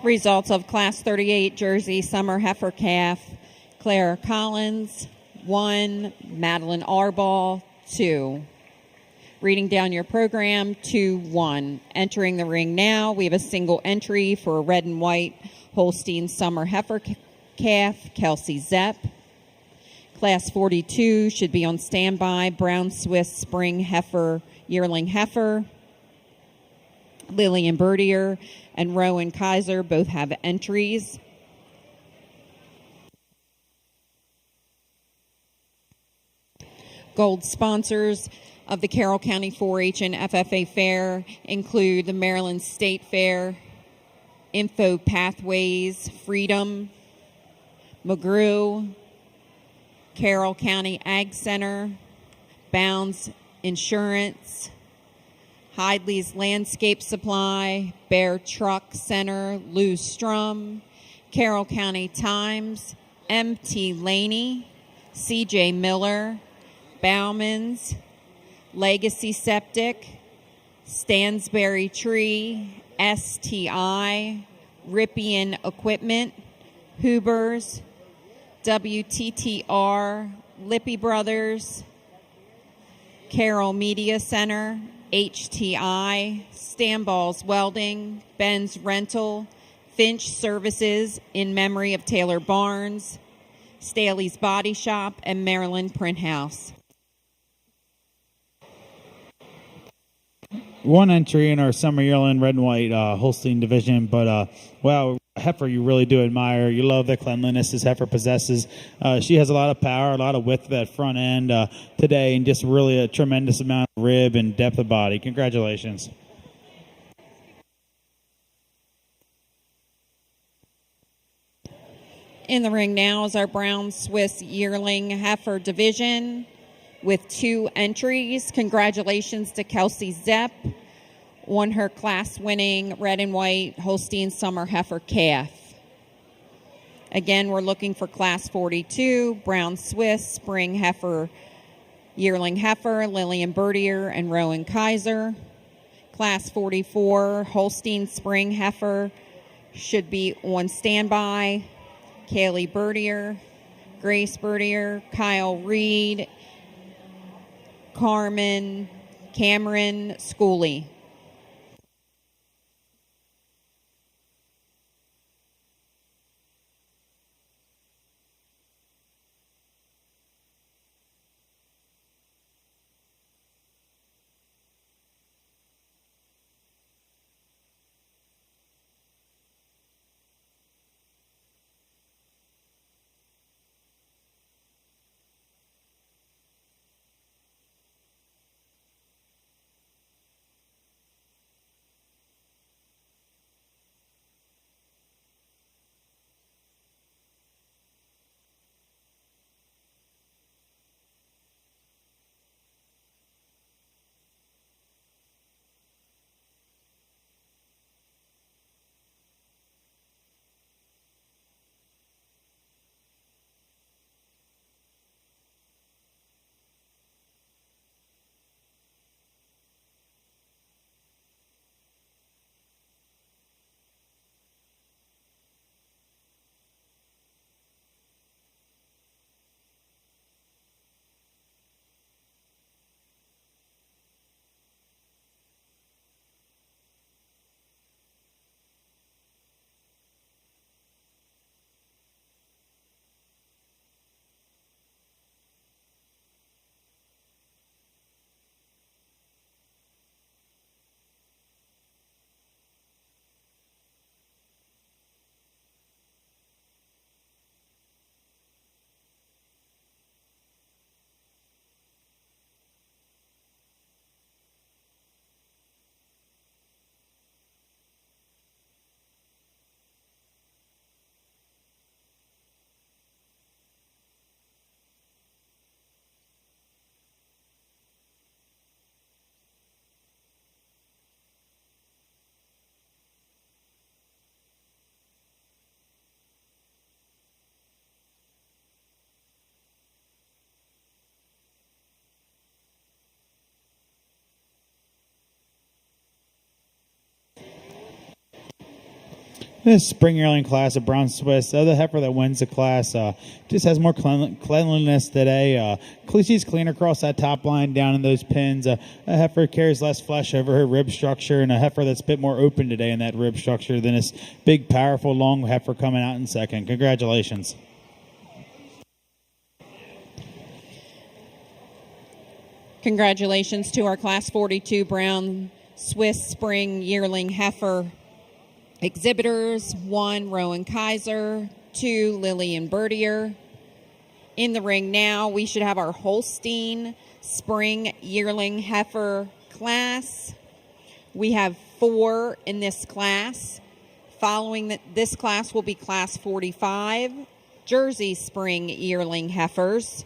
Results of Class 38 Jersey Summer Heifer Calf. Clara Collins, 1. Madeline Arbaugh, 2. Reading down your program, 2-1. Entering the ring now, we have a single entry for a red and white Holstein Summer Heifer Calf, Kelsey Zepp. Class 42 should be on standby, Brown Swiss Spring Heifer, Yearling Heifer. Lillian Bertier and Rowan Kaiser both have entries. Gold sponsors of the Carroll County 4-H and FFA Fair include the Maryland State Fair, Info Pathways, Freedom, McGrew, Carroll County Ag Center, Bounds Insurance, Hidley's Landscape Supply, Bear Truck Center, Lou Strum, Carroll County Times, M.T. Laney, C.J. Miller, Bauman's, Legacy Septic, Stansberry Tree, STI, Rippian Equipment, Huber's, WTTR, Lippy Brothers, Carroll Media Center, HTI, Stanball's Welding, Ben's Rental, Finch Services in memory of Taylor Barnes, Staley's Body Shop, and Maryland Print House. One entry in our summer yearling red and white Holstein division, but wow, heifer you really do admire. You love the cleanliness this heifer possesses. She has a lot of power, a lot of width to that front end today, and just really a tremendous amount of rib and depth of body. Congratulations. In the ring now is our Brown Swiss yearling heifer division with 2 entries. Congratulations to Kelsey Zepp on her class-winning red and white Holstein Summer Heifer Calf. Again, we're looking for Class 42, Brown Swiss, Spring Heifer, Yearling Heifer, Lillian Bertier, and Rowan Kaiser. Class 44, Holstein Spring Heifer should be on standby. Kaylee Bertier, Grace Bertier, Kyle Reed, Cameron Schooley. This spring yearling class of Brown Swiss, the other heifer that wins the class, just has more cleanliness today. She's clean across that top line down in those pins. A heifer carries less flesh over her rib structure, and a heifer that's a bit more open today in that rib structure than this big, powerful, long heifer coming out in second. Congratulations. Congratulations to our Class 42 Brown Swiss Spring Yearling Heifer exhibitors. 1, Rowan Kaiser. 2, Lillian Bertier. In the ring now, we should have our Holstein Spring Yearling Heifer class. We have 4 in this class. Following this class will be Class 45, Jersey Spring Yearling Heifers.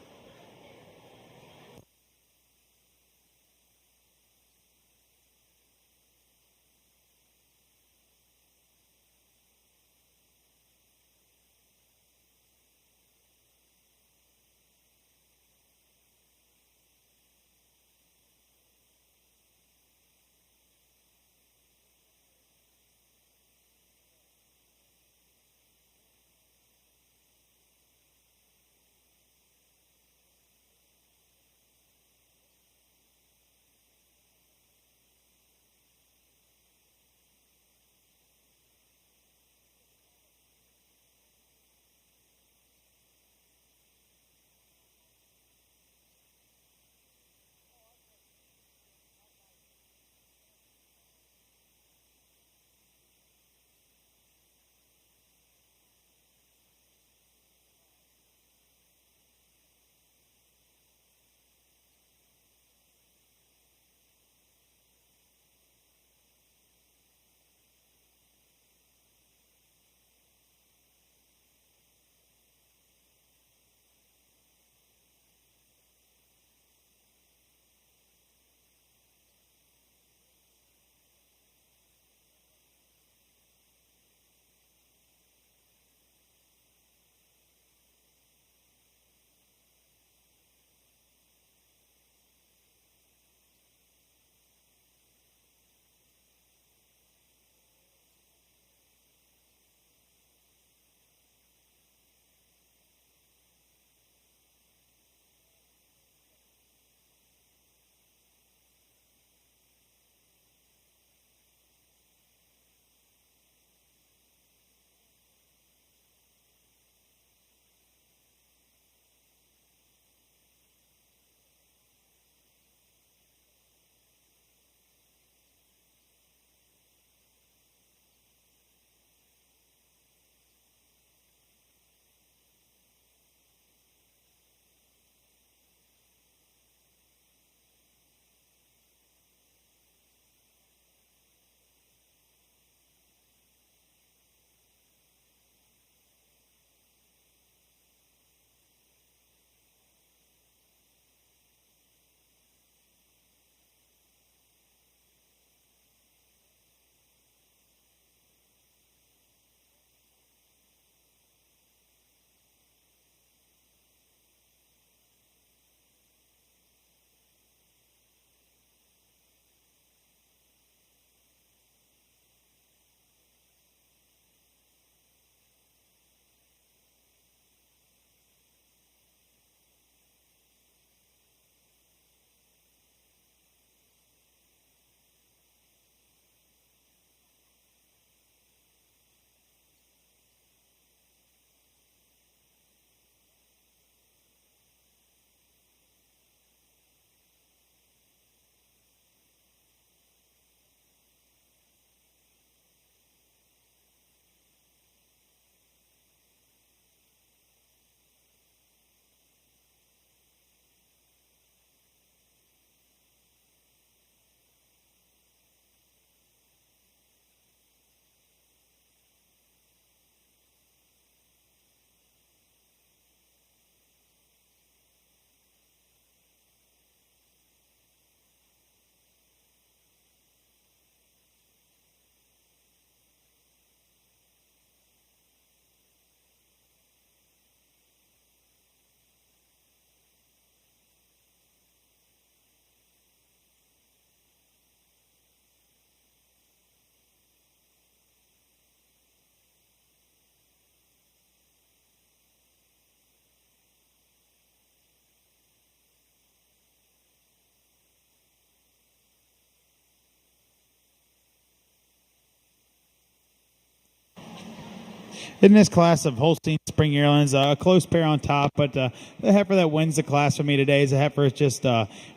In this class of Holstein Spring Yearlings, a close pair on top, but the heifer that wins the class for me today is a heifer. It's just,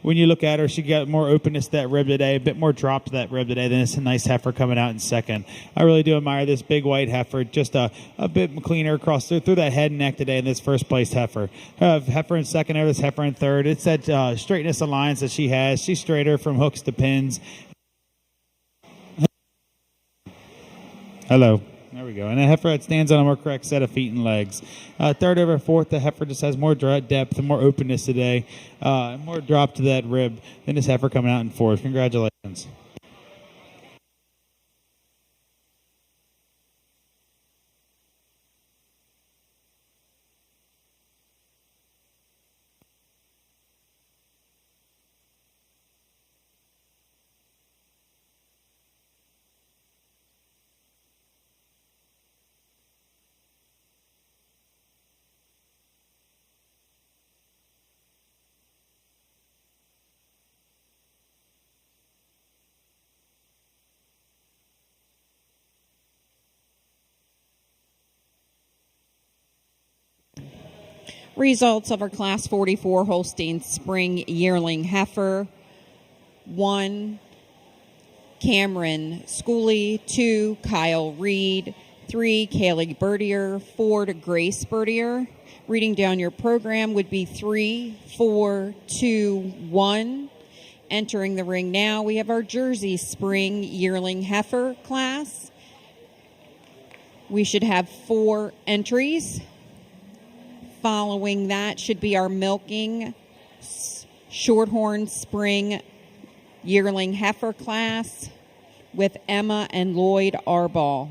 when you look at her, she got more openness to that rib today, a bit more drop to that rib today than it's a nice heifer coming out in second. I really do admire this big white heifer, just a bit cleaner across through that head and neck today in this first place heifer. Heifer in second, there, this heifer in third. It's that straightness of lines that she has. She's straighter from hooks to pins. Hello. There we go. And a heifer that stands on a more correct set of feet and legs. Third over fourth, the heifer just has more depth and more openness today. And more drop to that rib than this heifer coming out in fourth. Congratulations. Results of our Class 44 Holstein Spring Yearling Heifer. 1, Cameron Schooley. 2, Kyle Reed. 3, Kaylee Bertier. 4, Grace Bertier. Reading down your program would be 3, 4, 2, 1. Entering the ring now, we have our Jersey Spring Yearling Heifer class. We should have 4 entries. Following that should be our milking Shorthorn Spring Yearling Heifer class with Emma and Lloyd Arball.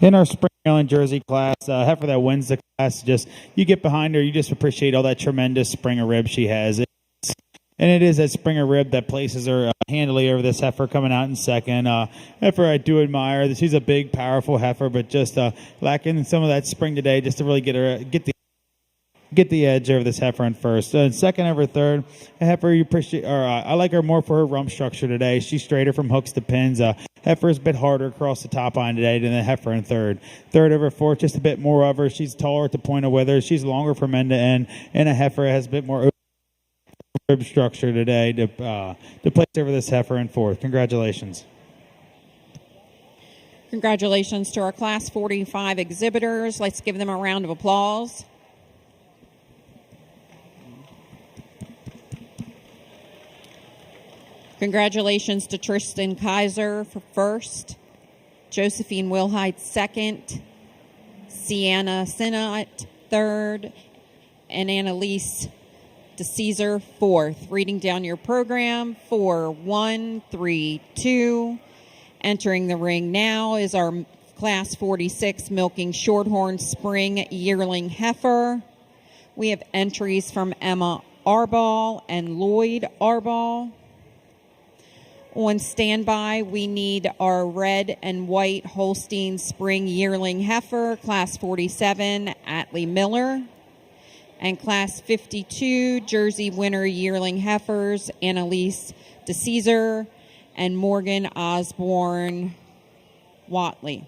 In our Spring Yearling Jersey class, heifer that wins the class, just you get behind her, you just appreciate all that tremendous Springer rib she has. And it is that Springer rib that places her handily over this heifer coming out in second. Heifer I do admire. She's a big, powerful heifer, but just lacking some of that spring today just to really get the get the edge over this heifer in first. Second over third, a heifer you appreciate, or I like her more for her rump structure today. She's straighter from hooks to pins. Heifer is a bit harder across the top line today than the heifer in third. Third over fourth, just a bit more of her. She's taller at the point of wither. She's longer from end to end, and a heifer has a bit more rib structure today to place over this heifer in fourth. Congratulations. Congratulations to our Class 45 exhibitors. Let's give them a round of applause. Congratulations to Tristan Kaiser for first, Josephine Wilhite second, Sienna Sinnott third, and Annalise DeCaesar fourth. Reading down your program, 4-1-3-2. Entering the ring now is our Class 46 milking Shorthorn Spring Yearling Heifer. We have entries from Emma Arball and Lloyd Arball. On standby, we need our red and white Holstein Spring Yearling Heifer, Class 47, Atlee Miller. And Class 52, Jersey Winter Yearling Heifers, Annalise DeCaesar and Morgan Osborne Watley.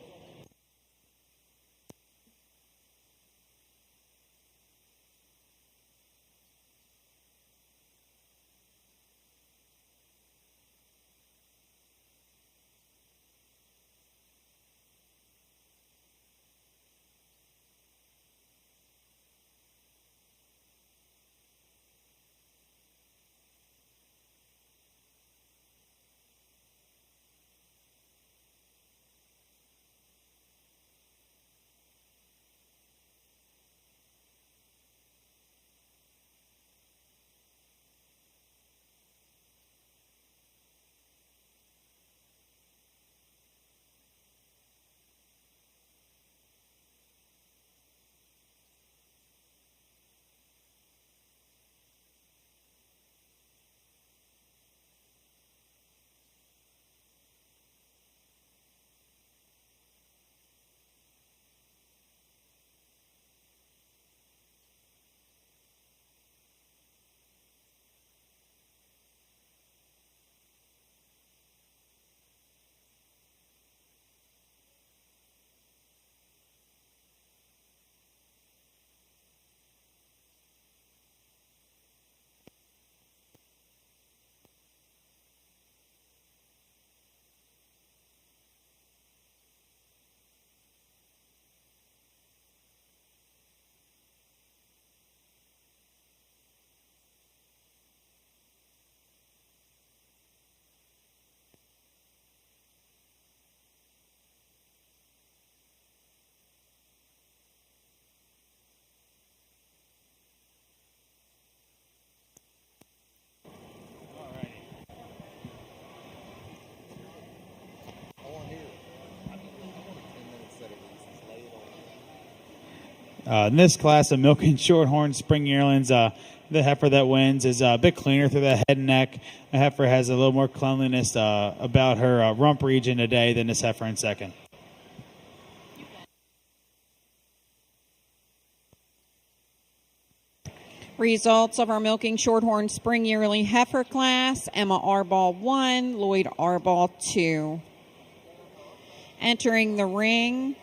In this class of milking Shorthorn Spring Yearlings, the heifer that wins is a bit cleaner through the head and neck. The heifer has a little more cleanliness about her rump region today than this heifer in second. Results of our milking Shorthorn Spring Yearling Heifer class: Emma Arball 1, Lloyd Arball 2. Entering the ring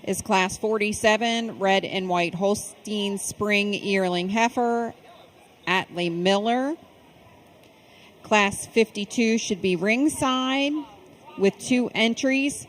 is Class 47, Red and White Holstein Spring Yearling Heifer, Atlee Miller. Class 52 should be ringside with 2 entries.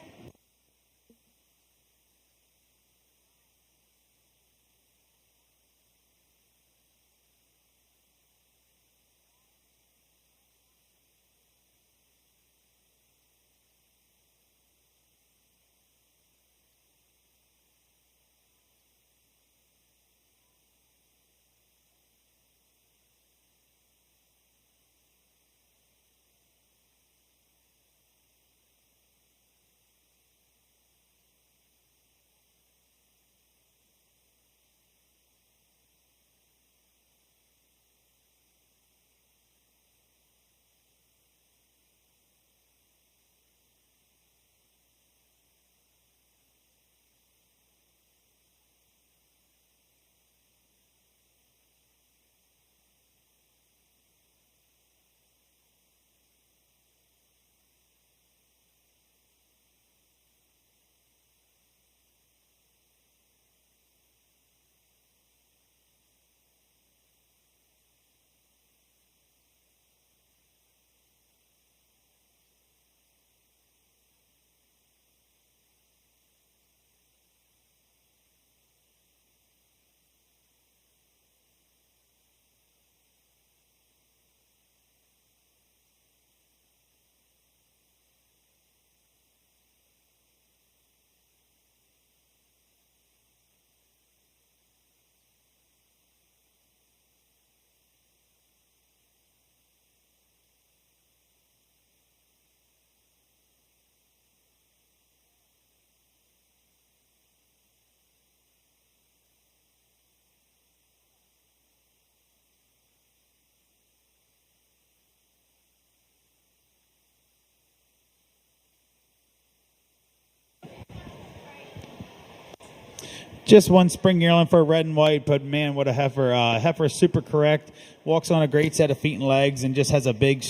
Just one spring yearling for red and white, but man, what a heifer. Heifer is super correct, walks on a great set of feet and legs, and just has a big,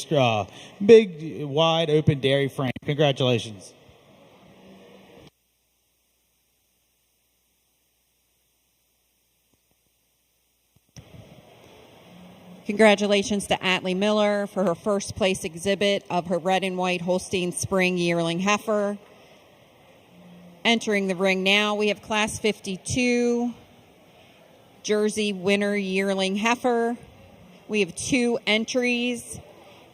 wide open dairy frame. Congratulations. Congratulations to Atlee Miller for her first place exhibit of her red and white Holstein spring yearling heifer. Entering the ring now, we have Class 52, Jersey winner yearling heifer. We have 2 entries,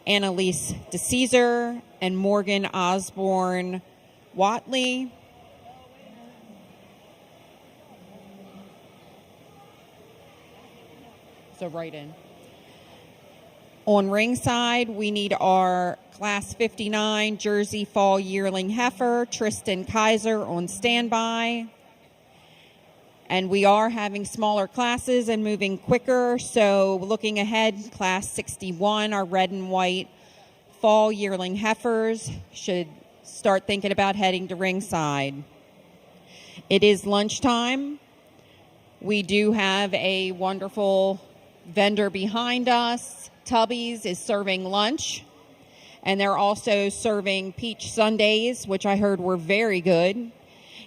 Annalise DeCesar and Morgan Osborne Watley. So right in. On ringside, we need our Class 59 Jersey Fall Yearling Heifer, Tristan Kaiser, on standby. And we are having smaller classes and moving quicker, so looking ahead, Class 61, our red and white Fall Yearling Heifers should start thinking about heading to ringside. It is lunchtime. We do have a wonderful vendor behind us. Tubby's is serving lunch, and they're also serving peach sundaes, which I heard were very good.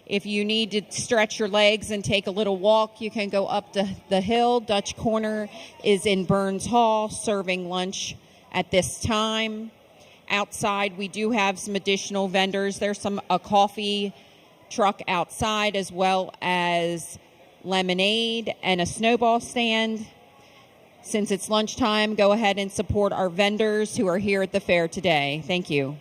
If you need to stretch your legs and take a little walk, you can go up the hill. Dutch Corner is in Burns Hall serving lunch at this time. Outside, we do have some additional vendors. There's a coffee truck outside, as well as lemonade and a snowball stand. Since it's lunchtime, go ahead and support our vendors who are here at the fair today. Thank you.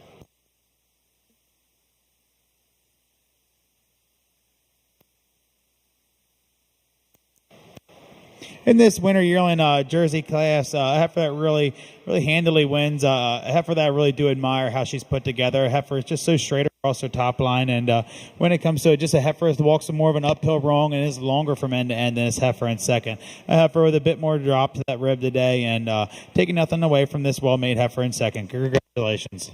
In this winter yearling Jersey class, a heifer that really handily wins. A heifer that I really do admire how she's put together. A heifer is just so straight across her top line, and when it comes to it, just a heifer that walks more of an uphill rung and is longer from end to end than this heifer in second. A heifer with a bit more drop to that rib today, and taking nothing away from this well-made heifer in second. Congratulations.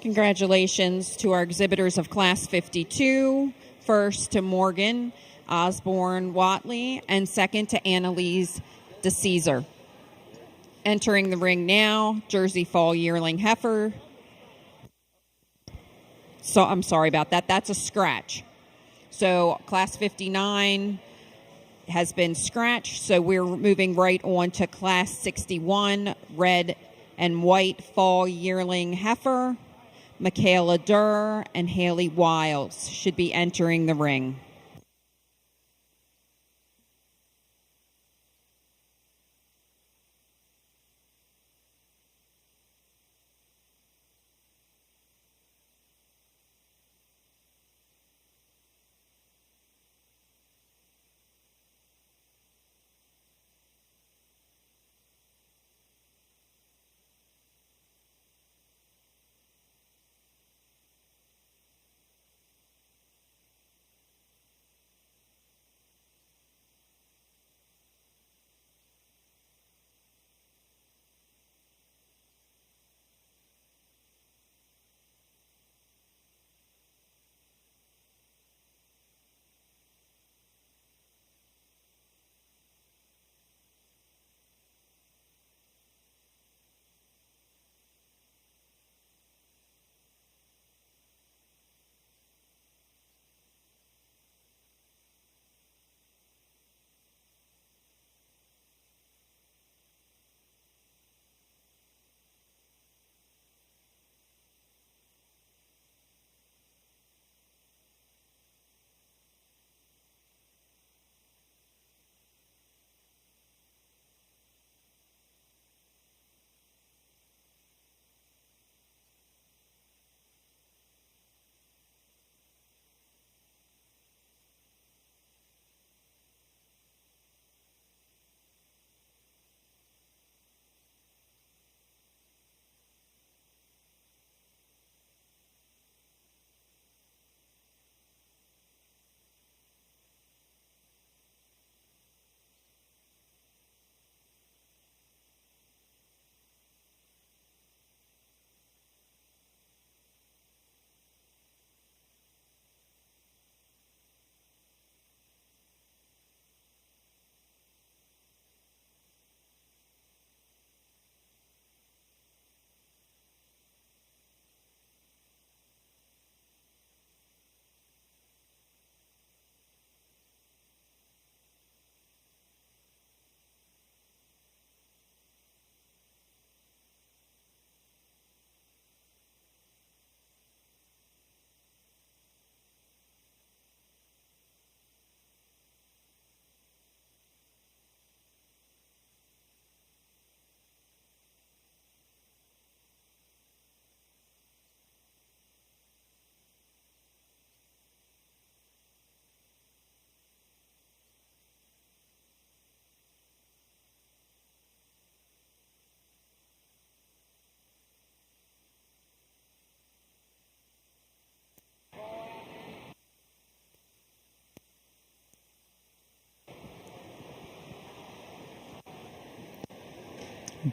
Congratulations to our exhibitors of Class 52. First to Morgan Osborne Watley, and second to Annalise DeCesar. Entering the ring now, Jersey Fall Yearling Heifer. So I'm sorry about that. That's a scratch. So Class 59 has been scratched, so we're moving right on to Class 61, red and white Fall Yearling Heifer. Michaela Durr and Haley Wiles should be entering the ring.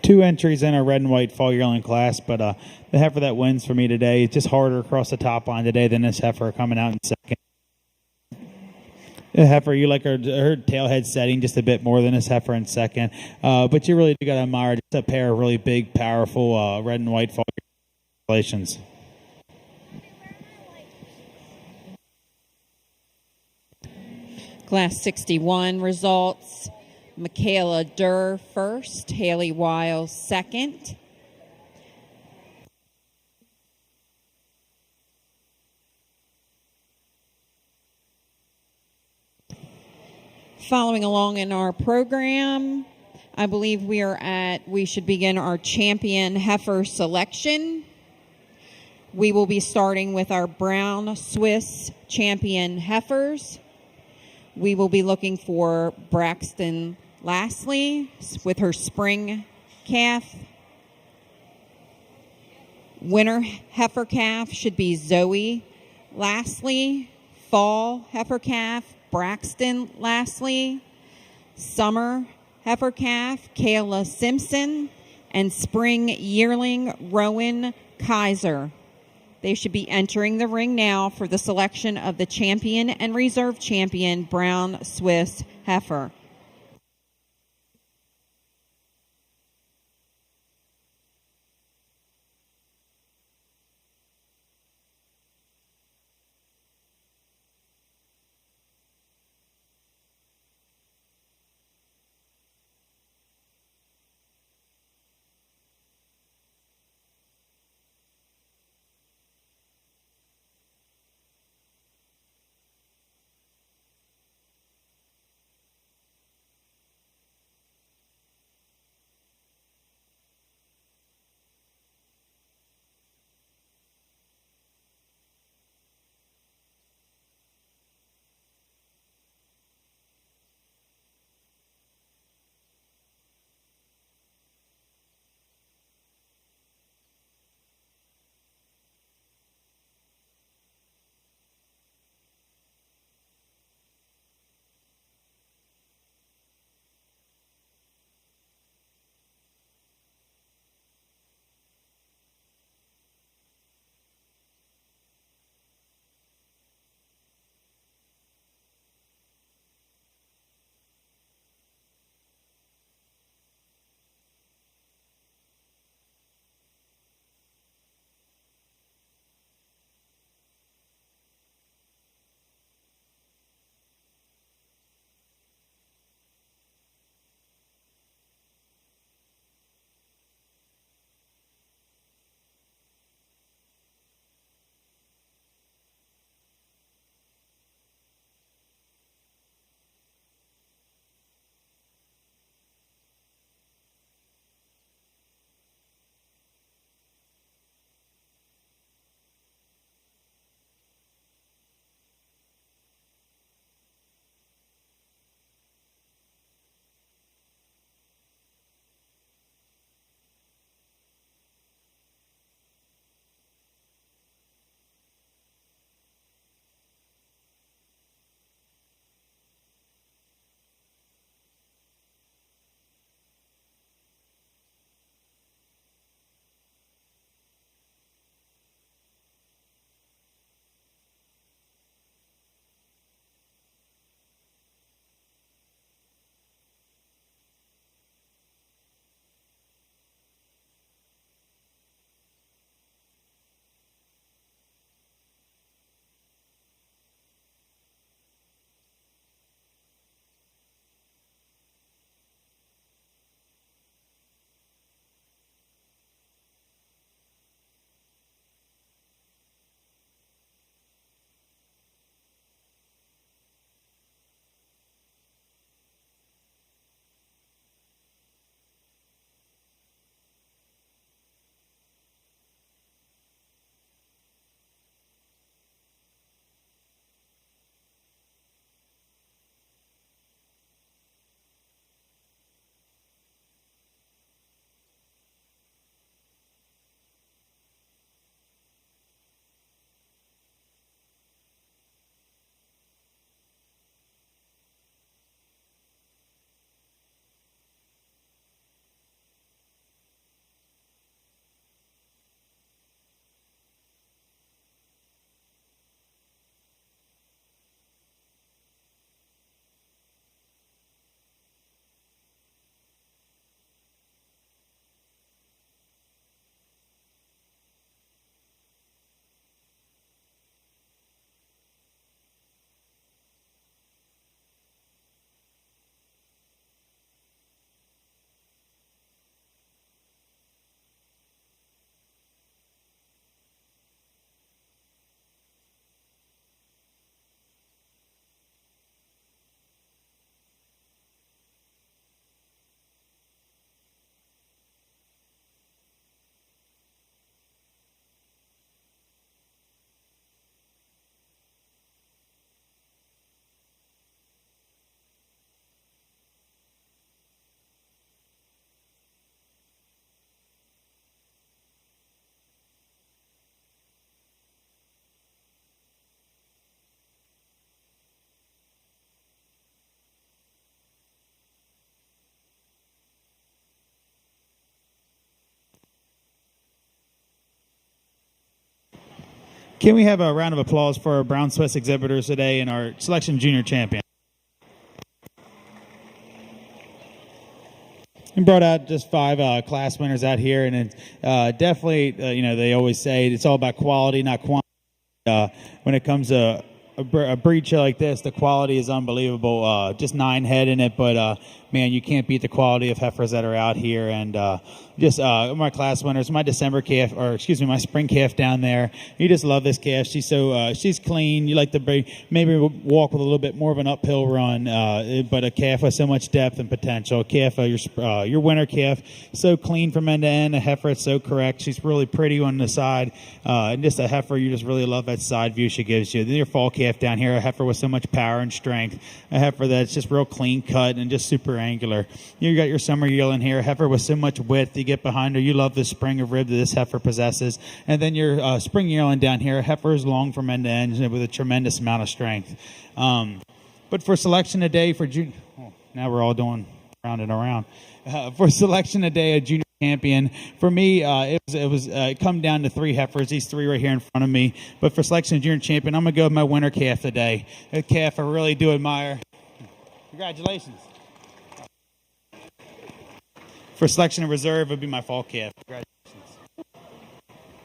2 entries in our red and white fall yearling class, but the heifer that wins for me today, it's just harder across the top line today than this heifer coming out in second. The heifer, you like her tailhead setting just a bit more than this heifer in second, but you really do got to admire just a pair of really big, powerful red and white fall relations. Class 61 results. Michaela Durr first, Haley Wiles second. Following along in our program, I believe we should begin our champion heifer selection. We will be starting with our brown Swiss champion heifers. We will be looking for Braxton Lastly with her spring calf. Winter heifer calf should be Zoe Lastly. Fall heifer calf, Braxton Lastly. Summer heifer calf, Kayla Simpson. And spring yearling, Rowan Kaiser. They should be entering the ring now for the selection of the champion and reserve champion brown Swiss heifer. Can we have a round of applause for our Brown Swiss exhibitors today and our selection junior champion? And brought out just 5 class winners out here, and it's definitely, they always say it's all about quality, not quantity. When it comes to a breed show like this, the quality is unbelievable. Just 9 head in it, but man, you can't beat the quality of heifers that are out here. And my class winners, my December calf, my spring calf down there. You just love this calf. She's so she's clean. You like to maybe walk with a little bit more of an uphill run, but a calf with so much depth and potential. A calf, your winter calf, so clean from end to end. A heifer, it's so correct. She's really pretty on the side, and just a heifer. You just really love that side view she gives you. Then your fall calf down here, a heifer with so much power and strength. A heifer that's just real clean cut and just super angular. You got your summer yearling here, a heifer with so much width. You get behind her, you love the spring of rib that this heifer possesses. And then your spring yearling down here, a heifer is long from end to end with a tremendous amount of strength. But for selection today for junior, now we're all doing round and around. For selection today, a junior champion. For me, it come down to 3 heifers. These 3 right here in front of me. But for selection of junior champion, I'm gonna go with my winter calf today. A calf I really do admire. Congratulations. For selection and reserve, it would be my fall calf. Congratulations.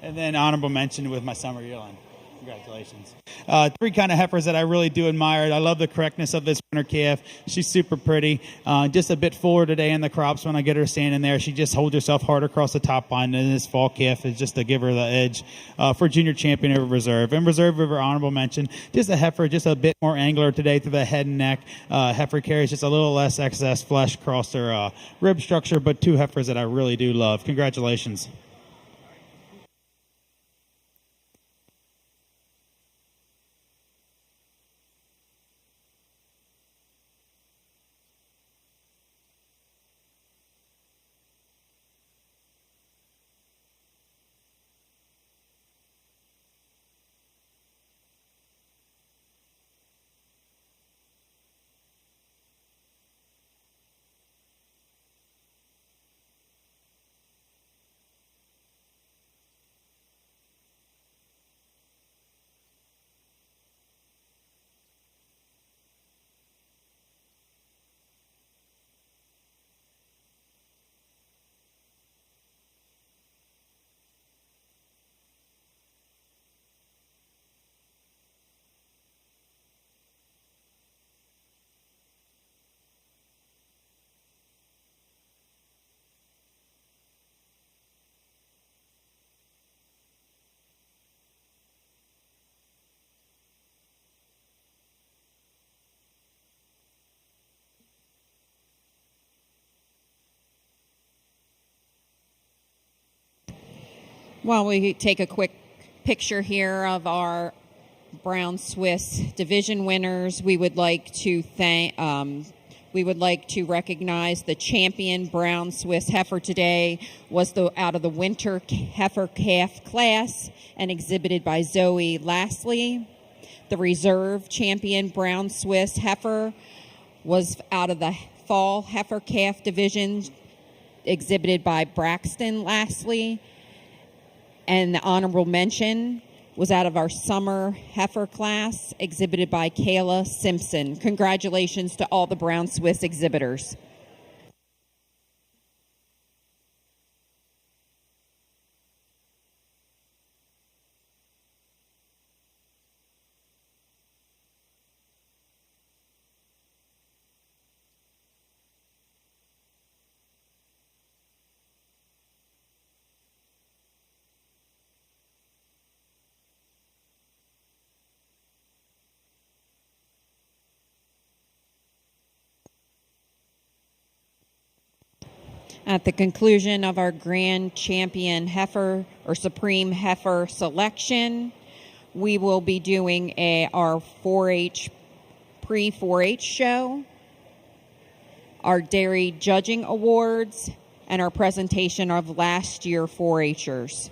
And then honorable mention with my summer yearling. Congratulations. 3 kind of heifers that I really do admire. I love the correctness of this winter calf. She's super pretty. Just a bit fuller today in the crops when I get her standing there. She just holds herself hard across the top line. And this fall calf is just to give her the edge for junior champion over reserve. And reserve over honorable mention. Just a heifer, just a bit more angular today through the head and neck. Heifer carries just a little less excess flesh across her rib structure, but 2 heifers that I really do love. Congratulations. While we take a quick picture here of our Brown Swiss division winners, we would like to recognize the champion Brown Swiss heifer today was out of the winter heifer calf class and exhibited by Zoe Lastly. The reserve champion Brown Swiss heifer was out of the fall heifer calf division exhibited by Braxton Lastly. And the honorable mention was out of our summer heifer class, exhibited by Kayla Simpson. Congratulations to all the Brown Swiss exhibitors. At the conclusion of our grand champion heifer or supreme heifer selection, we will be doing our 4-H pre-4-H show, our dairy judging awards, and our presentation of last year 4-Hers.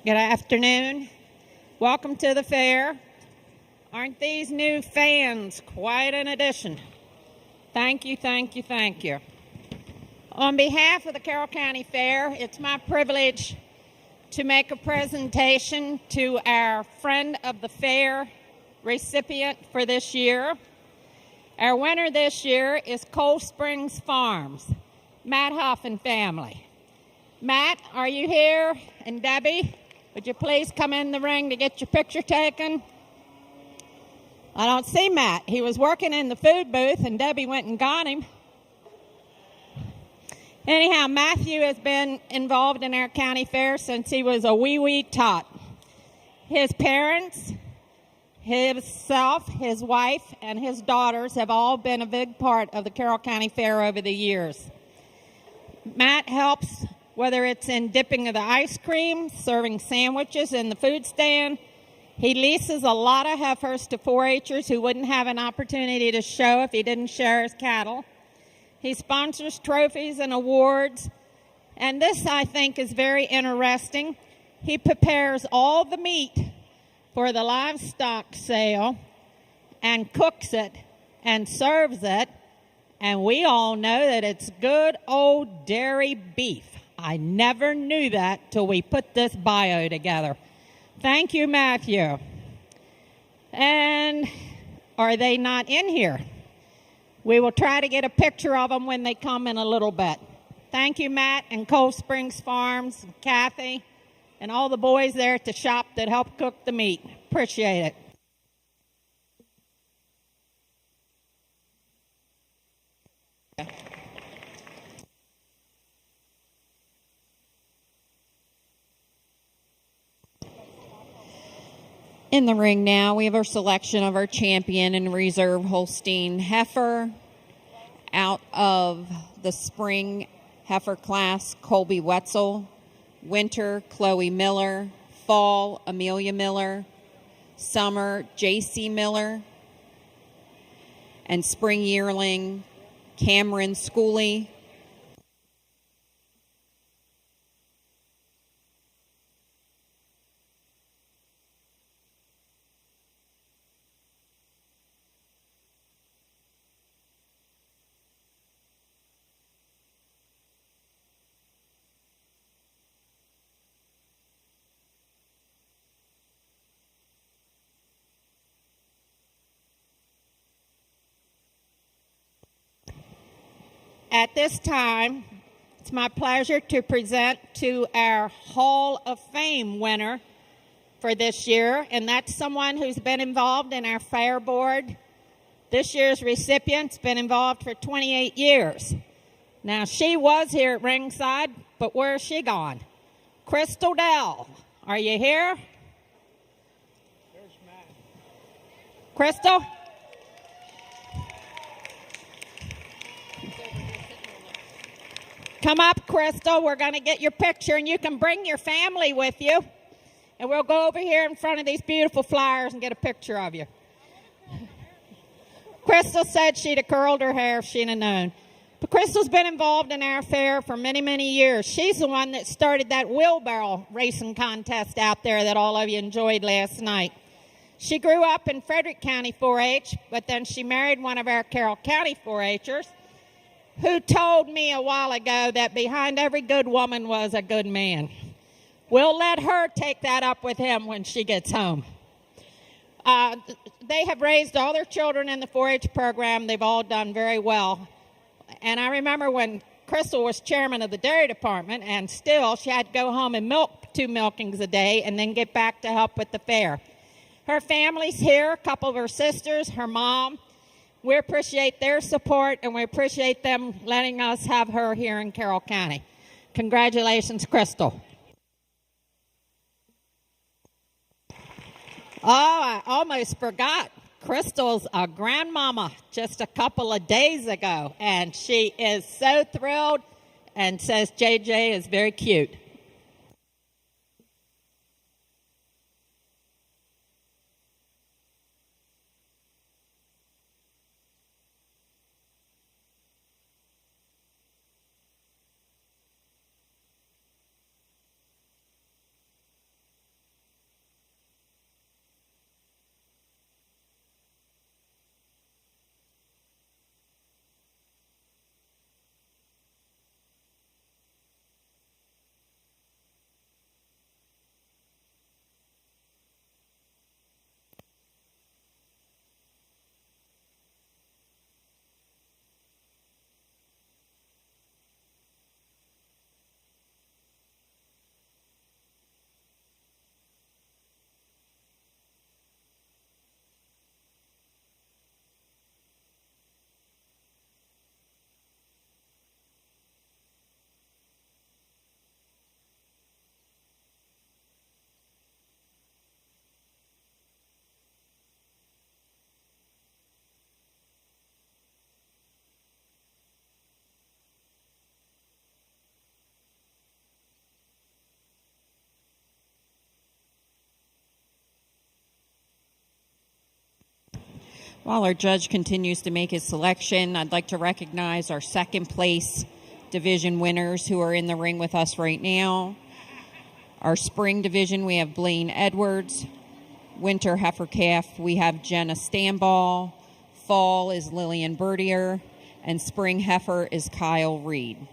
Good afternoon. Welcome to the fair. Aren't these new fans quite an addition? Thank you, thank you, thank you. On behalf of the Carroll County Fair, it's my privilege to make a presentation to our Friend of the Fair recipient for this year. Our winner this year is Cold Springs Farms, Matt Huff and family. Matt, are you here? And Debbie, would you please come in the ring to get your picture taken? I don't see Matt. He was working in the food booth and Debbie went and got him. Anyhow, Matthew has been involved in our county fair since he was a wee tot. His parents, himself, his wife, and his daughters have all been a big part of the Carroll County Fair over the years. Matt helps, whether it's in dipping of the ice cream, serving sandwiches in the food stand. He leases a lot of heifers to 4-H'ers who wouldn't have an opportunity to show if he didn't share his cattle. He sponsors trophies and awards. And this, I think, is very interesting. He prepares all the meat for the livestock sale and cooks it and serves it. And we all know that it's good old dairy beef. I never knew that till we put this bio together. Thank you, Matthew. And are they not in here? We will try to get a picture of them when they come in a little bit. Thank you, Matt and Cold Springs Farms, and Kathy, and all the boys there at the shop that helped cook the meat. Appreciate it. In the ring now, we have our selection of our champion and reserve Holstein heifer. Out of the spring heifer class, Colby Wetzel. Winter, Chloe Miller. Fall, Amelia Miller. Summer, J.C. Miller. And spring yearling, Cameron Schooley. At this time, it's my pleasure to present to our Hall of Fame winner for this year, and that's someone who's been involved in our fair board. This year's recipient's been involved for 28 years. Now, she was here at ringside, but where's she gone? Crystal Dell, are you here? There's Matt. Crystal? Come up, Crystal. We're going to get your picture, and you can bring your family with you. And we'll go over here in front of these beautiful flowers and get a picture of you. Crystal said she'd have curled her hair if she'd have known. But Crystal's been involved in our fair for many, many years. She's the one that started that wheelbarrow racing contest out there that all of you enjoyed last night. She grew up in Frederick County 4-H, but then she married one of our Carroll County 4-H'ers, who told me a while ago that behind every good woman was a good man. We'll let her take that up with him when she gets home. They have raised all their children in the 4-H program. They've all done very well. And I remember when Crystal was chairman of the dairy department, and still she had to go home and milk 2 milkings a day and then get back to help with the fair. Her family's here, a couple of her sisters, her mom. We appreciate their support, and we appreciate them letting us have her here in Carroll County. Congratulations, Crystal. Oh, I almost forgot. Crystal's a grandmama just a couple of days ago, and she is so thrilled and says JJ is very cute. While our judge continues to make his selection, I'd like to recognize our second place division winners who are in the ring with us right now. Our spring division, we have Blaine Edwards. Winter heifer calf, we have Jenna Stamball. Fall is Lillian Bertier. And spring heifer is Kyle Reed.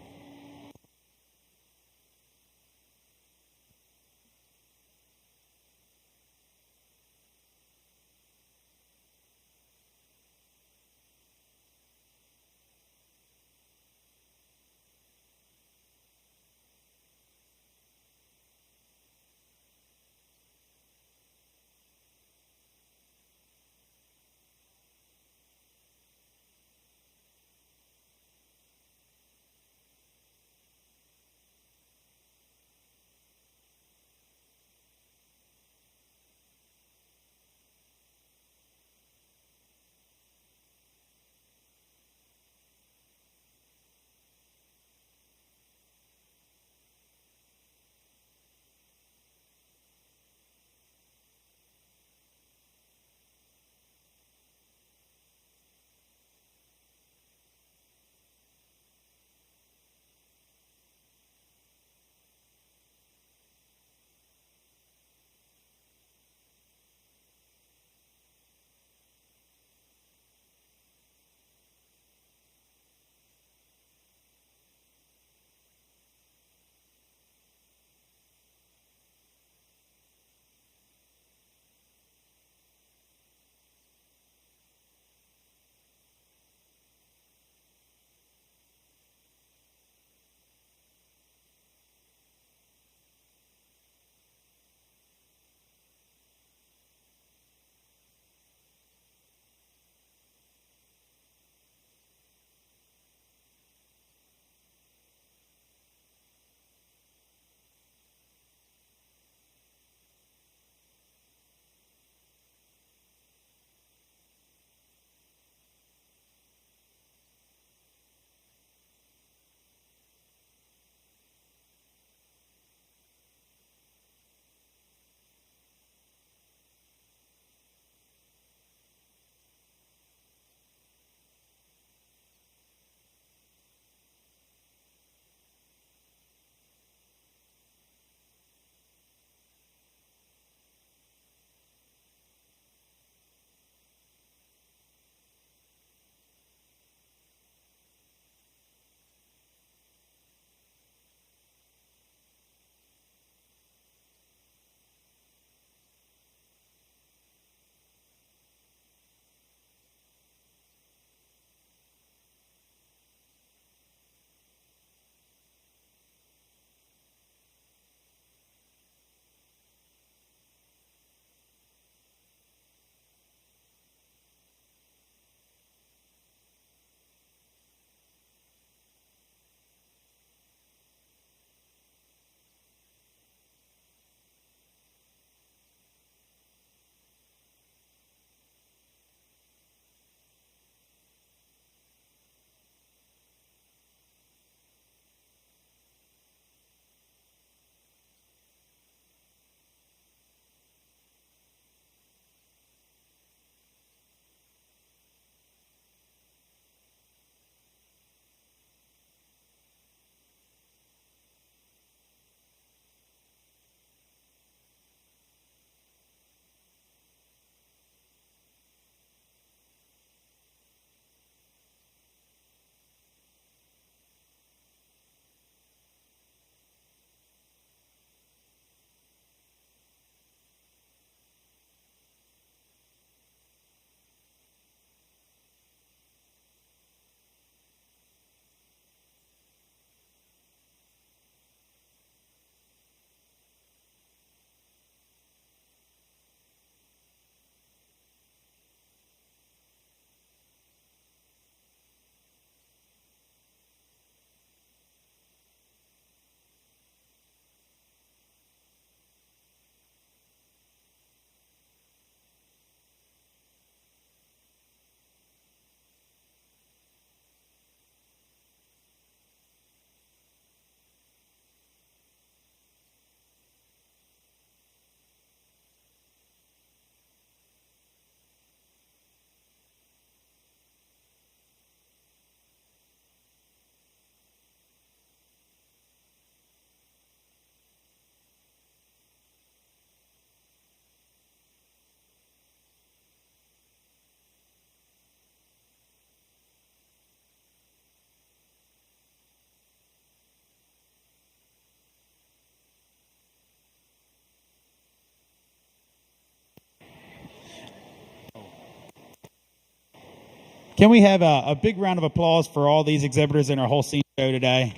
Can we have a big round of applause for all these exhibitors in our Holstein show today?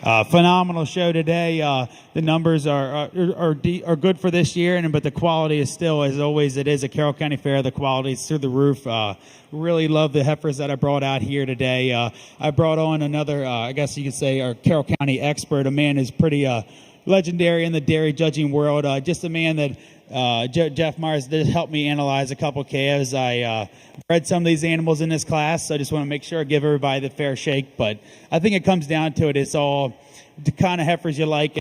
Phenomenal show today. The numbers are good for this year, but the quality is still, as always, it is a Carroll County Fair. The quality is through the roof. Really love the heifers that I brought out here today. I brought on another, I guess you could say, our Carroll County expert, a man who's pretty legendary in the dairy judging world. Just a man that Jeff Myers did help me analyze a couple calves. I bred some of these animals in this class, so I just want to make sure I give everybody the fair shake. But I think it comes down to it. It's all the kind of heifers you like,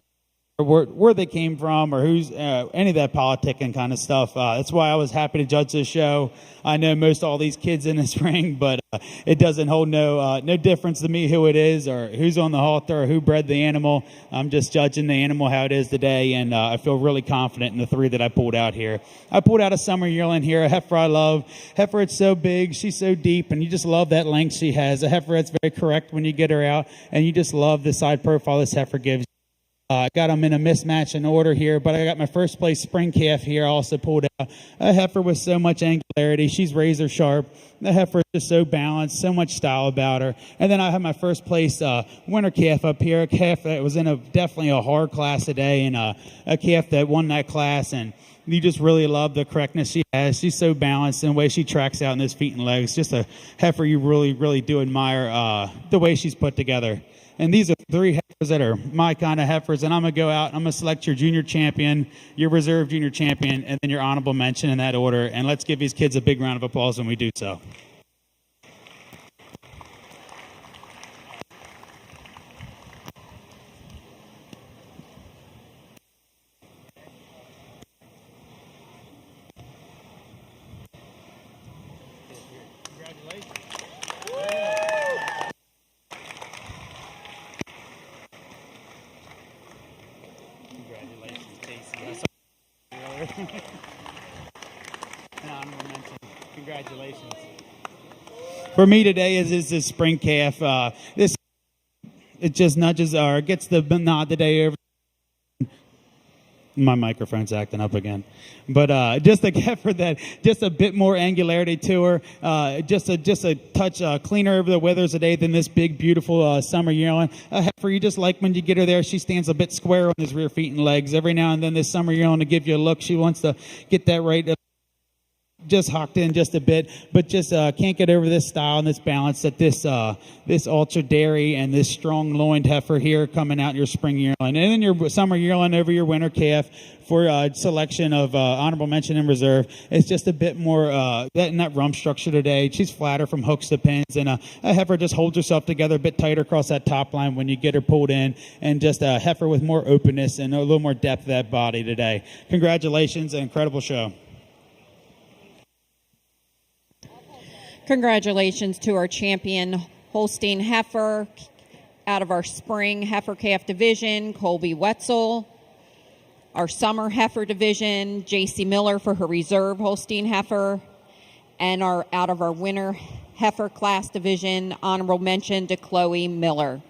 where they came from, or who's any of that politicking kind of stuff. That's why I was happy to judge this show. I know most all these kids in this ring, but it doesn't hold no difference to me who it is or who's on the halter or who bred the animal. I'm just judging the animal how it is today, and I feel really confident in the three that I pulled out here. I pulled out a summer yearling here, a heifer I love. Heifer, it's so big, she's so deep, and you just love that length she has. A heifer that's very correct when you get her out, and you just love the side profile this heifer gives. I got them in a mismatch in order here, but I got my first place spring calf here. I also pulled out a heifer with so much angularity. She's razor sharp. The heifer is just so balanced, so much style about her. And then I have my first place winter calf up here, a calf that was in definitely a hard class today, and a calf that won that class. And you just really love the correctness she has. She's so balanced and the way she tracks out in those feet and legs. Just a heifer you really, really do admire the way she's put together. And these are three heifers that are my kind of heifers. And I'm going to go out and I'm going to select your junior champion, your reserve junior champion, and then your honorable mention in that order. And let's give these kids a big round of applause when we do so. Congratulations. For me today is this spring calf. This it just nudges or gets the nod today over. My microphone's acting up again, but just a heifer that just a bit more angularity to her, just a touch cleaner over the withers today than this big beautiful summer yearling. A heifer you just like when you get her there. She stands a bit square on his rear feet and legs. Every now and then this summer yearling to give you a look. She wants to get that right. Just hocked in just a bit, but just can't get over this style and this balance that this ultra dairy and this strong loined heifer here coming out in your spring yearling, and then your summer yearling over your winter calf for selection of honorable mention and reserve. It's just a bit more in that rump structure today. She's flatter from hooks to pins, and a heifer just holds herself together a bit tighter across that top line when you get her pulled in, and just a heifer with more openness and a little more depth of that body today. Congratulations, an incredible show. Congratulations to our champion Holstein heifer out of our spring heifer calf division, Colby Wetzel. Our summer heifer division, J.C. Miller for her reserve Holstein heifer. And out of our winter heifer class division, honorable mention to Chloe Miller.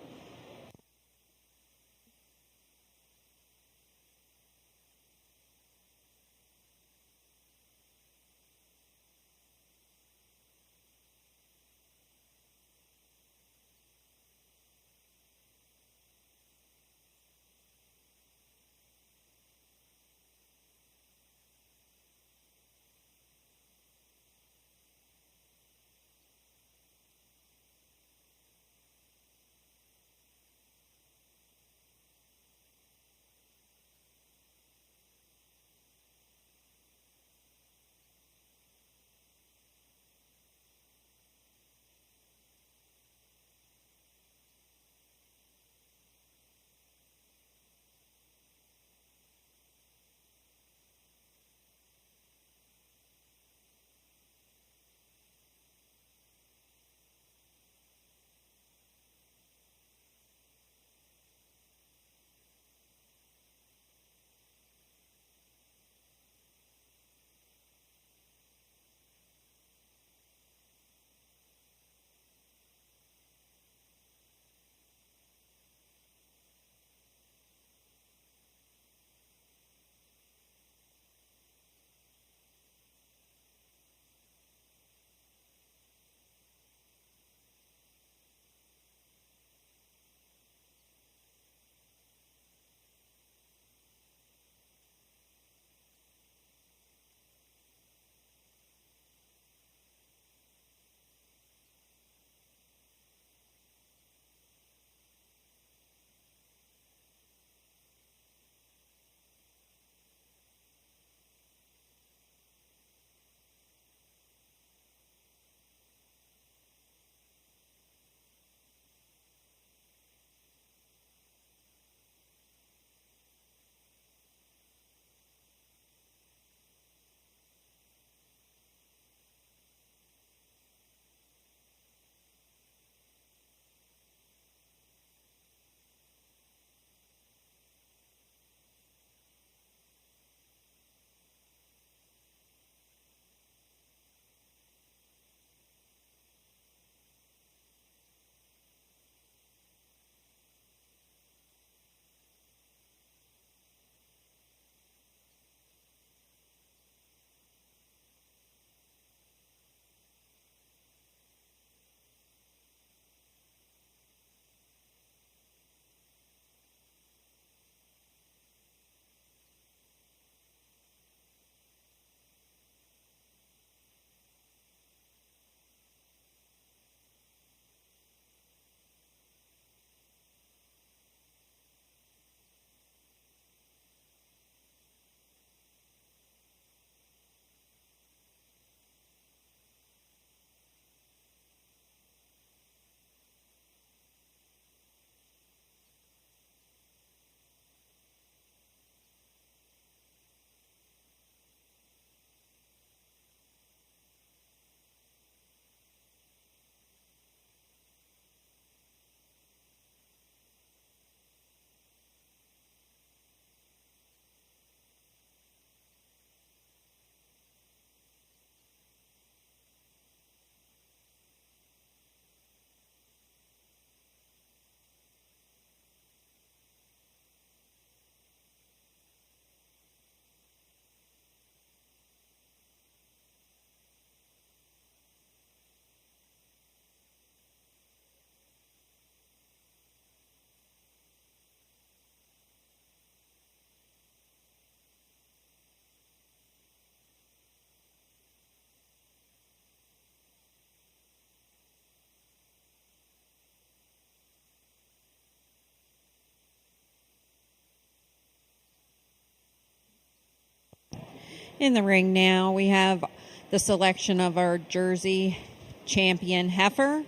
In the ring now, we have the selection of our Jersey champion heifer.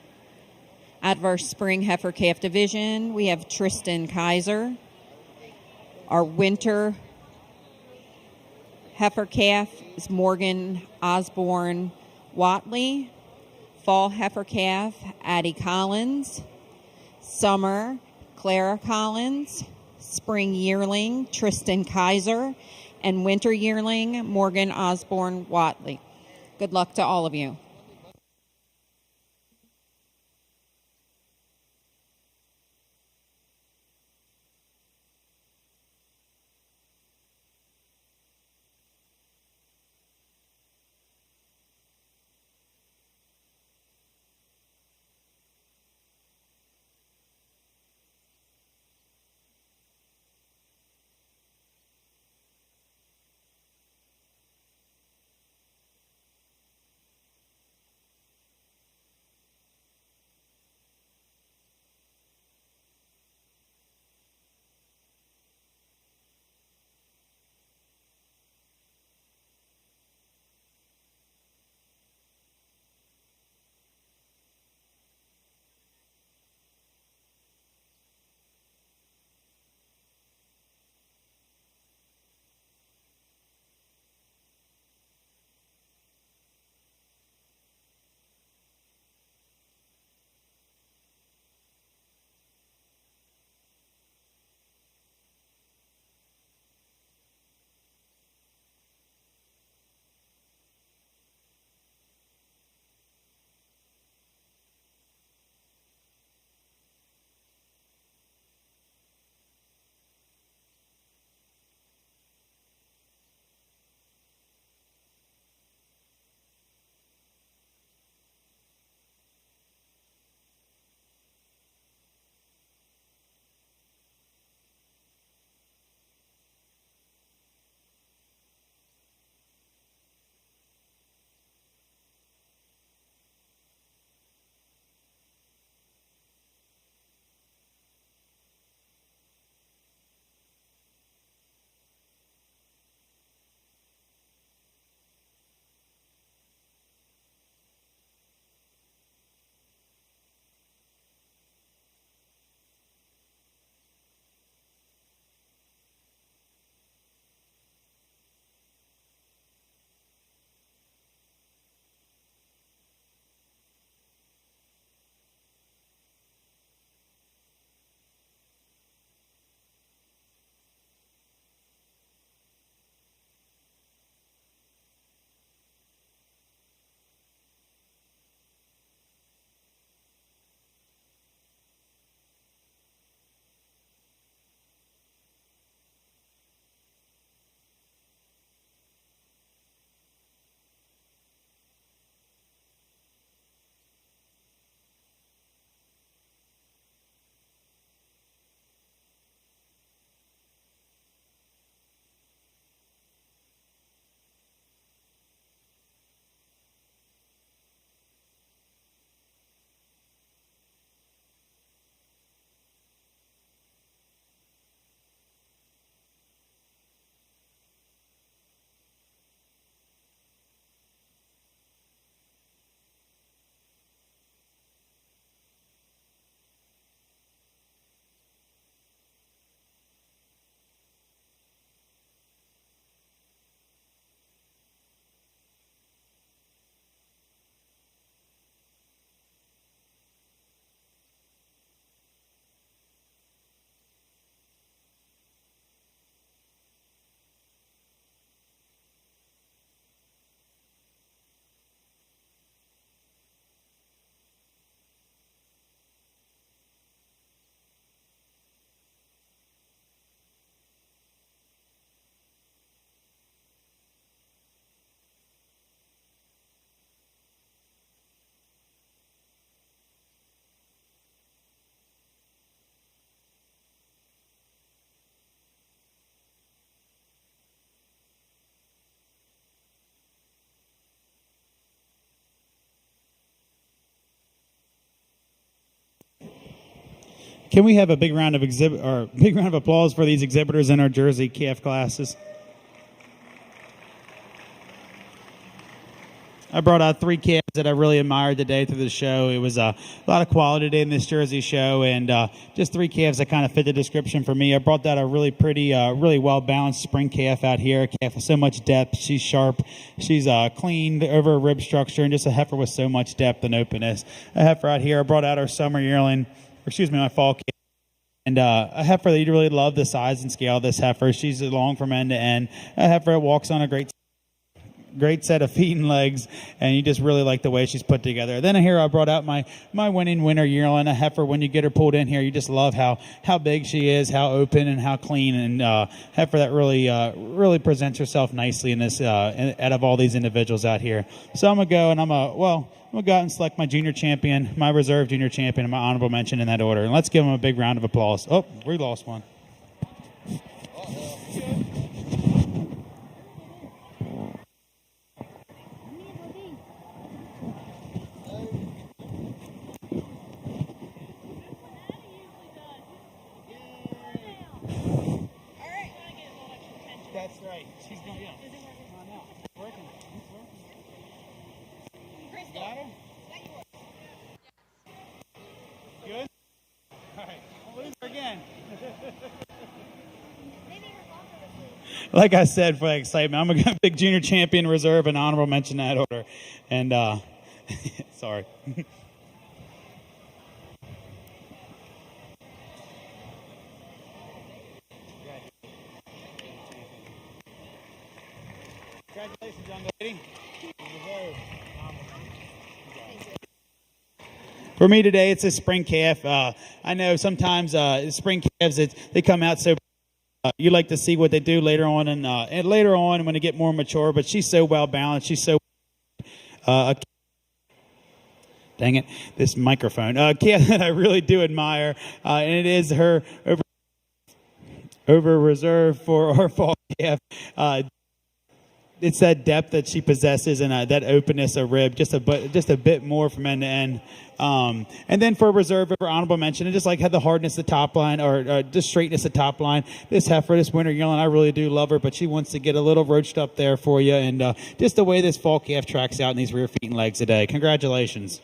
Out of our spring heifer calf division, we have Tristan Kaiser. Our winter heifer calf is Morgan Osborne Watley. Fall heifer calf, Addie Collins. Summer, Clara Collins. Spring yearling, Tristan Kaiser. And winter yearling, Morgan Osborne Watley. Good luck to all of you. Can we have a big round of applause for these exhibitors in our Jersey calf classes? I brought out 3 calves that I really admired today through the show. It was a lot of quality today in this Jersey show, and just 3 calves that kind of fit the description for me. I brought out a really pretty, really well-balanced spring calf out here, a calf with so much depth. She's sharp. She's clean over a rib structure, and just a heifer with so much depth and openness. A heifer out here. I brought out our summer yearling, my fall calf. And a heifer that you really love the size and scale of this heifer. She's long from end to end. A heifer that walks on a great set of feet and legs, and you just really like the way she's put together. Then here I brought out my winning winter yearling, a heifer. When you get her pulled in here, you just love how big she is, how open and how clean, and heifer that really presents herself nicely in this out of all these individuals out here. So I'm gonna go and I'm gonna go out and select my junior champion, my reserve junior champion, and my honorable mention in that order. And let's give them a big round of applause. Oh, we lost one. That's right. She's going, yeah. I know. It's working. Crystal. Got her? Good? All right. We'll lose her again. Like I said, for the excitement, I'm a big junior champion reserve and honorable mention in that order. And, sorry. Congratulations, young lady. For me today, it's a spring calf. I know sometimes spring calves they come out so. You like to see what they do later on, and later on when they get more mature. But she's so well balanced. She's so. Dang it! This microphone. Calf that I really do admire, and it is her over reserve for our fall calf. It's that depth that she possesses and that openness of rib, just a bit more from end to end. And then for reserve, for honorable mention, it just like had the hardness of the top line or just straightness of the top line. This heifer, this winter yearling, I really do love her, but she wants to get a little roached up there for you. And just the way this fall calf tracks out in these rear feet and legs today. Congratulations.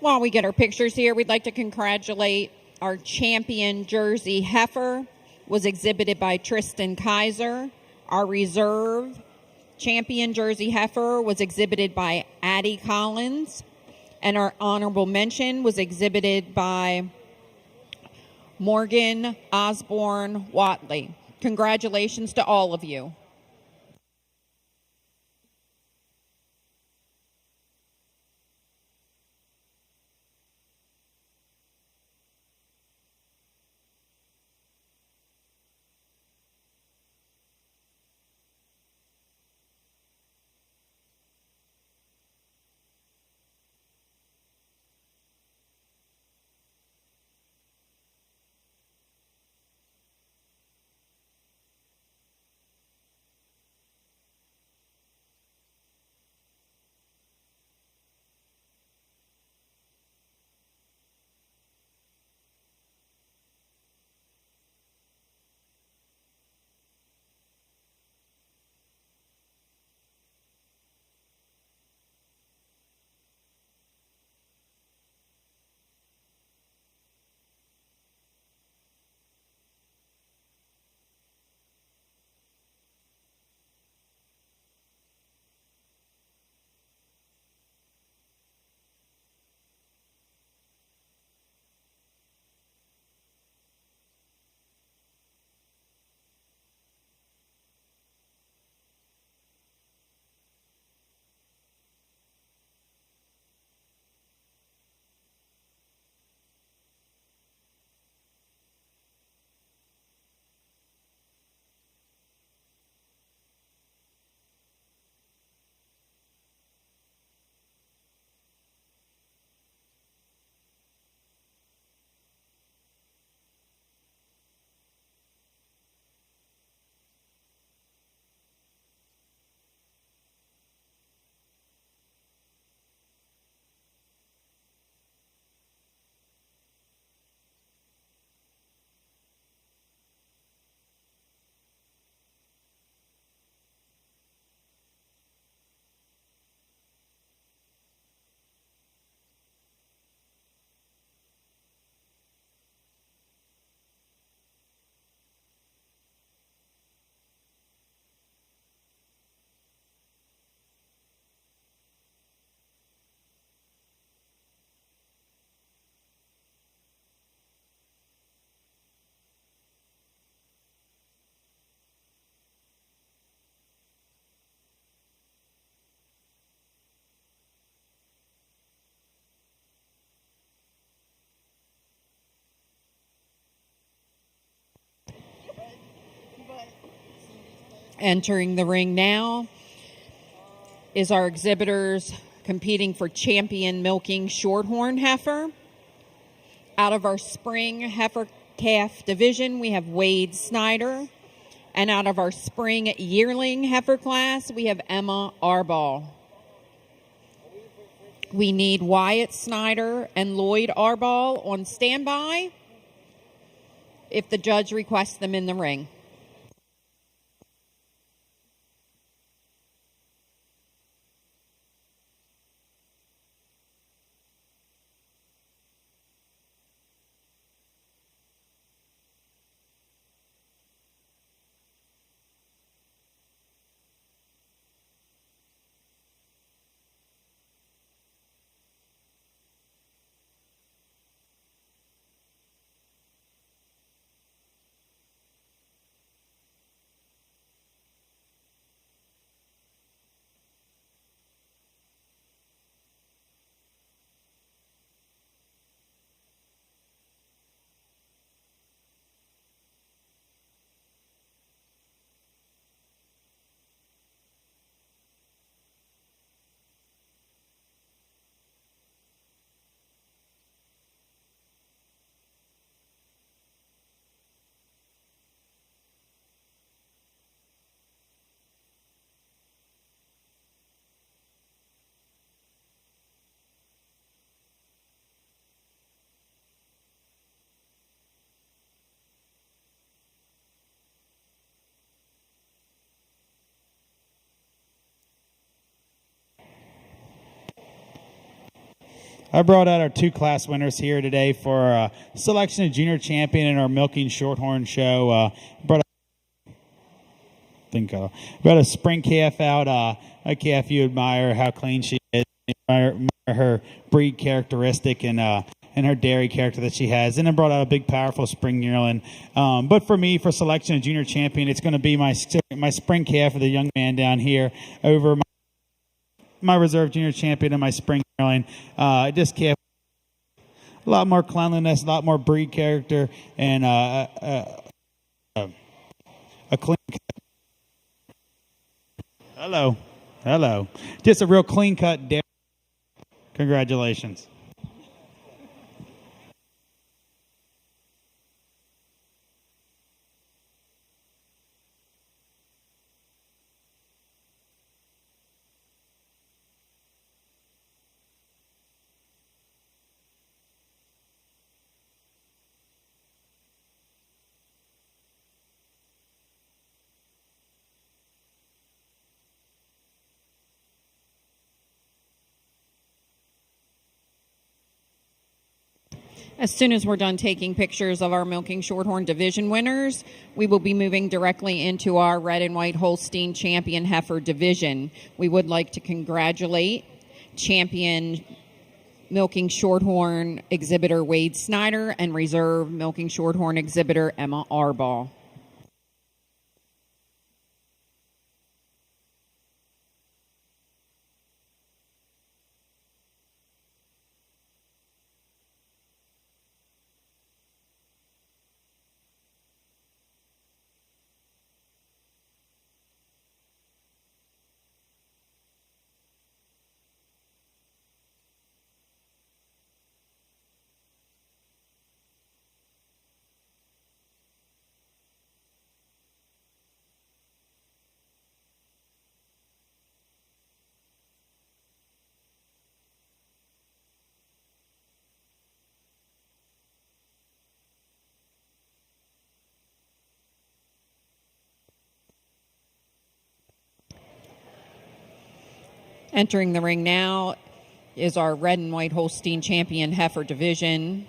While we get our pictures here, we'd like to congratulate our champion Jersey heifer, was exhibited by Tristan Kaiser. Our reserve champion Jersey heifer was exhibited by Addie Collins. And our honorable mention was exhibited by Morgan Osborne Watley. Congratulations to all of you. Entering the ring now is our exhibitors competing for champion milking shorthorn heifer. Out of our spring heifer calf division, we have Wade Snyder. And out of our spring yearling heifer class, we have Emma Arball. We need Wyatt Snyder and Lloyd Arball on standby if the judge requests them in the ring. I brought out our two class winners here today for selection of junior champion in our milking shorthorn show. Brought a spring calf out, a calf you admire how clean she is, admire her breed characteristic and her dairy character that she has. And I brought out a big, powerful spring yearling. But for me, for selection of junior champion, it's going to be my spring calf of the young man down here over my reserve junior champion and my spring yearling. This calf, a lot more cleanliness, a lot more breed character, and a clean cut. Hello. Just a real clean cut dairy. Congratulations. As soon as we're done taking pictures of our milking shorthorn division winners, we will be moving directly into our red and white Holstein champion heifer division. We would like to congratulate champion milking shorthorn exhibitor Wade Snyder and reserve milking shorthorn exhibitor Emma Arball. Entering the ring now is our red and white Holstein champion heifer division.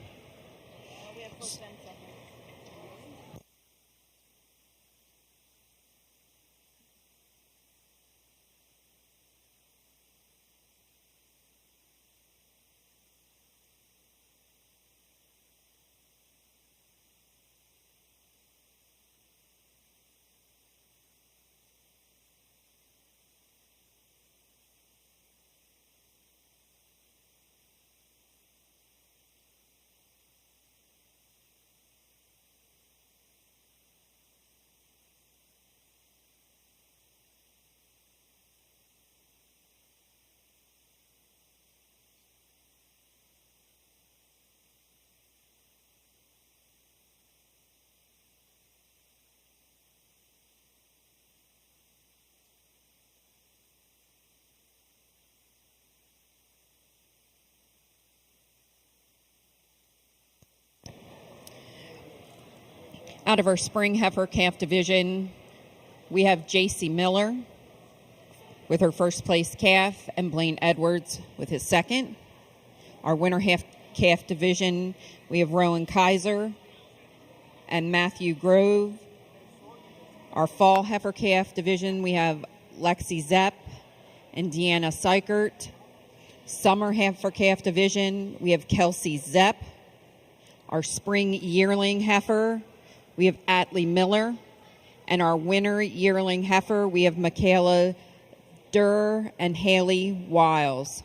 Out of our spring heifer calf division, we have JC Miller with her first place calf and Blaine Edwards with his second. Our winter calf division, we have Rowan Kaiser and Matthew Grove. Our fall heifer calf division, we have Lexi Zepp and Deanna Seichert. Summer heifer calf division, we have Kelsey Zepp. Our spring yearling heifer, we have Atlee Miller. And our winter yearling heifer, we have Michaela Durr and Haley Wiles.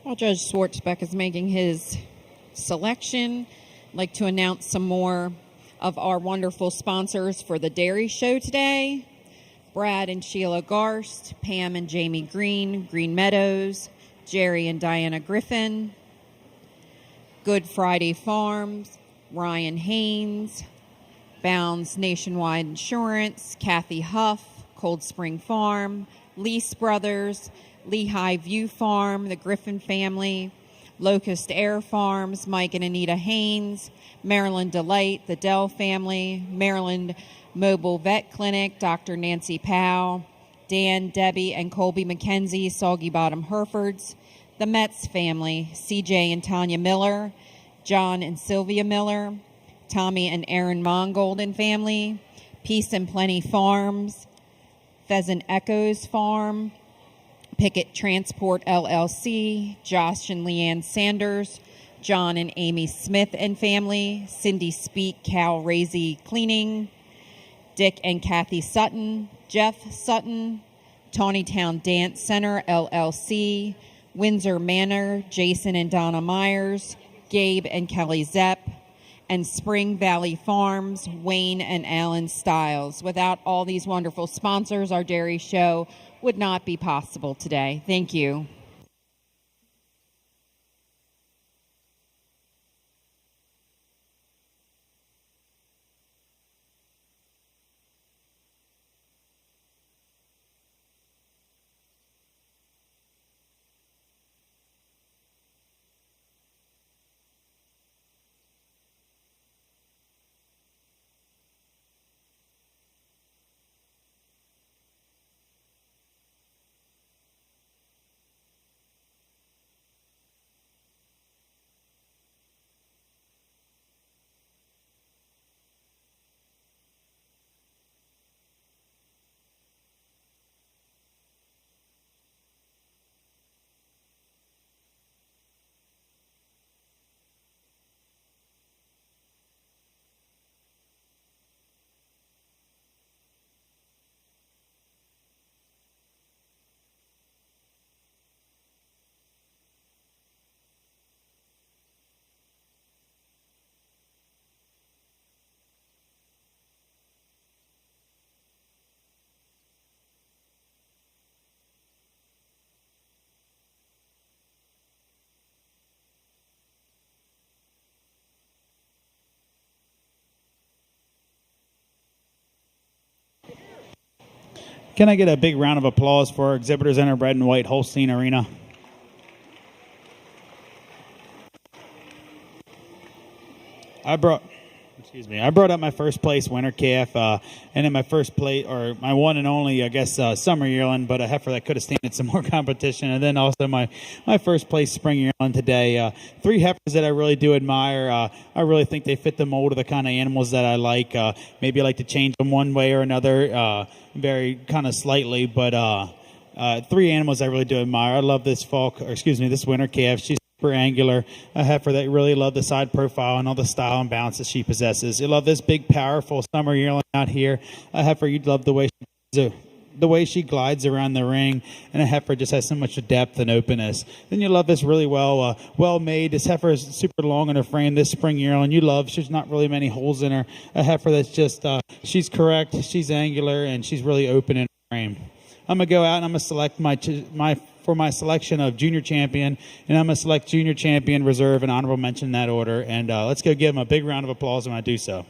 While Judge Schwartzbeck is making his selection, I'd like to announce some more of our wonderful sponsors for the dairy show today. Brad and Sheila Garst, Pam and Jamie Green, Green Meadows, Jerry and Diana Griffin, Good Friday Farms, Ryan Haynes, Bounds Nationwide Insurance, Kathy Huff, Cold Spring Farm, Lease Brothers, Lehigh View Farm, the Griffin family, Locust Air Farms, Mike and Anita Haynes, Maryland Delight, the Dell family, Maryland Mobile Vet Clinic, Dr. Nancy Powell, Dan, Debbie, and Colby McKenzie, Soggy Bottom Herefords, the Metz family, CJ and Tanya Miller, John and Sylvia Miller, Tommy and Aaron Mongolden family, Peace and Plenty Farms, Pheasant Echoes Farm, Pickett Transport LLC, Josh and Leanne Sanders, John and Amy Smith and family, Cindy Speak, Cal Razy Cleaning, Dick and Kathy Sutton, Jeff Sutton, Tawnytown Dance Center LLC, Windsor Manor, Jason and Donna Myers, Gabe and Kelly Zepp, and Spring Valley Farms, Wayne and Alan Stiles. Without all these wonderful sponsors, our dairy show would not be possible today. Thank you. Can I get a big round of applause for our exhibitors in our red and white Holstein arena? I brought up my first place winter calf, and then my first place, or my one and only, I guess, summer yearling, but a heifer that could have standed some more competition, and then also my first place spring yearling today. 3 heifers that I really do admire. I really think they fit the mold of the kind of animals that I like. Maybe I like to change them one way or another, very kind of slightly, but 3 animals I really do admire. I love this this winter calf. She's super angular, a heifer that really love the side profile and all the style and balance that she possesses. You love this big, powerful summer yearling out here. A heifer you'd love the way she glides around the ring, and a heifer just has so much depth and openness. Then you love this really well made. This heifer is super long in her frame. This spring yearling you love. She's not really many holes in her. A heifer that's just she's correct. She's angular and she's really open in her frame. I'm gonna go out and I'm gonna select my selection of junior champion, and I'm going to select junior champion, reserve, and honorable mention in that order. And let's go give them a big round of applause when I do so.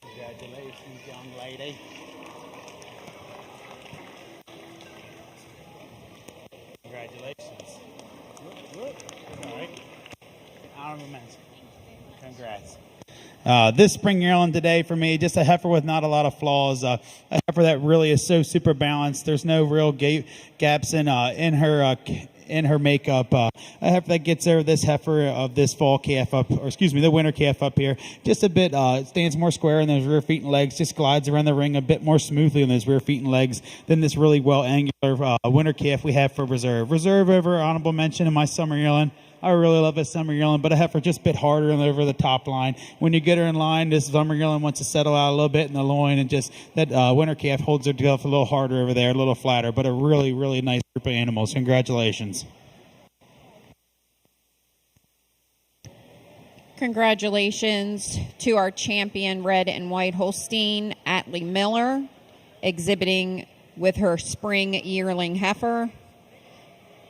Congratulations, young lady. Congratulations. All right. Honorable mention. Congrats. This spring yearling today for me, just a heifer with not a lot of flaws. A heifer that really is so super balanced. There's no real gaps in her makeup. A heifer that gets over this heifer of this fall calf the winter calf up here. Just a bit stands more square in those rear feet and legs. Just glides around the ring a bit more smoothly on those rear feet and legs than this really well angular winter calf we have for reserve. Reserve over honorable mention in my summer yearling. I really love this summer yearling, but a heifer just a bit harder and over the top line. When you get her in line, this summer yearling wants to settle out a little bit in the loin, and just that winter calf holds herself a little harder over there, a little flatter, but a really, really nice group of animals. Congratulations. Congratulations to our champion red and white Holstein, Atlee Miller, exhibiting with her spring yearling heifer.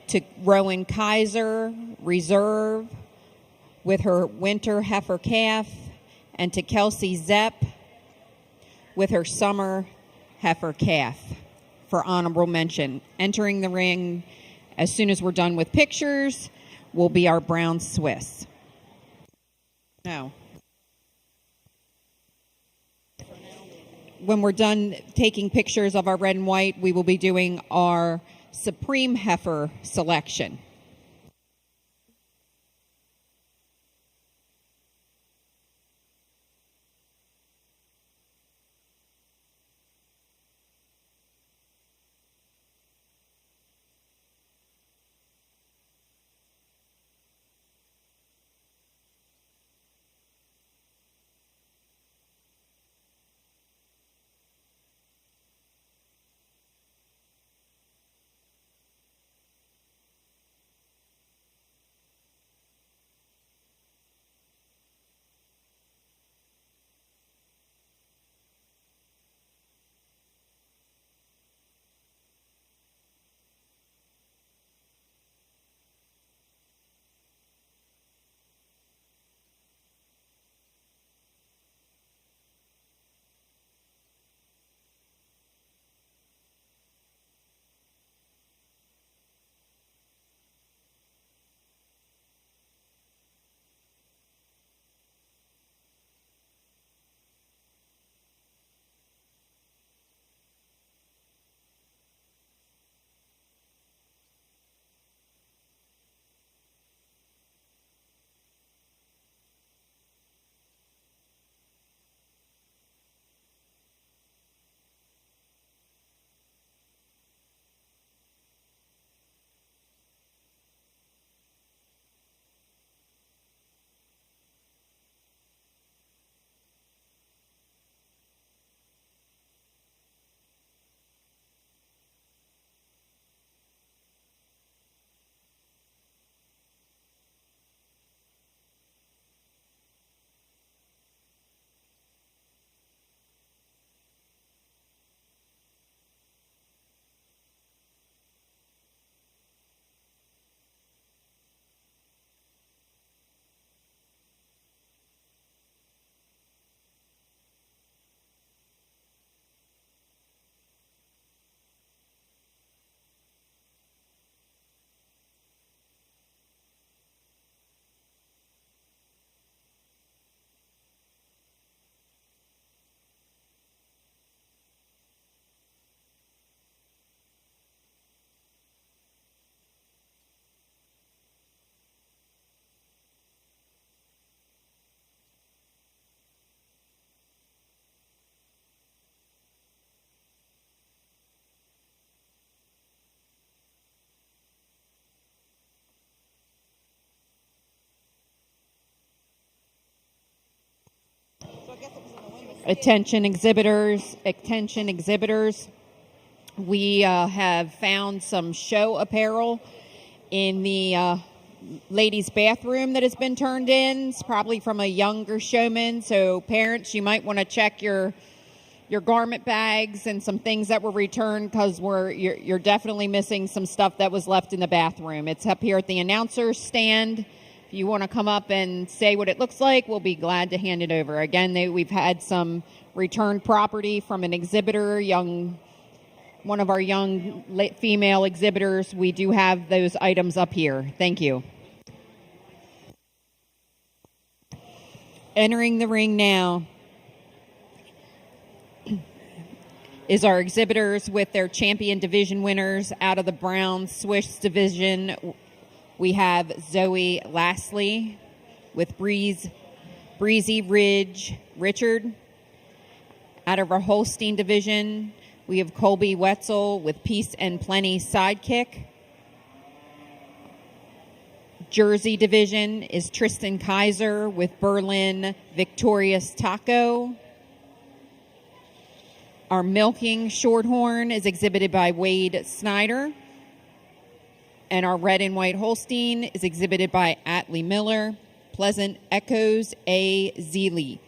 To Rowan Kaiser, reserve, with her winter heifer calf, and to Kelsey Zepp with her summer heifer calf for honorable mention. Entering the ring as soon as we're done with pictures will be our brown Swiss. No. When we're done taking pictures of our red and white, we will be doing our Supreme heifer selection. Attention exhibitors, attention exhibitors. We have found some show apparel in the ladies' bathroom that has been turned in. It's probably from a younger showman. So parents, you might want to check your garment bags and some things that were returned, because you're definitely missing some stuff that was left in the bathroom. It's up here at the announcer's stand. If you want to come up and say what it looks like, we'll be glad to hand it over. Again, we've had some returned property from an exhibitor, one of our young female exhibitors. We do have those items up here. Thank you. Entering the ring now is our exhibitors with their champion division winners out of the Brown Swiss division. We have Zoe Lastly with Breezy Ridge Richard. Out of our Holstein division, we have Colby Wetzel with Peace and Plenty Sidekick. Jersey division is Tristan Kaiser with Berlin Victorious Taco. Our milking shorthorn is exhibited by Wade Snyder. And our red and white Holstein is exhibited by Atlee Miller. Pleasant Echoes A. Zeeley.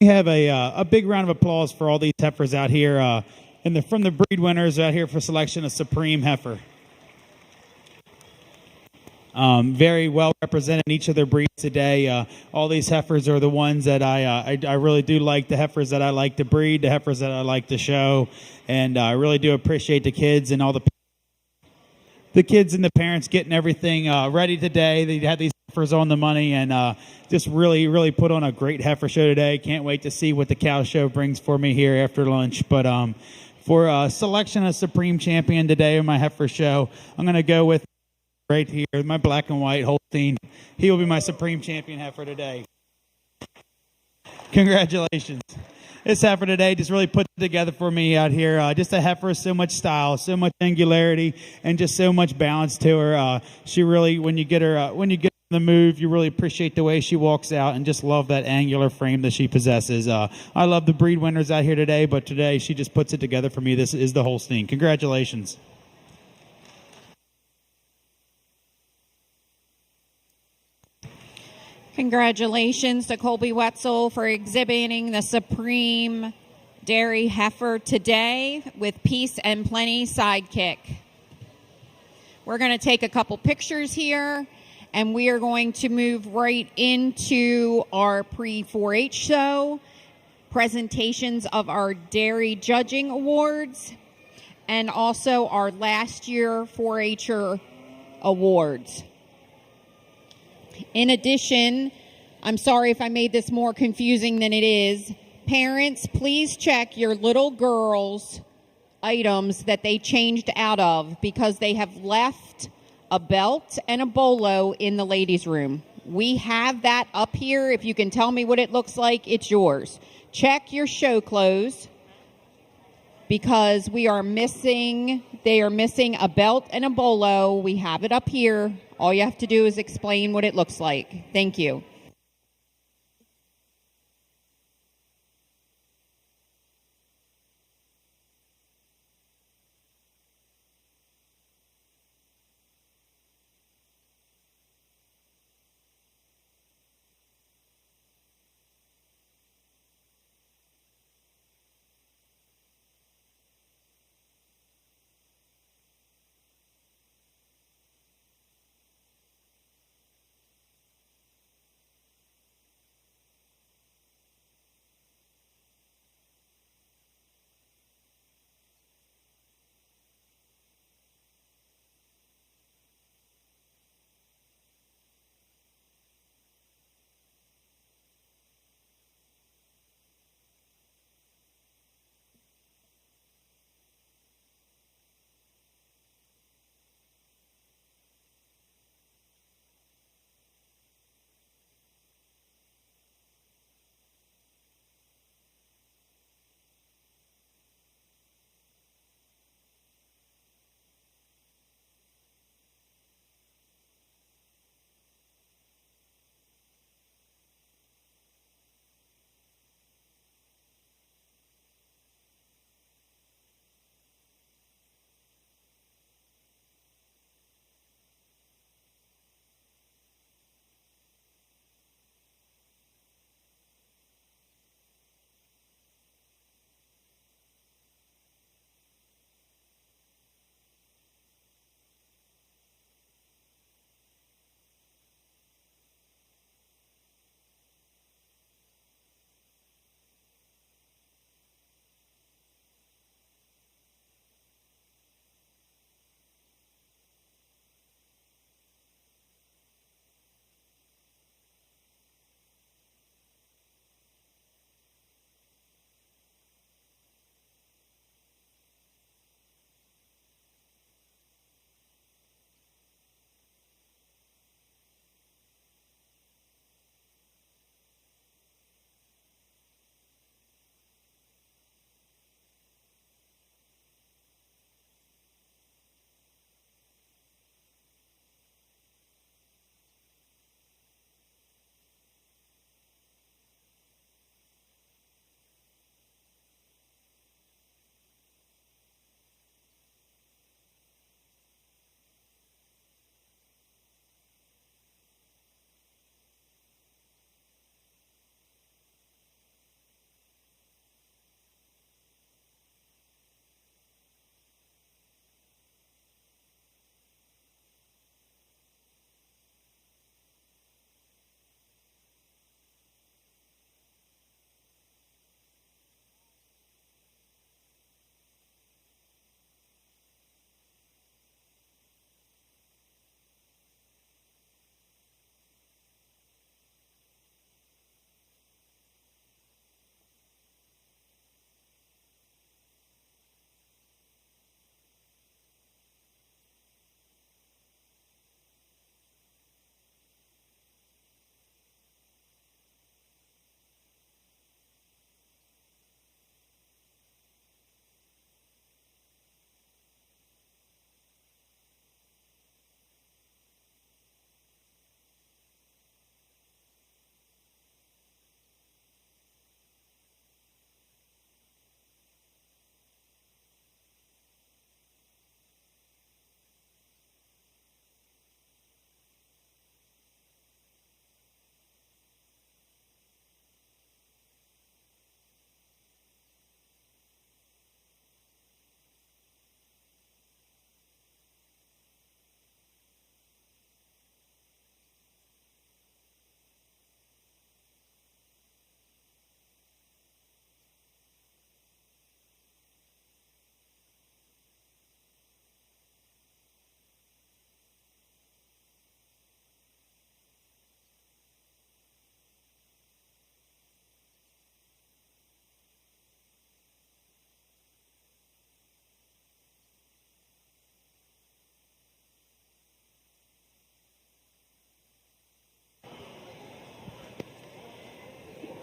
We have a big round of applause for all these heifers out here, from the breed winners out here for selection of Supreme Heifer. Very well represented in each of their breeds today. All these heifers are the ones that I really do like, the heifers that I like to breed, the heifers that I like to show, and I really do appreciate the kids and all the kids and the parents getting everything ready today. They had these heifers on the money, and just really put on a great heifer show today. Can't wait to see what the cow show brings for me here after lunch. But for selection of Supreme Champion today in my heifer show, I'm going to go with right here, my black and white Holstein. He will be my Supreme Champion heifer today. Congratulations. This heifer today just really put it together for me out here. Just a heifer, so much style, so much angularity, and just so much balance to her. She really, when you get the move, you really appreciate the way she walks out, and just love that angular frame that she possesses. I love the breed winners out here today, but today she just puts it together for me. This is the Holstein. Congratulations. Congratulations to Colby Wetzel for exhibiting the Supreme Dairy Heifer today with Peace and Plenty Sidekick. We're going to take a couple pictures here, and we are going to move right into our pre-4-H show, presentations of our Dairy Judging Awards, and also our last year 4-H'er awards. In addition, I'm sorry if I made this more confusing than it is. Parents, please check your little girls' items that they changed out of because they have left a belt and a bolo in the ladies' room. We have that up here. If you can tell me what it looks like, it's yours. Check your show clothes because they are missing a belt and a bolo. We have it up here. All you have to do is explain what it looks like. Thank you.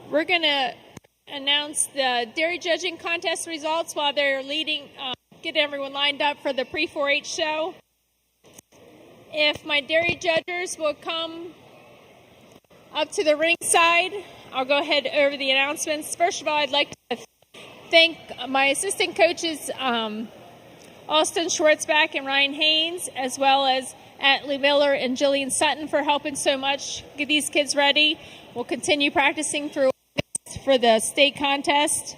We're going to announce the dairy judging contest results while they're leading, getting everyone lined up for the pre-4-H show. If my dairy judges will come up to the ringside, I'll go ahead over the announcements. First of all, I'd like to thank my assistant coaches, Austin Schwartzbach and Ryan Haynes, as well as Atlee Miller and Jillian Sutton for helping so much get these kids ready. We'll continue practicing through August for the state contest.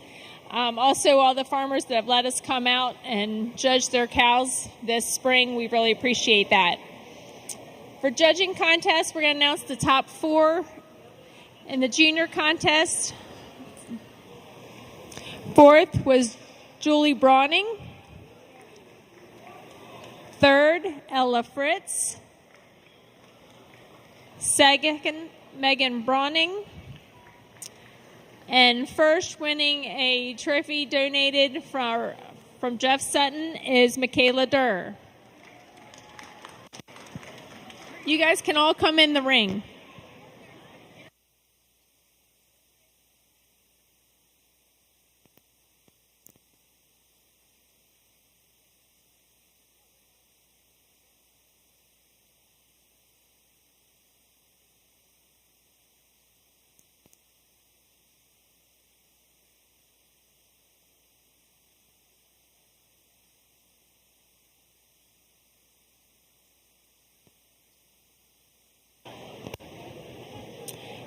Also, all the farmers that have let us come out and judge their cows this spring, we really appreciate that. For judging contest, we're going to announce the top 4 in the junior contest. 4th was Julie Brawning. 3rd, Ella Fritz. 2nd, Megan Brawning. And first, winning a trophy donated from Jeff Sutton is Michaela Durr. You guys can all come in the ring.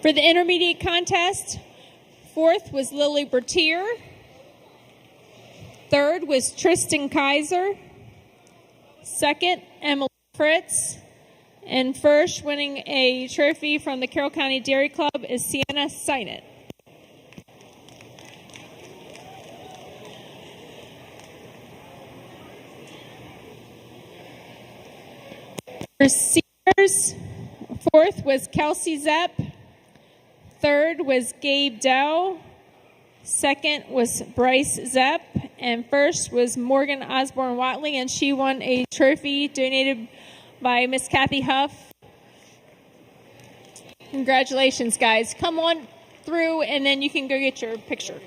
For the intermediate contest, 4th was Lily Bertier. 3rd was Tristan Kaiser. 2nd, Emily Fritz. And first, winning a trophy from the Carroll County Dairy Club is Sienna Sinet. For seniors, 4th was Kelsey Zepp. 3rd was Gabe Dow. 2nd was Bryce Zepp. And first was Morgan Osborne Watley, and she won a trophy donated by Miss Kathy Huff. Congratulations, guys. Come on through, and then you can go get your picture.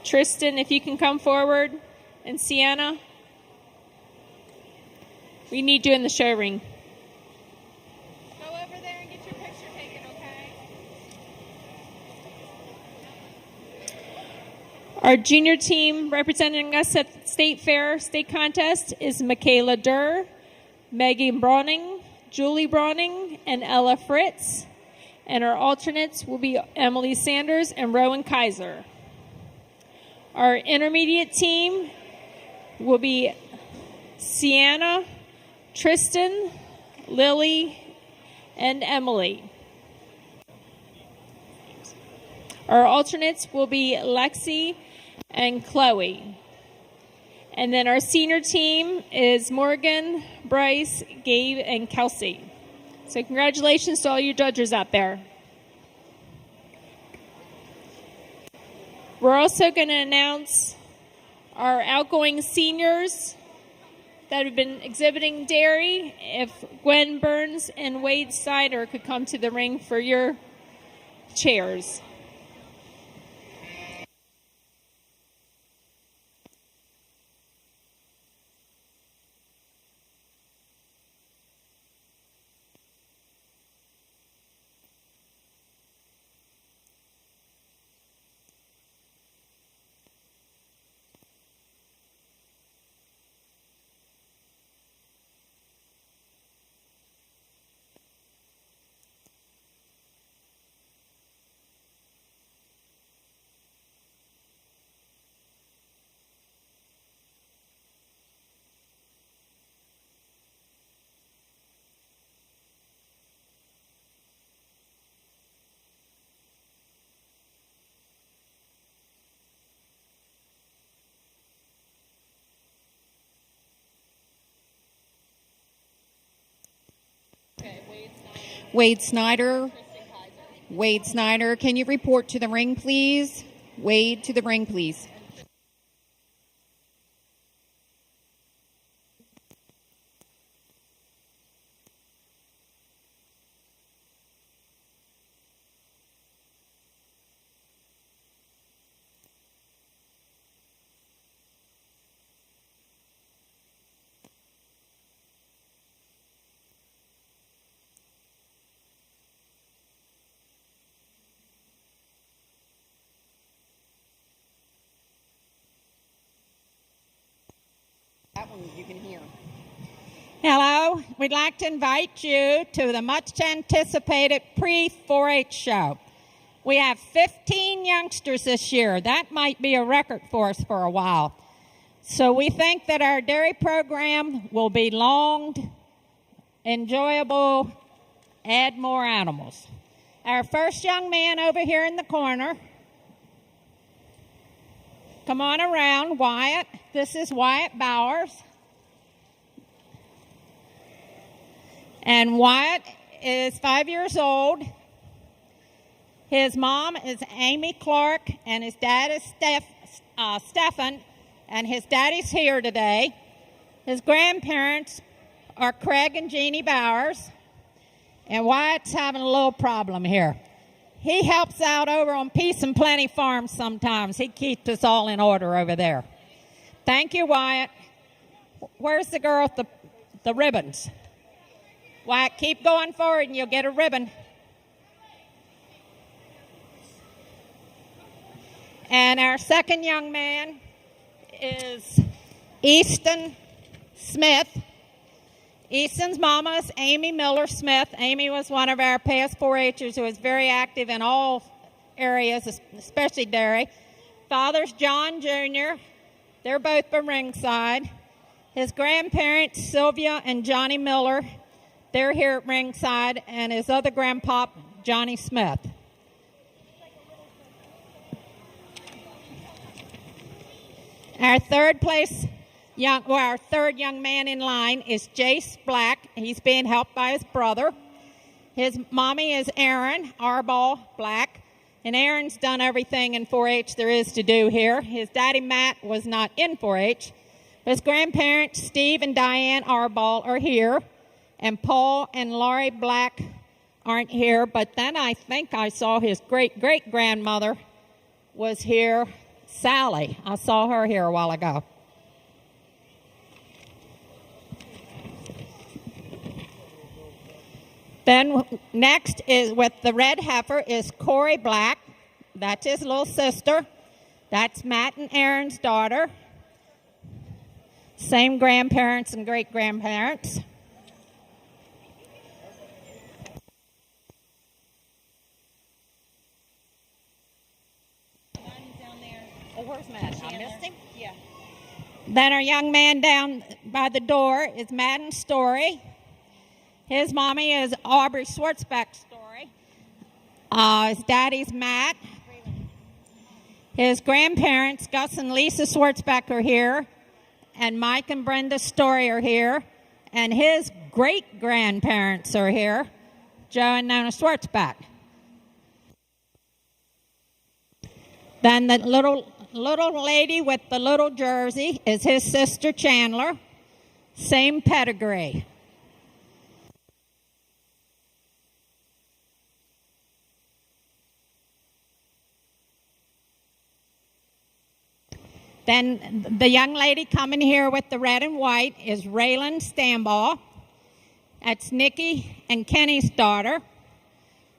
Tristan, if you can come forward, and Sienna, we need you in the show ring. Go over there and get your picture taken, okay? Our junior team representing us at the State Fair State Contest is Michaela Durr, Megan Brawning, Julie Brawning, and Ella Fritz. And our alternates will be Emily Sanders and Rowan Kaiser. Our intermediate team will be Sienna, Tristan, Lily, and Emily. Our alternates will be Lexi and Chloe. And then our senior team is Morgan, Bryce, Gabe, and Kelsey. So congratulations to all you judges out there. We're also going to announce our outgoing seniors that have been exhibiting dairy. If Gwen Burns and Wade Snyder could come to the ring for your chairs. Wade Snyder. Wade Snyder, can you report to the ring, please? Wade, to the ring, please. That one you can hear. Hello, we'd like to invite you to the much anticipated pre-4-H show. We have 15 youngsters this year. That might be a record for us for a while. So we think that our dairy program will be long, enjoyable, add more animals. Our first young man over here in the corner. Come on around, Wyatt. This is Wyatt Bowers. And Wyatt is 5 years old. His mom is Amy Clark, and his dad is Stephen, and his daddy's here today. His grandparents are Craig and Jeannie Bowers, and Wyatt's having a little problem here. He helps out over on Peace and Plenty Farm sometimes. He keeps us all in order over there. Thank you, Wyatt. Where's the girl with the ribbons? Wyatt, keep going forward and you'll get a ribbon. And our second young man is Easton Smith. Easton's mama is Amy Miller Smith. Amy was one of our past 4-H'ers who was very active in all areas, especially dairy. Father's John Jr. They're both from Ringside. His grandparents, Sylvia and Johnny Miller, they're here at Ringside, and his other grandpop, Johnny Smith. Our third young man in line is Jace Black. He's being helped by his brother. His mommy is Aaron Arball Black, and Aaron's done everything in 4-H there is to do here. His daddy Matt was not in 4-H. His grandparents Steve and Diane Arball are here, and Paul and Laurie Black aren't here. But then I think I saw his great-great-grandmother was here. Sally, I saw her here a while ago. Then next is with the red heifer is Corey Black. That's his little sister. That's Matt and Aaron's daughter. Same grandparents and great-grandparents. Where's Matt? I missed him? Yeah. Then our young man down by the door is Madden Story. His mommy is Aubrey Schwartzbeck Story. His daddy's Matt. His grandparents, Gus and Lisa Schwartzbeck, are here. And Mike and Brenda Story are here. And his great-grandparents are here, Joe and Nona Schwartzbeck. Then the little lady with the little jersey is his sister Chandler. Same pedigree. Then the young lady coming here with the red and white is Raylan Stambaugh. That's Nikki and Kenny's daughter.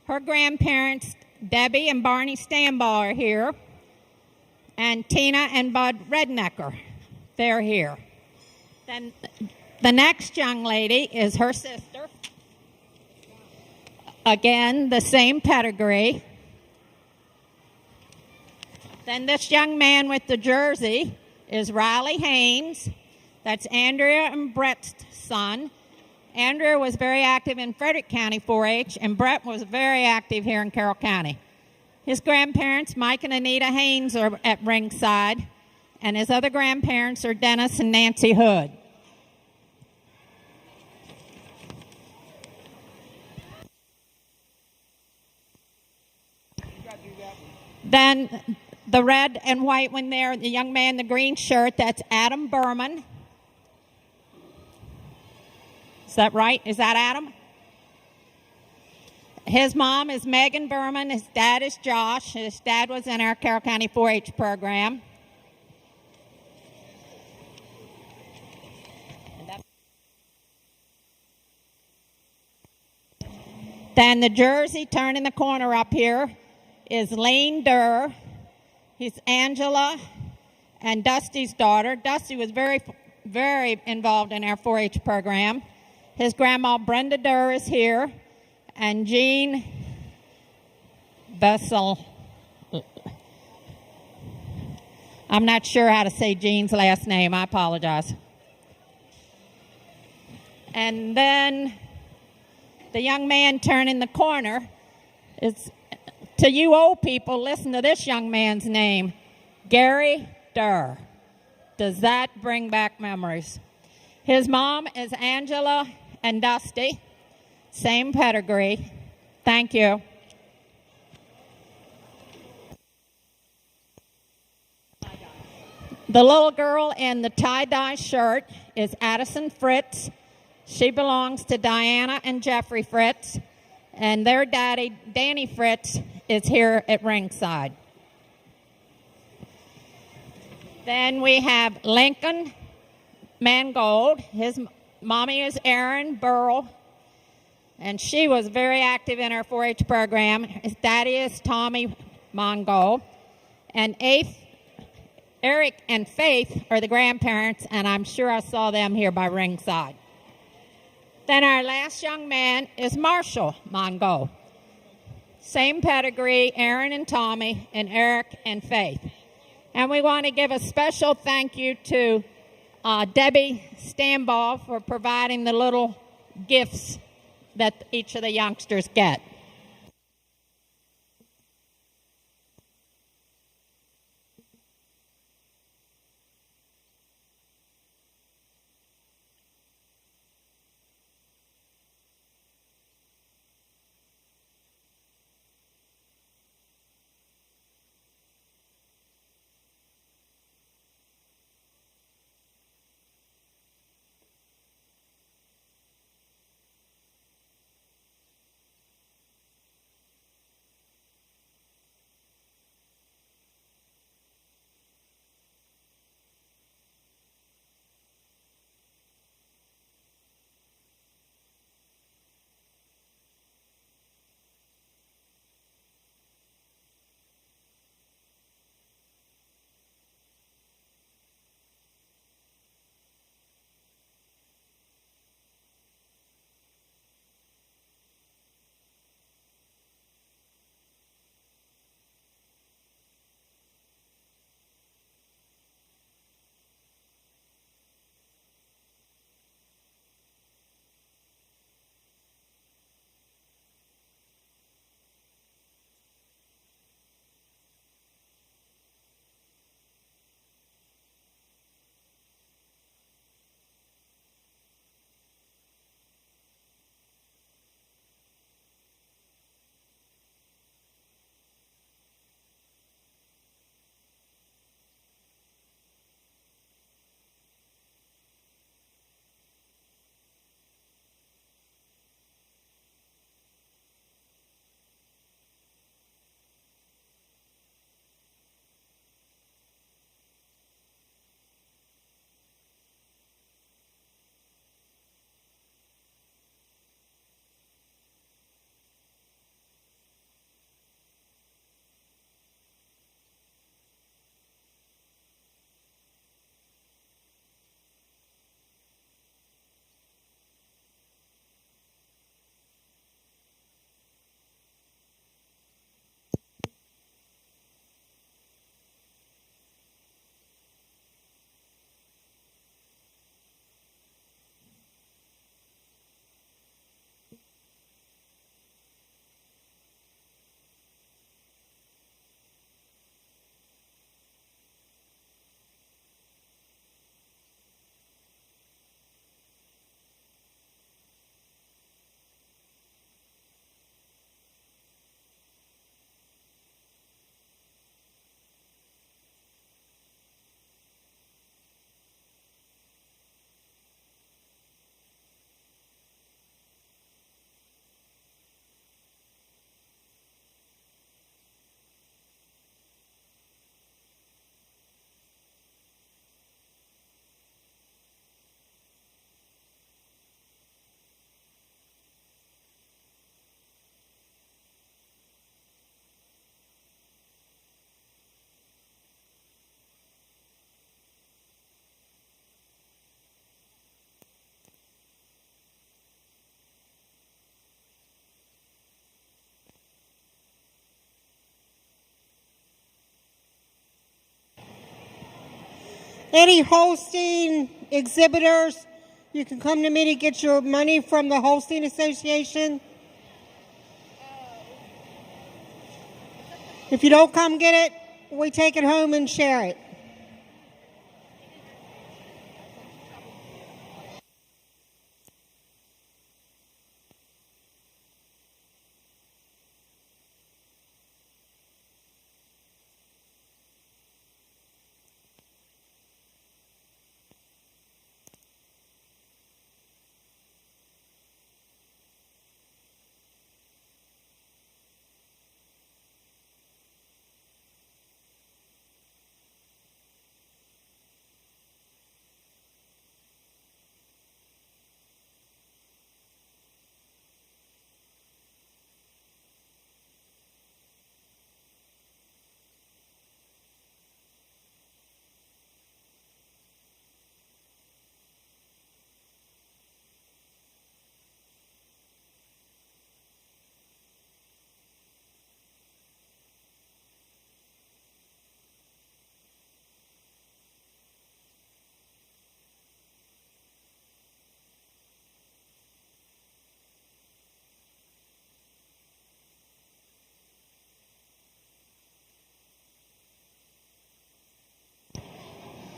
Her grandparents, Debbie and Barney Stambaugh, are here. And Tina and Bud Rednecker, they're here. Then the next young lady is her sister. Again, the same pedigree. Then this young man with the jersey is Riley Haynes. That's Andrea and Brett's son. Andrea was very active in Frederick County 4-H, and Brett was very active here in Carroll County. His grandparents, Mike and Anita Haynes, are at Ringside, and his other grandparents are Dennis and Nancy Hood. Then the red and white one there, the young man in the green shirt, that's Adam Berman. Is that right? Is that Adam? His mom is Megan Berman. His dad is Josh. His dad was in our Carroll County 4-H program. Then the jersey turning the corner up here is Lane Durr. He's Angela and Dusty's daughter. Dusty was very, very involved in our 4-H program. His grandma Brenda Durr is here, and Jean Bessel. I'm not sure how to say Jean's last name. I apologize. And then the young man turning the corner is, to you old people, listen to this young man's name, Gary Durr. Does that bring back memories? His mom is Angela and Dusty, same pedigree. Thank you. The little girl in the tie-dye shirt is Addison Fritz. She belongs to Diana and Jeffrey Fritz, and their daddy, Danny Fritz, is here at ringside. Then we have Lincoln Mangold. His mommy is Erin Burrell, and she was very active in our 4-H program. His daddy is Tommy Mangold, and Eric and Faith are the grandparents, and I'm sure I saw them here by ringside. Then our last young man is Marshall Mongo. Same pedigree, Aaron and Tommy, and Eric and Faith. And we want to give a special thank you to Debbie Stambaugh for providing the little gifts that each of the youngsters get. Any Holstein exhibitors, you can come to me to get your money from the Holstein Association. If you don't come get it, we take it home and share it.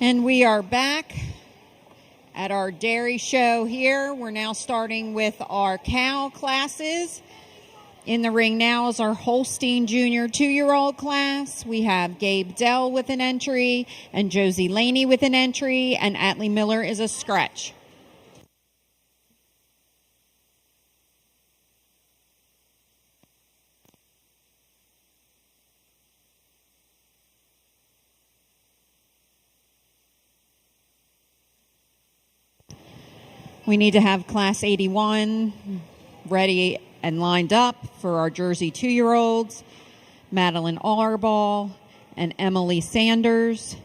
And we are back at our dairy show here. We're now starting with our cow classes. In the ring now is our Holstein Junior 2-year-old class. We have Gabe Dell with an entry and Josie Laney with an entry, and Atlee Miller is a scratch. We need to have Class 81 ready and lined up for our Jersey 2-year-olds, Madeline Arball and Emily Sanders.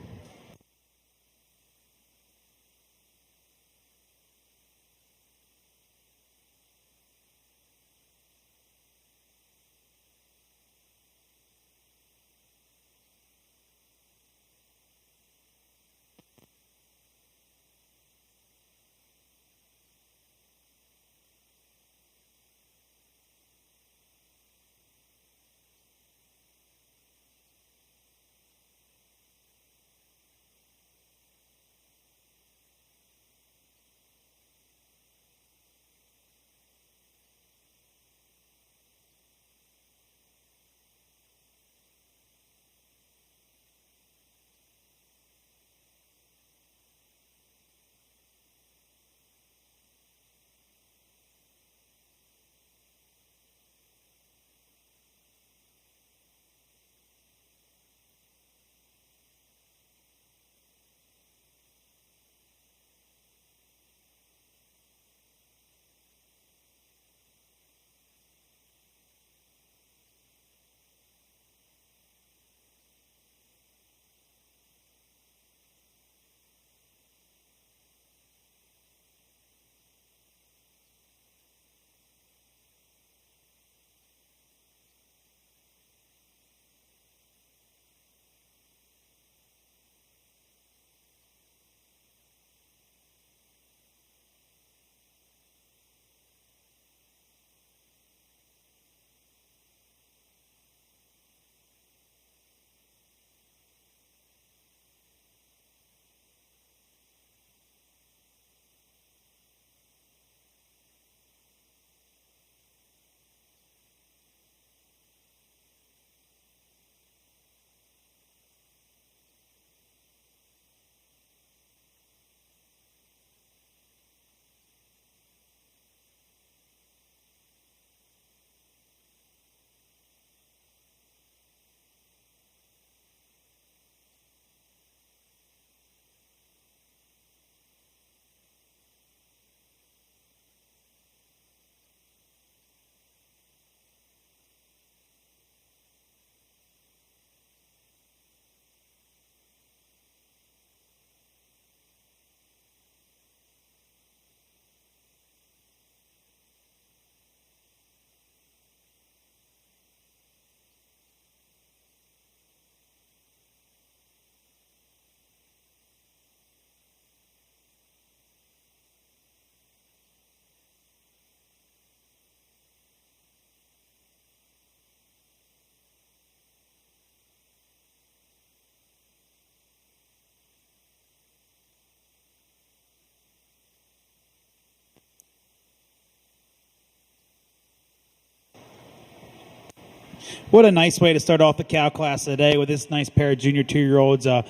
What a nice way to start off the cow class today with this nice pair of junior 2-year-olds. A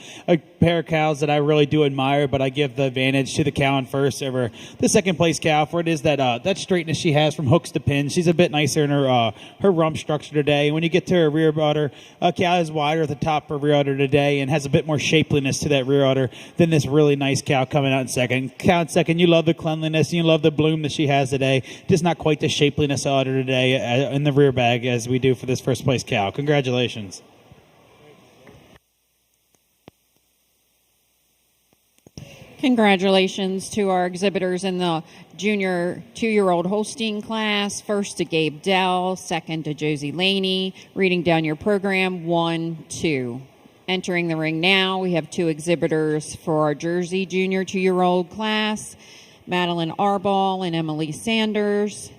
pair of cows that I really do admire, but I give the advantage to the cow in first over the second place cow, for it is that straightness she has from hooks to pins. She's a bit nicer in her rump structure today. And when you get to her rear udder, cow is wider at the top for rear udder today and has a bit more shapeliness to that rear udder than this really nice cow coming out in second. Cow in second, you love the cleanliness and you love the bloom that she has today. Just not quite the shapeliness of udder today in the rear bag as we do for this first place cow. Congratulations. Congratulations to our exhibitors in the junior 2-year-old Holstein class. First to Gabe Dell, second to Josie Laney. Reading down your program, 1, 2. Entering the ring now, we have 2 exhibitors for our Jersey junior 2-year-old class, Madeline Arball and Emily Sanders.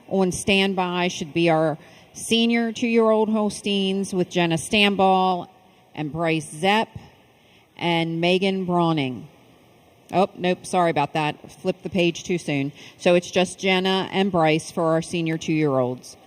On standby should be our senior 2-year-old Holsteins with Jenna Stamball and Bryce Zepp and Megan Brawning. Oh, nope, sorry about that. Flipped the page too soon. So it's just Jenna and Bryce for our senior 2-year-olds.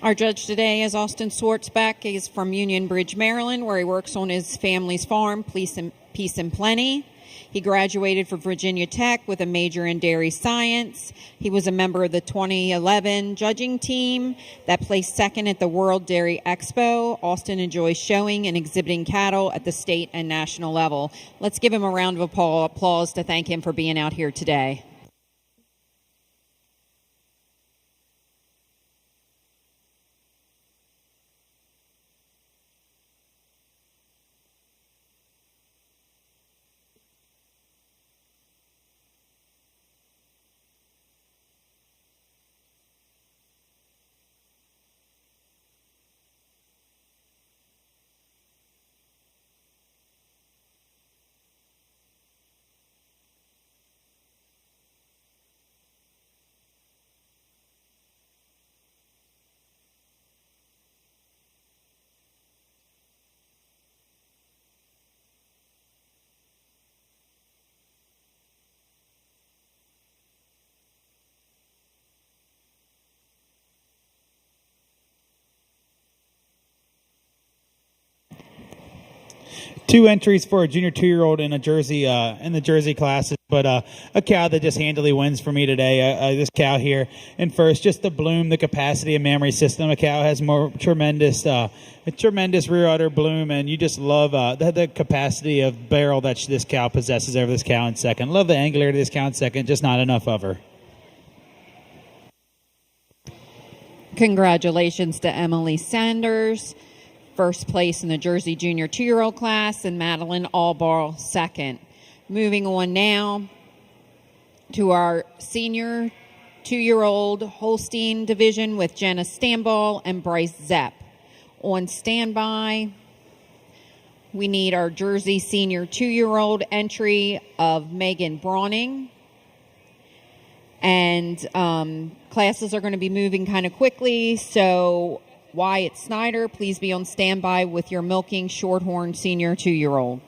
Our judge today is Austin Swartzbeck. He's from Union Bridge, Maryland, where he works on his family's farm, Peace and Plenty. He graduated from Virginia Tech with a major in dairy science. He was a member of the 2011 judging team that placed second at the World Dairy Expo. Austin enjoys showing and exhibiting cattle at the state and national level. Let's give him a round of applause to thank him for being out here today. Two entries for a junior 2-year-old in a Jersey in the Jersey classes, but a cow that just handily wins for me today. This cow here in first, just the bloom, the capacity of mammary system. A cow has more tremendous rear udder bloom, and you just love the capacity of barrel that this cow possesses over this cow in second. Love the angularity of this cow in second, just not enough of her. Congratulations to Emily Sanders, first place in the Jersey junior 2-year-old class, and Madeline Allball second. Moving on now to our senior 2-year-old Holstein division with Jenna Stamball and Bryce Zepp. On standby, we need our Jersey senior 2-year-old entry of Megan Brawning. And classes are going to be moving kind of quickly, so Wyatt Snyder, please be on standby with your milking Shorthorn senior 2-year-old.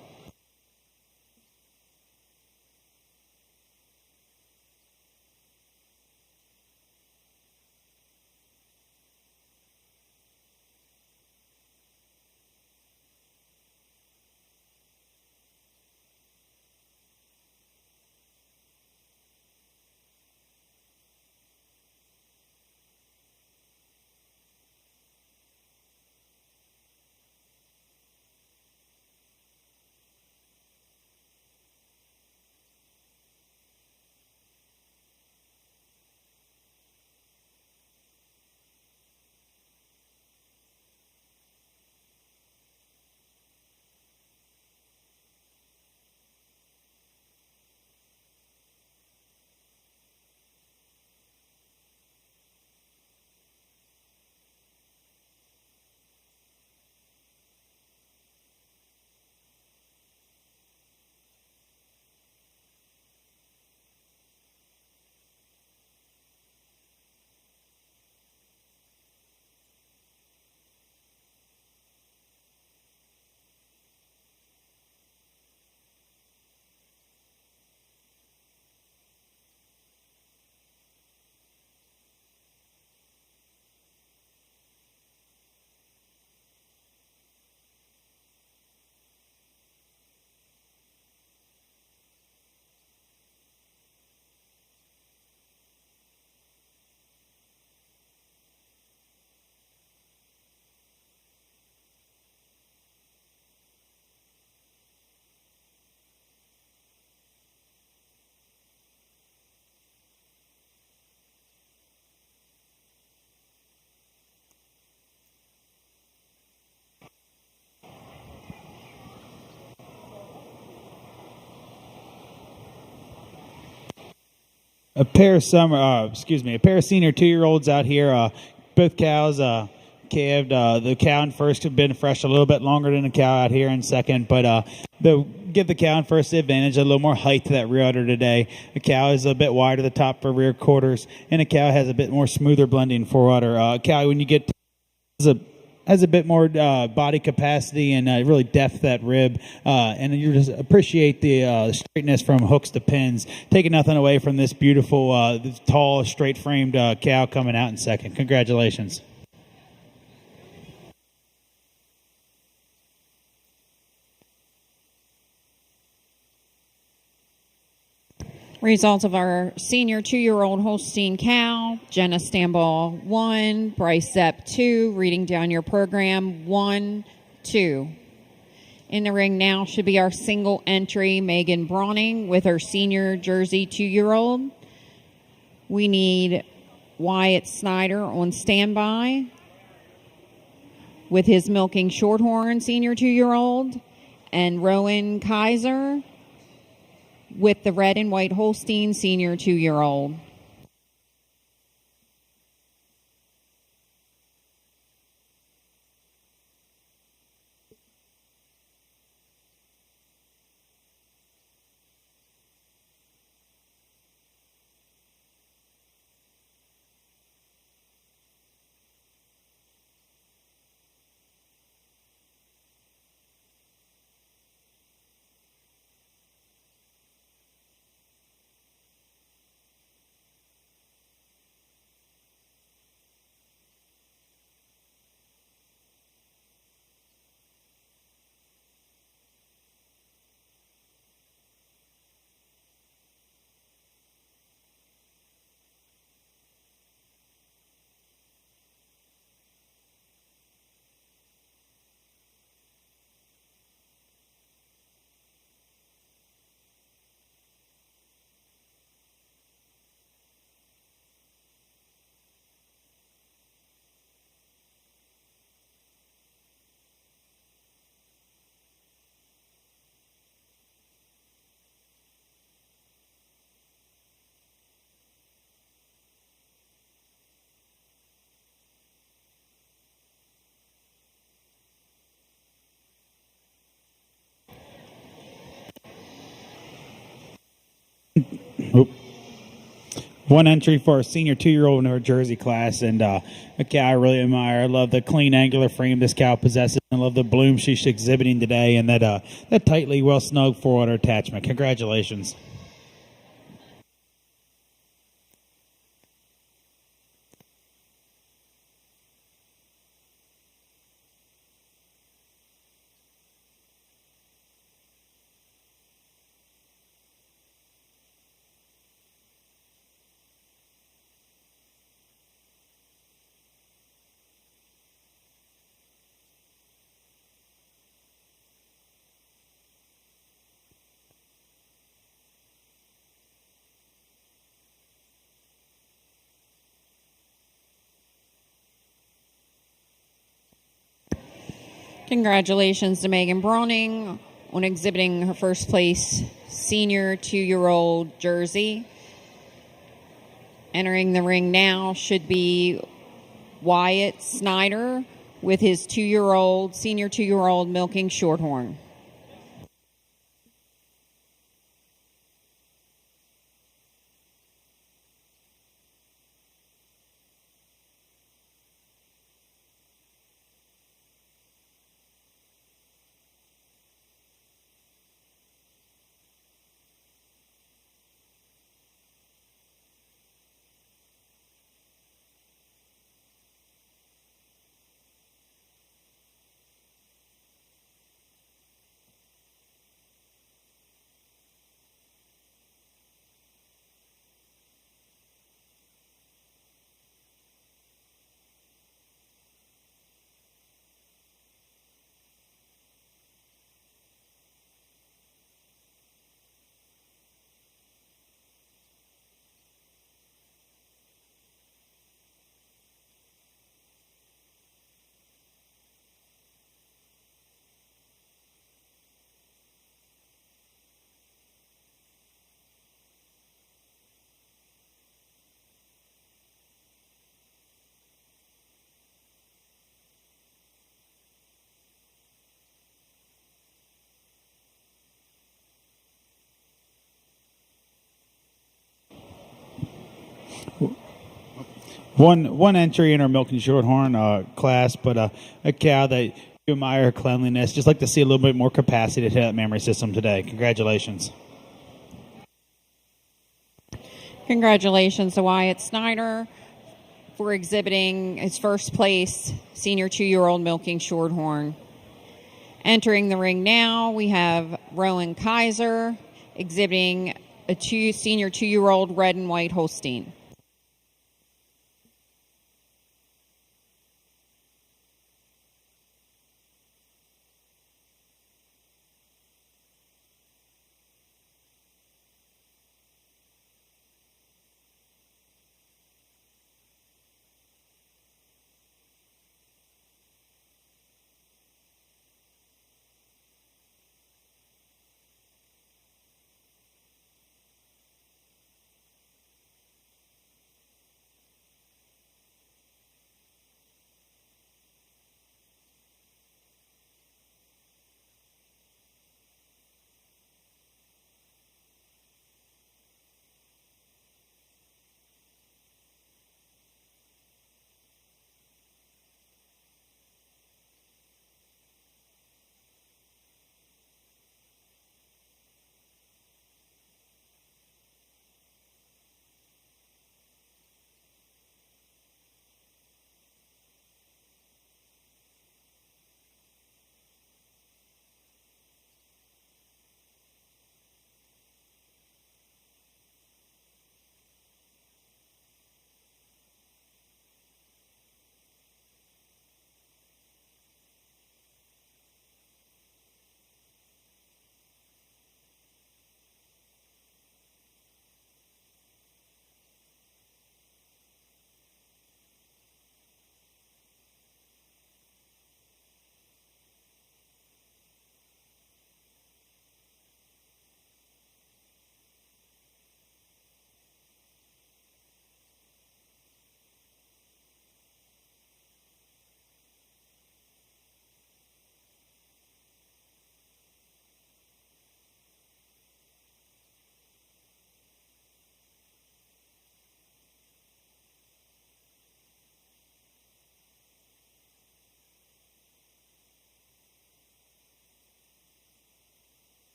a pair of senior 2-year-olds out here. Both cows calved. The cow in first have been fresh a little bit longer than the cow out here in second, but they'll give the cow in first the advantage, a little more height to that rear udder today. The cow is a bit wider the top for rear quarters, and the cow has a bit more smoother blending fore udder. Cow, when you get has a bit more body capacity and really depth that rib, and you just appreciate the straightness from hooks to pins, taking nothing away from this beautiful, this tall, straight-framed cow coming out in second. Congratulations. Results of our senior 2-year-old Holstein cow: Jenna Stamball 1, Bryce Zepp 2. Reading down your program, 1, 2. In the ring now should be our single entry Megan Brawning with her senior Jersey 2-year-old. We need Wyatt Snyder on standby with his milking Shorthorn senior 2-year-old, and Rowan Kaiser with the red and white Holstein senior 2-year-old. Oop. One entry for a senior 2-year-old in her Jersey class, and a cow I really admire. I love the clean, angular frame this cow possesses. I love the bloom she's exhibiting today, and that tightly, well-snug forward attachment. Congratulations. Congratulations to Megan Brawning on exhibiting her first place senior 2-year-old Jersey. Entering the ring now should be Wyatt Snyder with his senior 2-year-old milking Shorthorn. One entry in our milk and shorthorn class, but a cow that you admire her cleanliness. Just like to see a little bit more capacity to hit that memory system today. Congratulations. Congratulations to Wyatt Snyder for exhibiting his first place senior 2-year-old milking shorthorn. Entering the ring now, we have Rowan Kaiser exhibiting a senior 2-year-old red and white Holstein.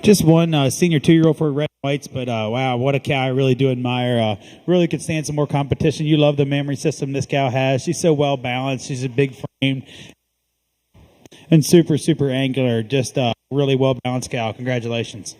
Just one senior 2-year-old for red and whites, but wow, what a cow I really do admire. Really could stand some more competition. You love the memory system this cow has. She's so well balanced. She's a big frame and super, super angular. Just a really well balanced cow. Congratulations.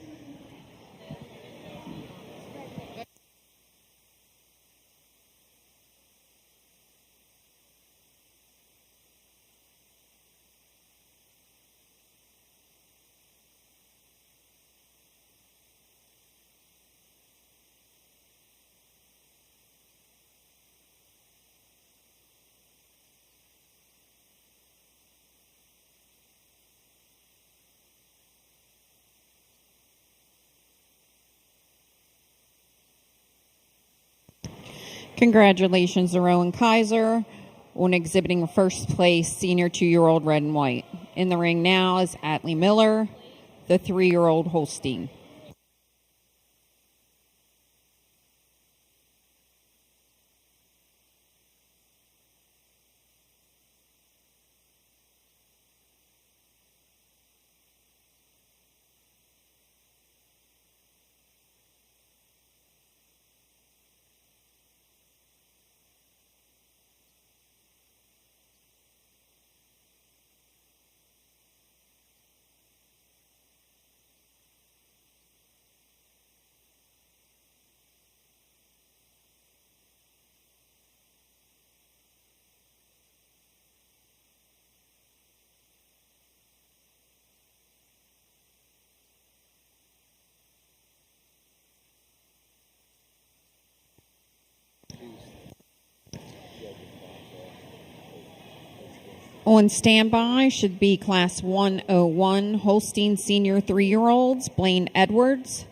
Congratulations to Rowan Kaiser on exhibiting first place senior 2-year-old red and white. In the ring now is Atlee Miller, the 3-year-old Holstein. On standby should be Class 101 Holstein Senior 3-year-olds, Blaine Edwards.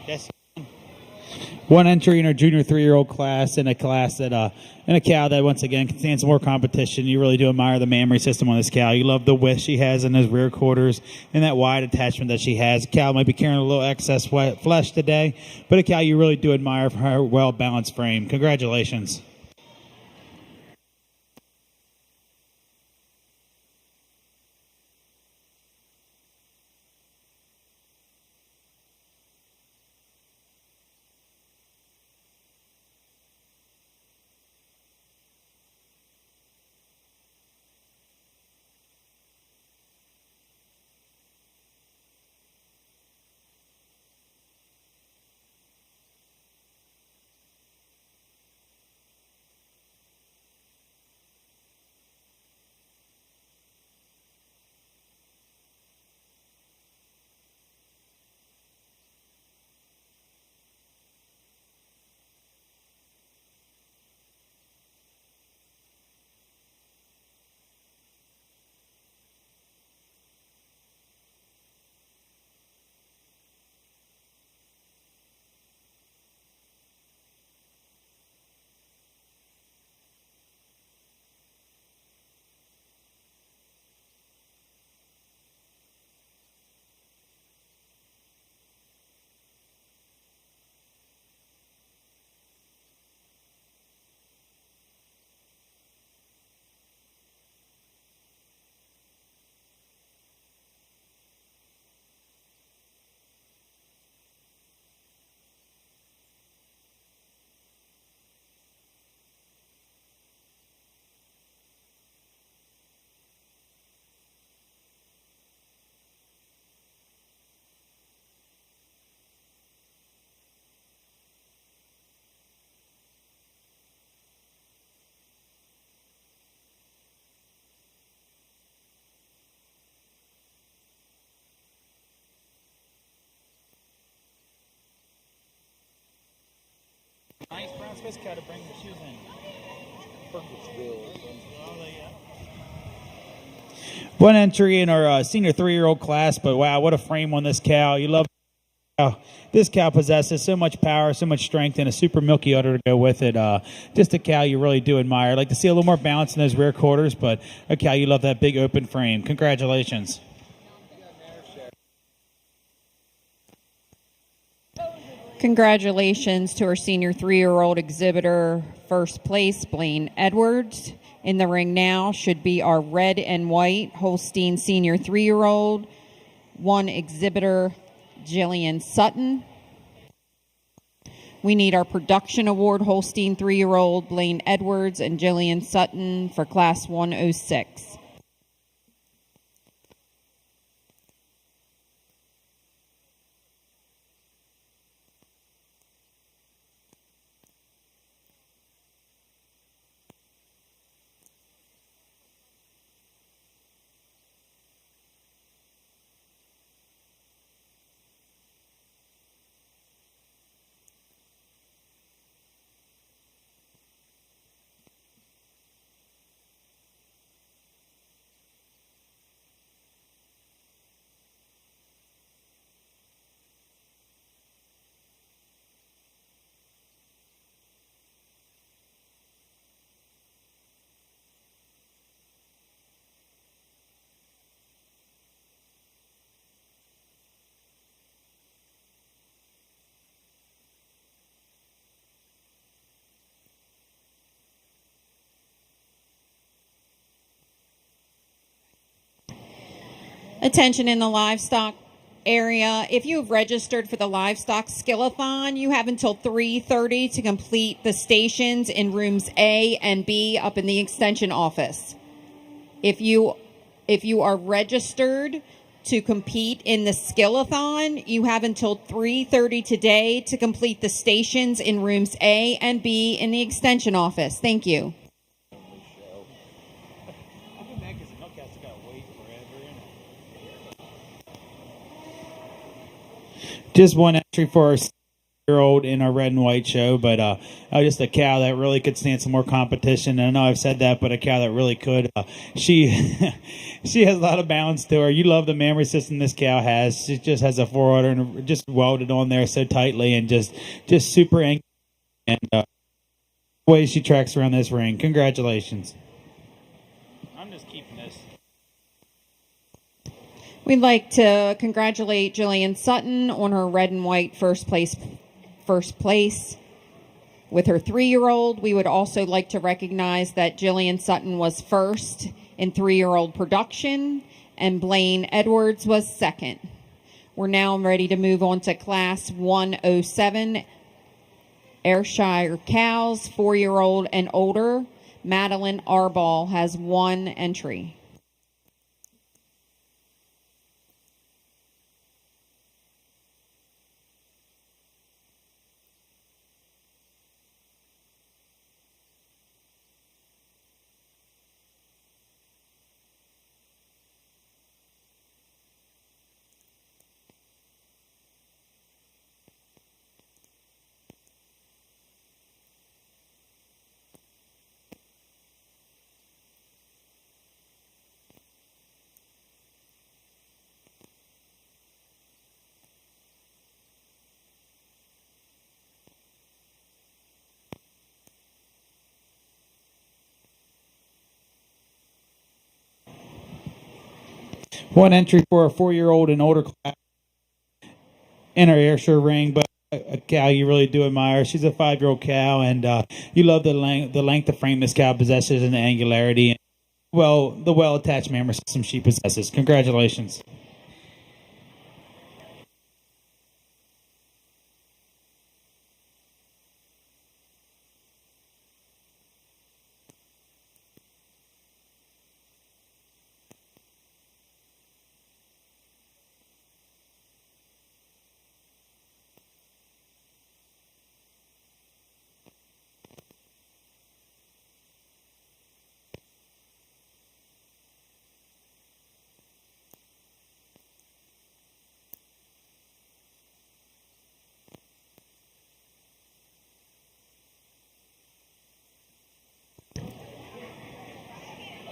Yes. One entry in our junior 3-year-old class, in a class that, in a cow that once again can stand some more competition. You really do admire the mammary system on this cow. You love the width she has in those rear quarters and that wide attachment that she has. Cow might be carrying a little excess flesh today, but a cow you really do admire for her well-balanced frame. Congratulations. Nice brown Swiss cow to bring the shoes in. One entry in our senior 3-year-old class, but wow, what a frame on this cow. You love this cow possesses so much power, so much strength, and a super milky udder to go with it. Just a cow you really do admire. I'd like to see a little more balance in those rear quarters, but a cow you love that big open frame. Congratulations. Congratulations to our senior 3-year-old exhibitor, first place, Blaine Edwards. In the ring now should be our red and white Holstein senior 3-year-old, one exhibitor, Jillian Sutton. We need our production award Holstein 3-year-old, Blaine Edwards and Jillian Sutton for Class 106. Attention in the livestock area. If you have registered for the livestock skillathon, you have until 3:30 to complete the stations in rooms A and B up in the extension office. If you are registered to compete in the skillathon, you have until 3:30 today to complete the stations in rooms A and B in the extension office. Thank you. Just one entry for our 6-year-old in our red and white show, but just a cow that really could stand some more competition. And I know I've said that, but a cow that really could. She she has a lot of balance to her. You love the memory system this cow has. She just has a forerunner and just welded on there so tightly and just super angry. And the way she tracks around this ring. Congratulations. I'm just keeping this. We'd like to congratulate Jillian Sutton on her red and white first place with her 3-year-old. We would also like to recognize that Jillian Sutton was first in 3-year-old production and Blaine Edwards was second. We're now ready to move on to class 107 Ayrshire cows, 4-year-old and older. Madeline Arball has 1 entry. One entry for a 4-year-old and older class in our Ayrshire ring, but a cow you really do admire. She's a 5-year-old cow, and you love the length of frame this cow possesses and the angularity, and the well-attached memory system she possesses. Congratulations.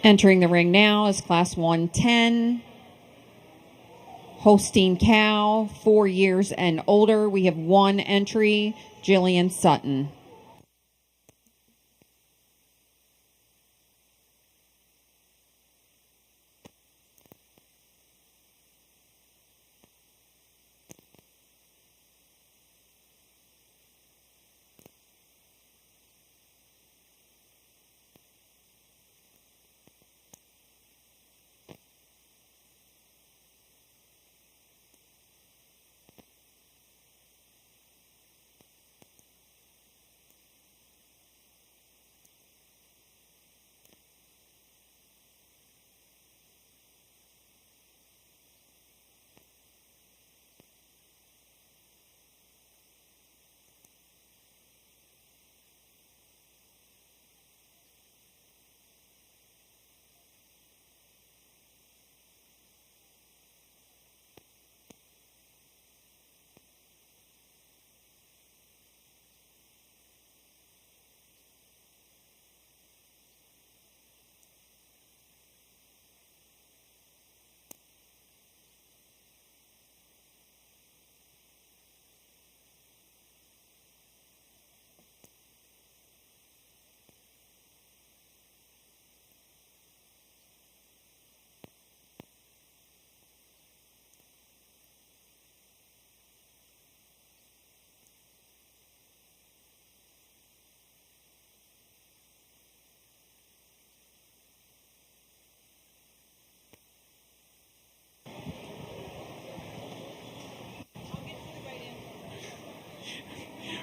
Entering the ring now is class 110. Holstein cow, 4 years and older. We have 1 entry, Jillian Sutton.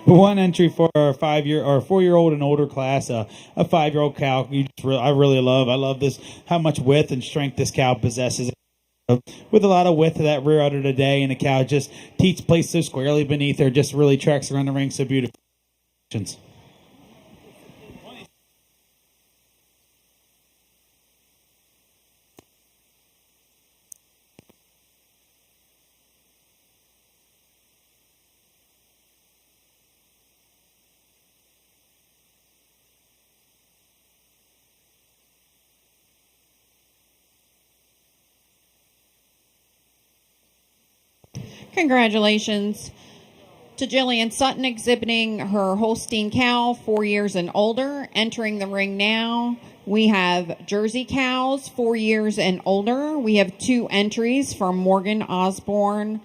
One entry for our 4-year-old and older class, a 5-year-old cow. I really love. I love this, how much width and strength this cow possesses. With a lot of width to that rear udder today, and the cow just teats placed so squarely beneath her, just really tracks around the ring so beautifully. Congratulations to Jillian Sutton exhibiting her Holstein cow, 4 years and older. Entering the ring now, we have Jersey cows, 4 years and older. We have 2 entries from Morgan Osborne.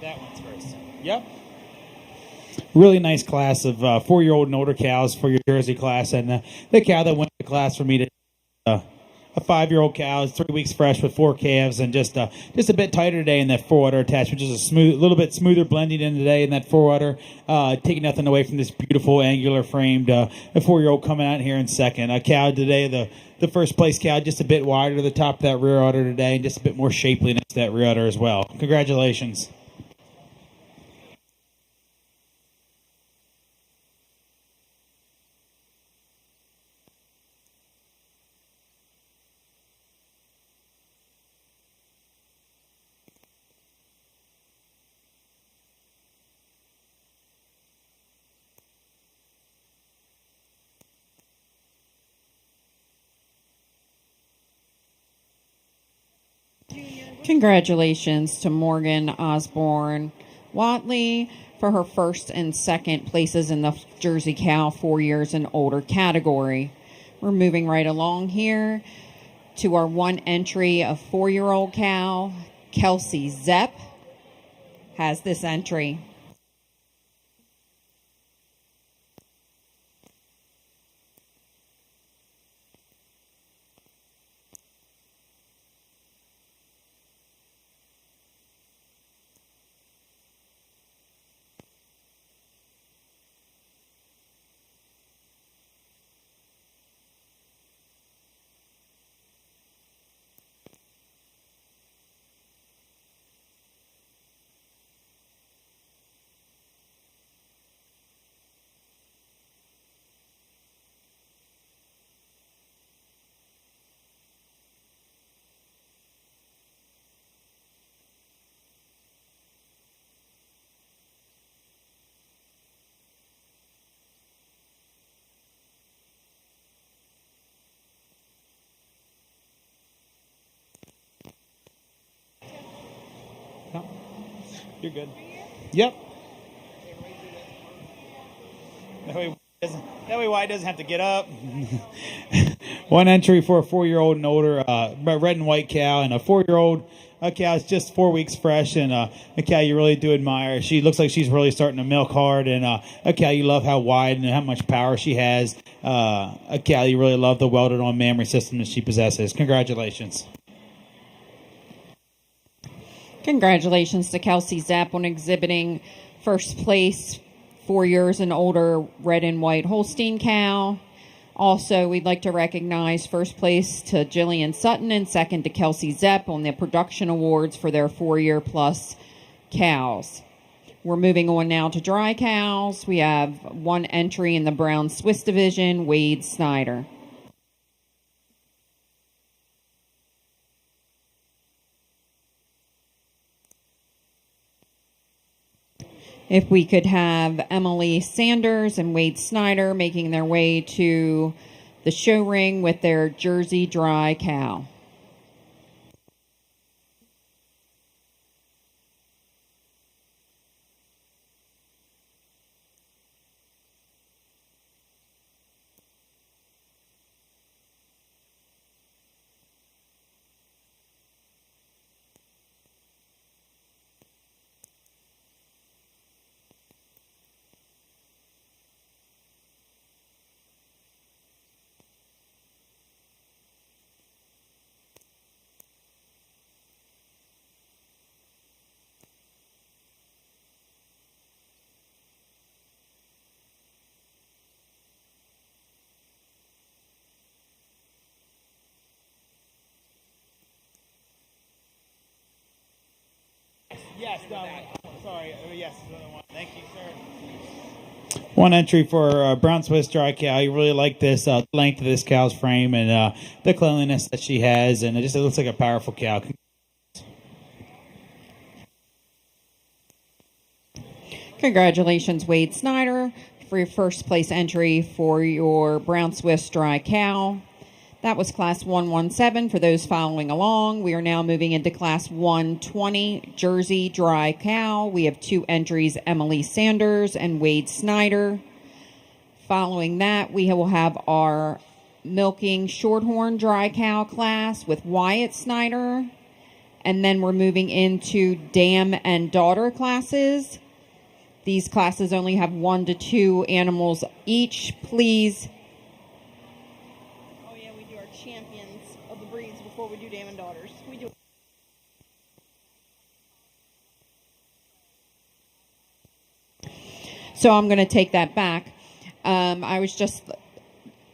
That one's first. Yep. Really nice class of 4-year-old and older cows for your Jersey class, and the cow that won the class for me today, a 5-year-old cow, is 3 weeks fresh with 4 calves, and just a bit tighter today in that forudder attachment, just a little bit smoother blending in today in that forudder, taking nothing away from this beautiful angular framed a 4-year-old coming out here in second. A cow today, the first place cow, just a bit wider to the top of that rear udder today, and just a bit more shapeliness to that rear udder as well. Congratulations. Congratulations to Morgan Osborne Watley for her first and second places in the Jersey Cow 4 years and older category. We're moving right along here to our 1 entry of 4-year-old cow. Kelsey Zepp has this entry. No, you're good. Yep. That way Wyatt doesn't have to get up. One entry for a 4-year-old and older, red and white cow, and a 4-year-old cow is just 4 weeks fresh, and a cow you really do admire. She looks like she's really starting to milk hard, and a cow you love how wide and how much power she has. A cow you really love the welded-on mammary system that she possesses. Congratulations. Congratulations to Kelsey Zapp on exhibiting first place 4 years and older red and white Holstein cow. Also, we'd like to recognize first place to Jillian Sutton and second to Kelsey Zepp on the production awards for their 4-year-plus cows. We're moving on now to dry cows. We have one entry in the Brown Swiss division, Wade Snyder. If we could have Emily Sanders and Wade Snyder making their way to the show ring with their Jersey dry cow. Yes, sorry. Yes, thank you, sir. One entry for Brown Swiss dry cow. You really like this length of this cow's frame and the cleanliness that she has, and it looks like a powerful cow. Congratulations, Wade Snyder, for your first place entry for your Brown Swiss dry cow. That was Class 117 for those following along. We are now moving into Class 120, Jersey Dry Cow. We have 2 entries, Emily Sanders and Wade Snyder. Following that, we will have our Milking Shorthorn Dry Cow class with Wyatt Snyder. And then we're moving into Dam and Daughter classes. These classes only have 1 to 2 animals each. Please. Champions of the breeds before we do Dam and Daughters. We do. So I'm going to take that back. I was just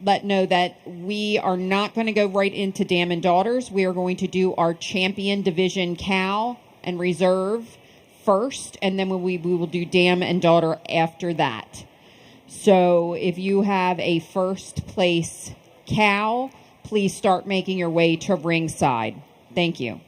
let know that we are not going to go right into Dam and Daughters. We are going to do our champion division cow and reserve first, and then we will do Dam and Daughter after that. So if you have a first place cow, please start making your way to ringside. Thank you.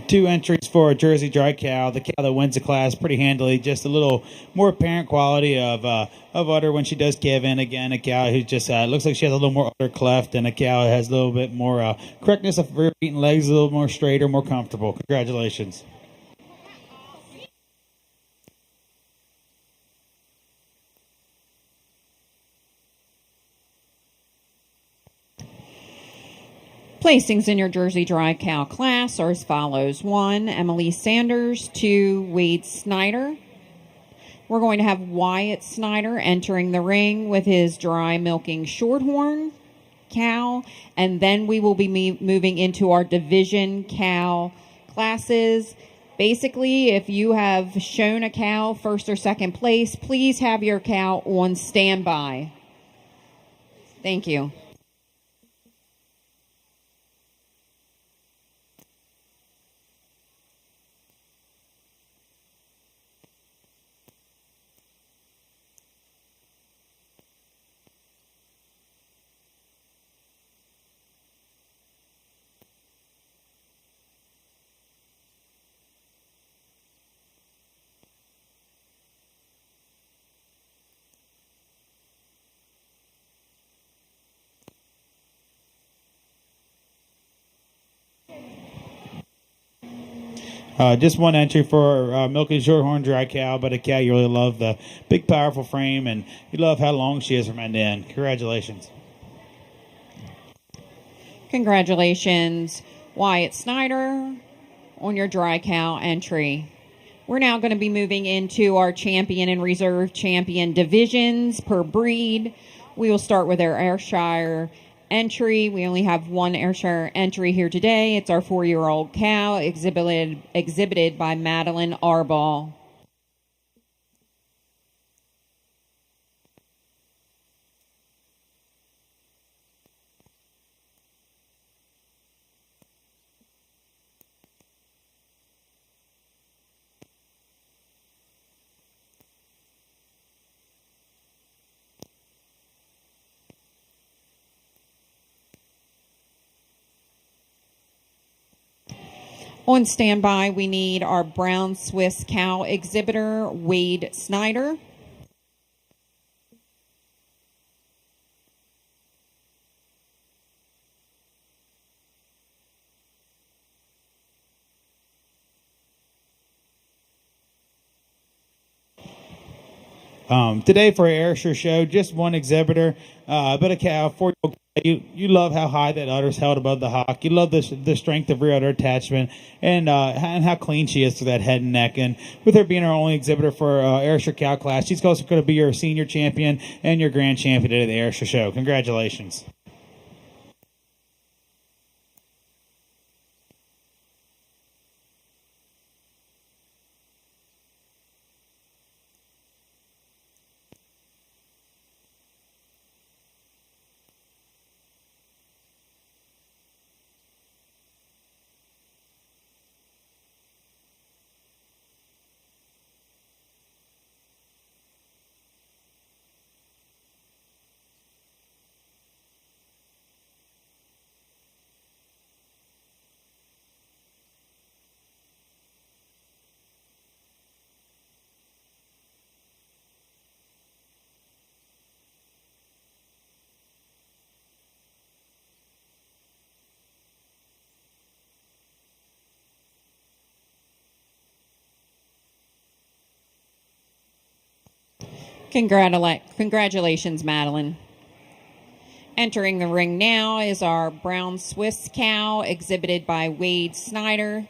Two entries for a Jersey dry cow. The cow that wins the class pretty handily. Just a little more apparent quality of udder when she does give in. Again, a cow who just looks like she has a little more udder cleft, and a cow that has a little bit more correctness of rear feet and legs, a little more straighter, more comfortable. Congratulations. Placings in your Jersey Dry Cow class are as follows. 1, Emily Sanders. 2, Wade Snyder. We're going to have Wyatt Snyder entering the ring with his dry milking shorthorn cow. And then we will be moving into our division cow classes. Basically, if you have shown a cow first or second place, please have your cow on standby. Thank you. Just one entry for Milky Shorthorn Dry Cow, but a cow you really love the big, powerful frame, and you love how long she is from end to end. Congratulations. Congratulations, Wyatt Snyder, on your dry cow entry. We're now going to be moving into our champion and reserve champion divisions per breed. We will start with our Ayrshire entry. We only have one Ayrshire entry here today. It's our 4-year-old cow exhibited by Madeline Arball. On standby, we need our brown Swiss cow exhibitor, Wade Snyder. Today for our Ayrshire show, just one exhibitor, but a cow, 4-year-old cow. You love how high that udder's held above the hock. You love the strength of rear udder attachment and how clean she is to that head and neck. And with her being our only exhibitor for Ayrshire cow class, she's also going to be your senior champion and your grand champion today at the Ayrshire show. Congratulations. Congratulations, Madeline. Entering the ring now is our brown Swiss cow exhibited by Wade Snyder.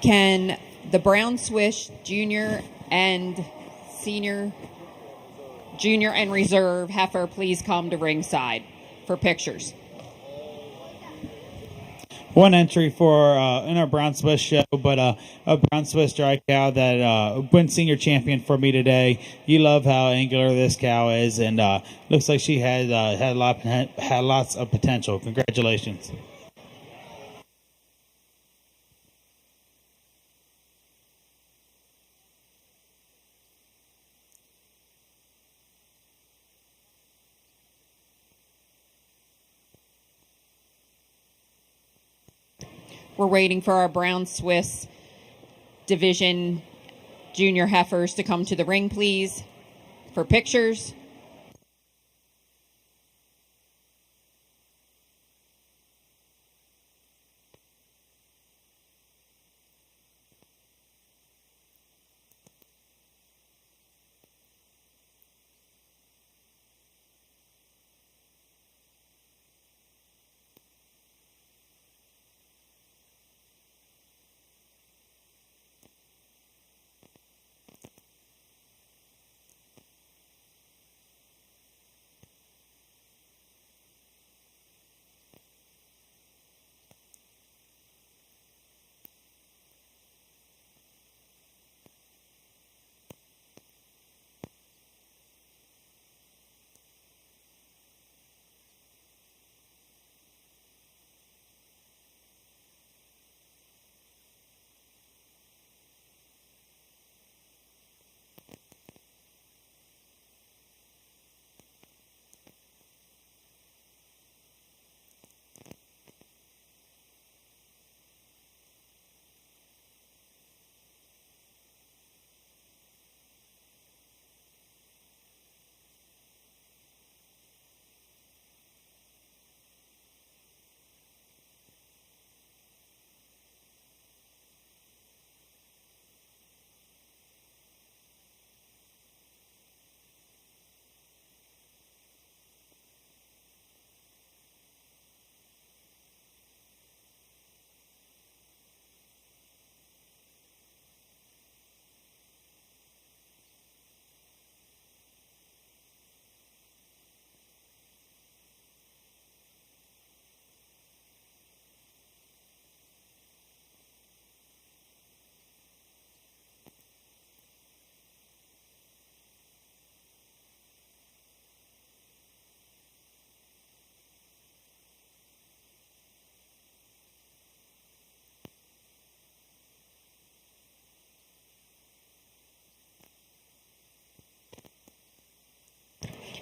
Can the brown Swiss junior and senior, junior and reserve heifer please come to ringside for pictures? One entry for in our brown Swiss show, but a brown Swiss dry cow that went senior champion for me today. You love how angular this cow is, and looks like she had lots of potential. Congratulations. We're waiting for our brown Swiss division junior heifers to come to the ring, please, for pictures.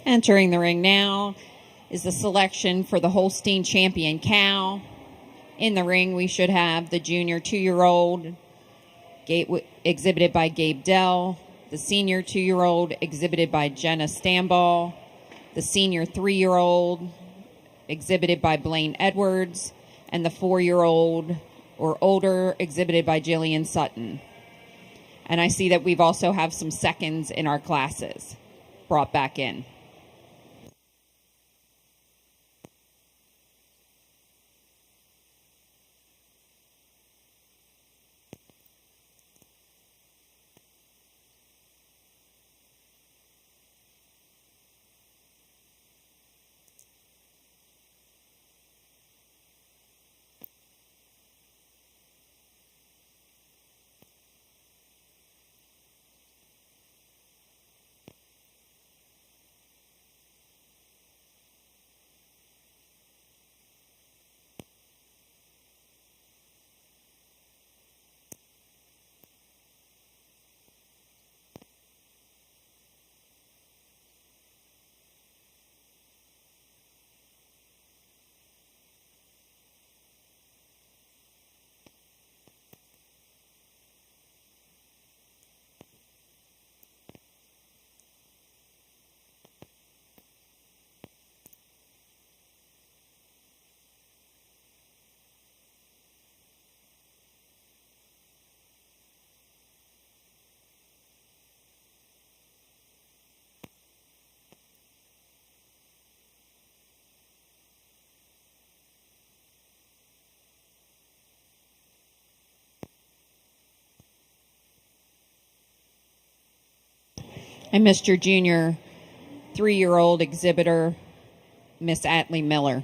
Entering the ring now is the selection for the Holstein Champion cow. In the ring, we should have the junior 2-year-old exhibited by Gabe Dell, the senior 2-year-old exhibited by Jenna Stamball, the senior 3-year-old exhibited by Blaine Edwards, and the 4-year-old or older exhibited by Jillian Sutton. And I see that we've also have some seconds in our classes brought back in. And Mr. Junior 3-year-old exhibitor, Miss Atlee Miller.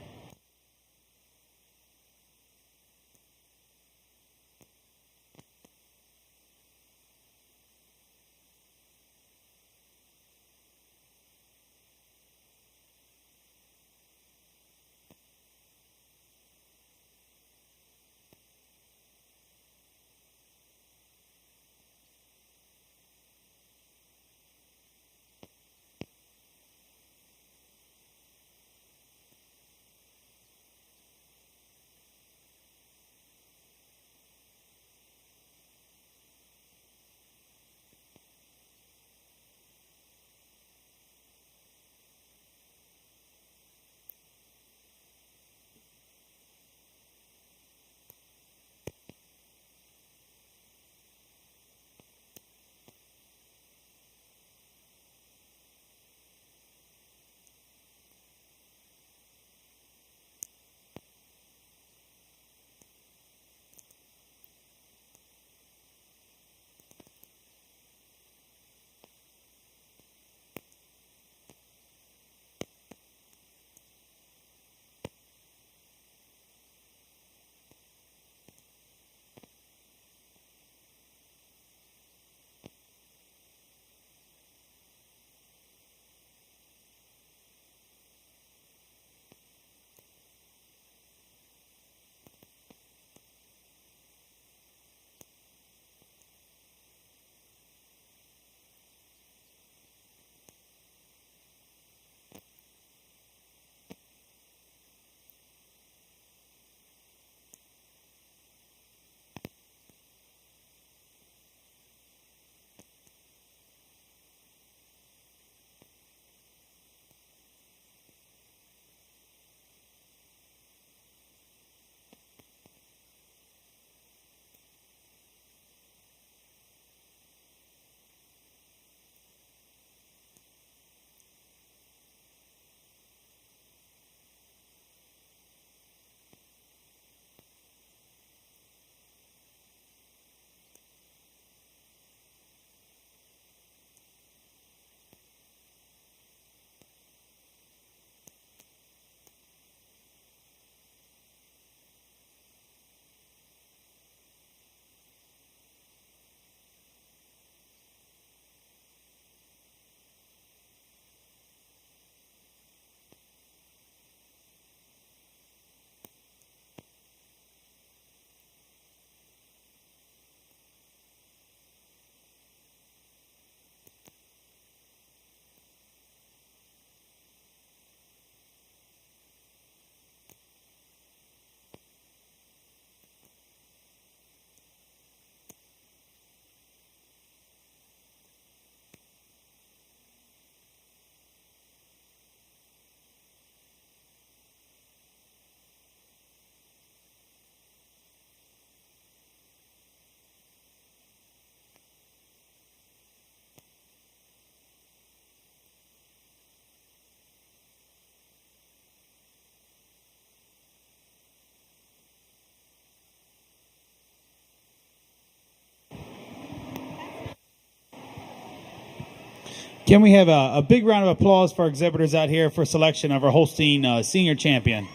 Can we have a big round of applause for our exhibitors out here for selection of our Holstein senior champion?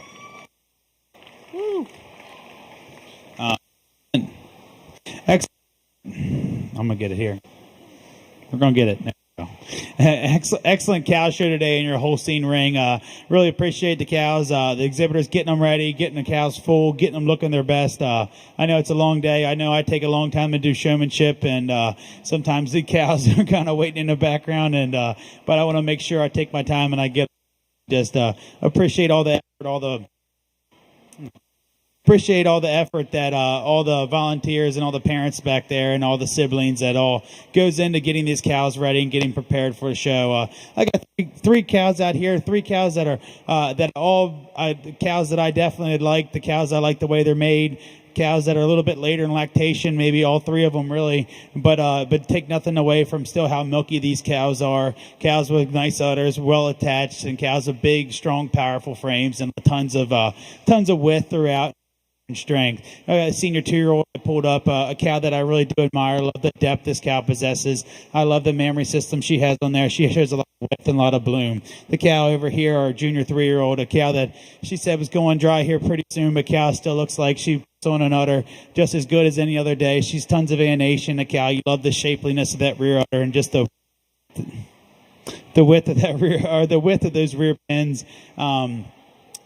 Woo. Excellent. I'm going to get it here. We're going to get it. There we go. Excellent cow show today in your Holstein ring. Really appreciate the cows, the exhibitors getting them ready, getting the cows full, getting them looking their best. I know it's a long day. I know I take a long time to do showmanship, and sometimes the cows are kind of waiting in the background. But I want to make sure I take my time and I get just appreciate all the effort, appreciate all the effort that all the volunteers and all the parents back there and all the siblings that all goes into getting these cows ready and getting prepared for the show. I got three cows out here, three cows that are the cows that I definitely like, the cows I like the way they're made, cows that are a little bit later in lactation, maybe all three of them really, but take nothing away from still how milky these cows are. Cows with nice udders, well attached, and cows with big, strong, powerful frames and tons of width throughout. Strength. A senior 2-year-old I pulled up, a cow that I really do admire. Love the depth this cow possesses. I love the mammary system she has on there. She shows a lot of width and a lot of bloom. The cow over here, our junior 3-year-old, a cow that she said was going dry here pretty soon, but cow still looks like she's on an udder just as good as any other day. She's tons of animation. The cow, you love the shapeliness of that rear udder and just the width of that rear, or the width of those rear pins.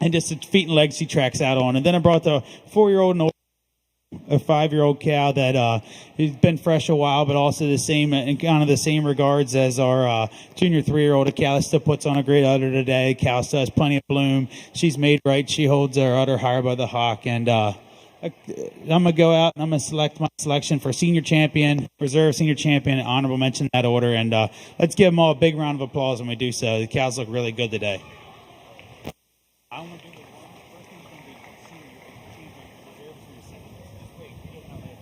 And just the feet and legs she tracks out on. And then I brought the 4-year-old and a 5-year-old cow that has been fresh a while, but also the same in kind of the same regards as our junior 3-year-old. A cow that still puts on a great udder today. Cow still has plenty of bloom. She's made right. She holds her udder higher by the hock. And I'm going to go out and I'm going to select my selection for senior champion, reserve senior champion, and honorable mention that order. And let's give them all a big round of applause when we do so. The cows look really good today. I want to do the first thing's going to be senior champion reserve for your second. Just wait, we'll do it later.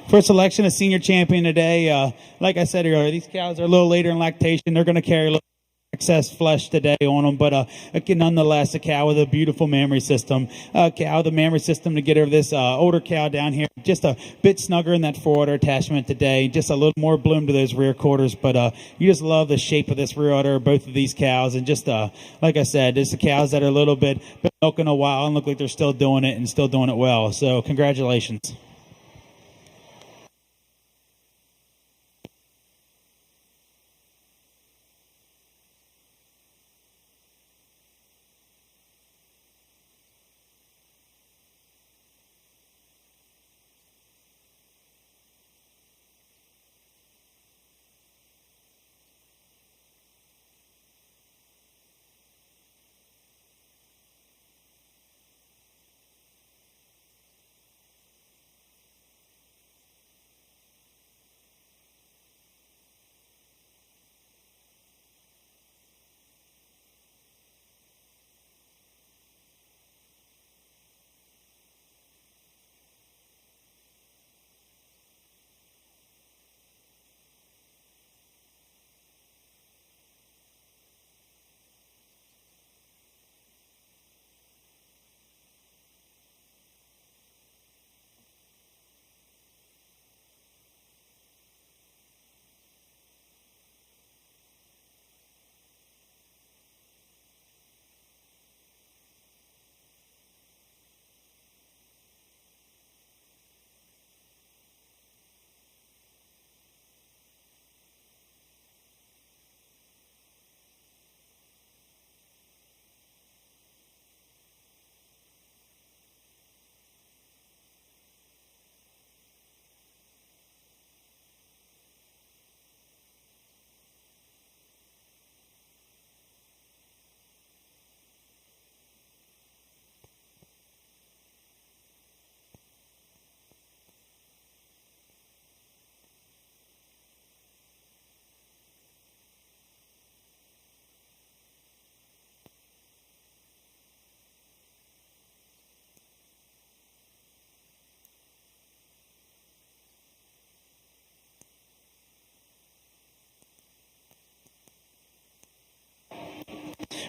First selection of senior champion today. Like I said earlier, these cows are a little later in lactation. They're going to carry a little excess flesh today on them, but nonetheless, a cow with a beautiful mammary system. A cow with a mammary system to get over this older cow down here. Just a bit snugger in that forudder attachment today. Just a little more bloom to those rear quarters, but you just love the shape of this rear udder, both of these cows. And just like I said, just the cows that are a little bit milking a while and look like they're still doing it and still doing it well. So congratulations.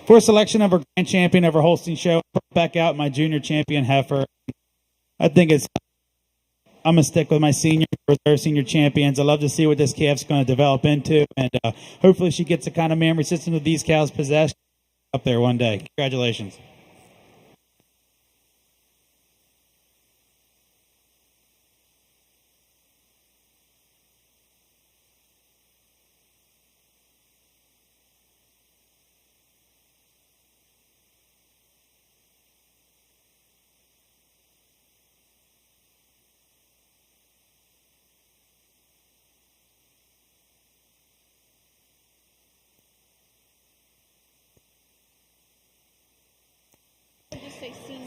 For selection of our grand champion of our Holstein show, I put back out my junior champion heifer. I think I'm going to stick with my senior reserve senior champions. I love to see what this calf's going to develop into, and hopefully she gets the kind of memory system that these cows possess up there one day. Congratulations.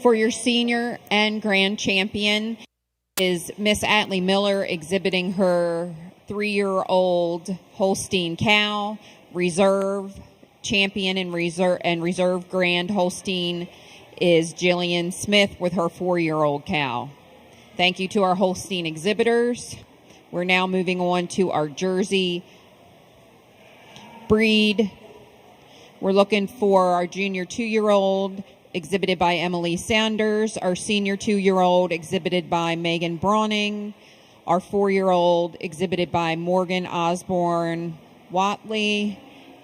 For your senior and grand champion is Miss Atlee Miller exhibiting her 3-year-old Holstein cow. Reserve champion and reserve grand Holstein is Jillian Smith with her 4-year-old cow. Thank you to our Holstein exhibitors. We're now moving on to our Jersey breed. We're looking for our junior 2-year-old exhibited by Emily Sanders, our senior 2-year-old exhibited by Megan Brawning, our 4-year-old exhibited by Morgan Osborne Watley,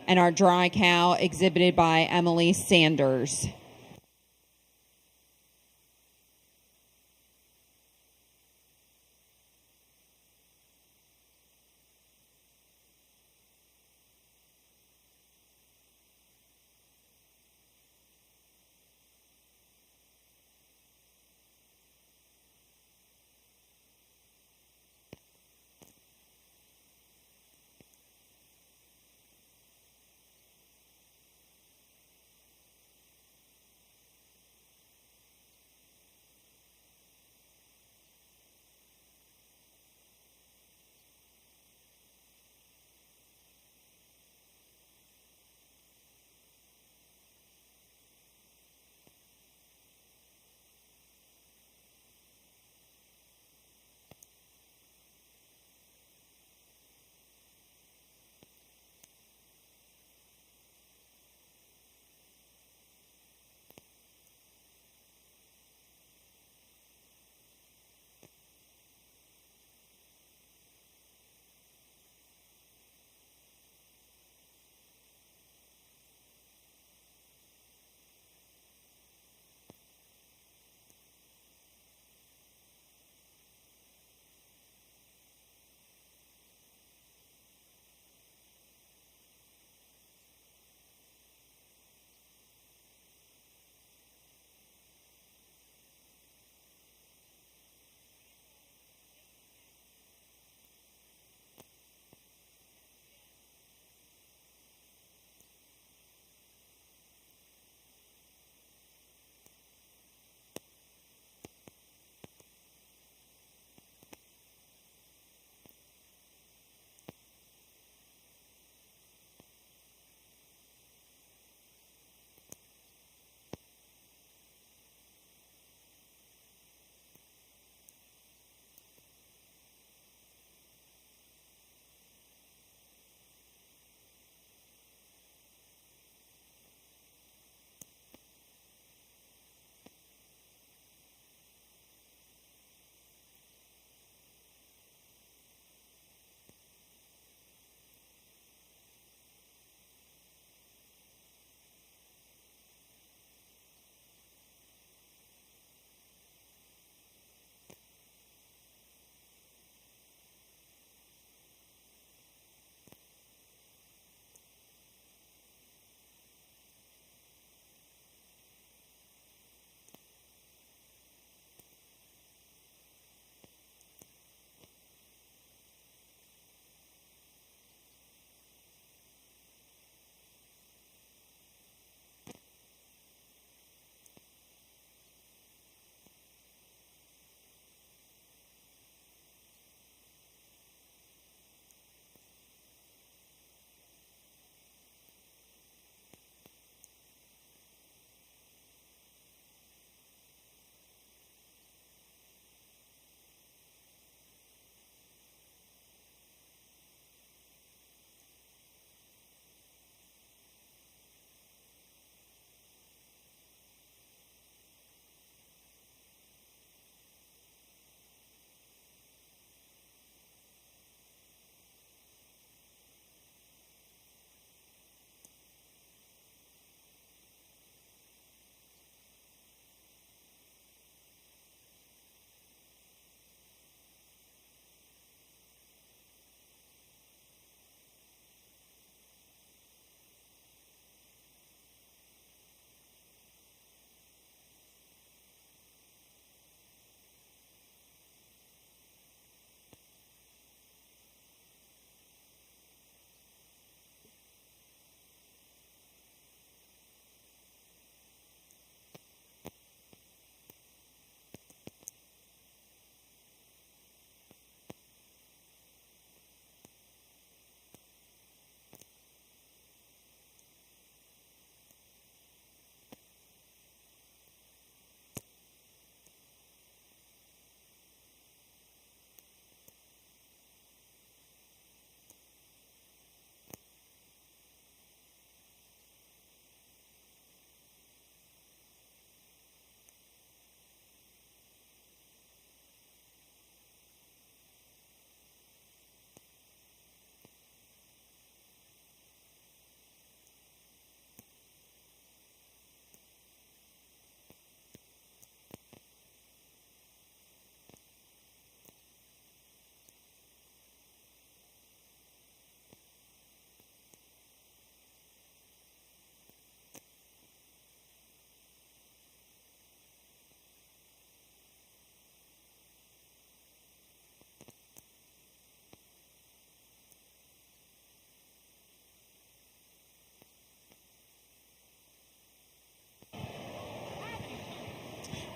and our dry cow exhibited by Emily Sanders.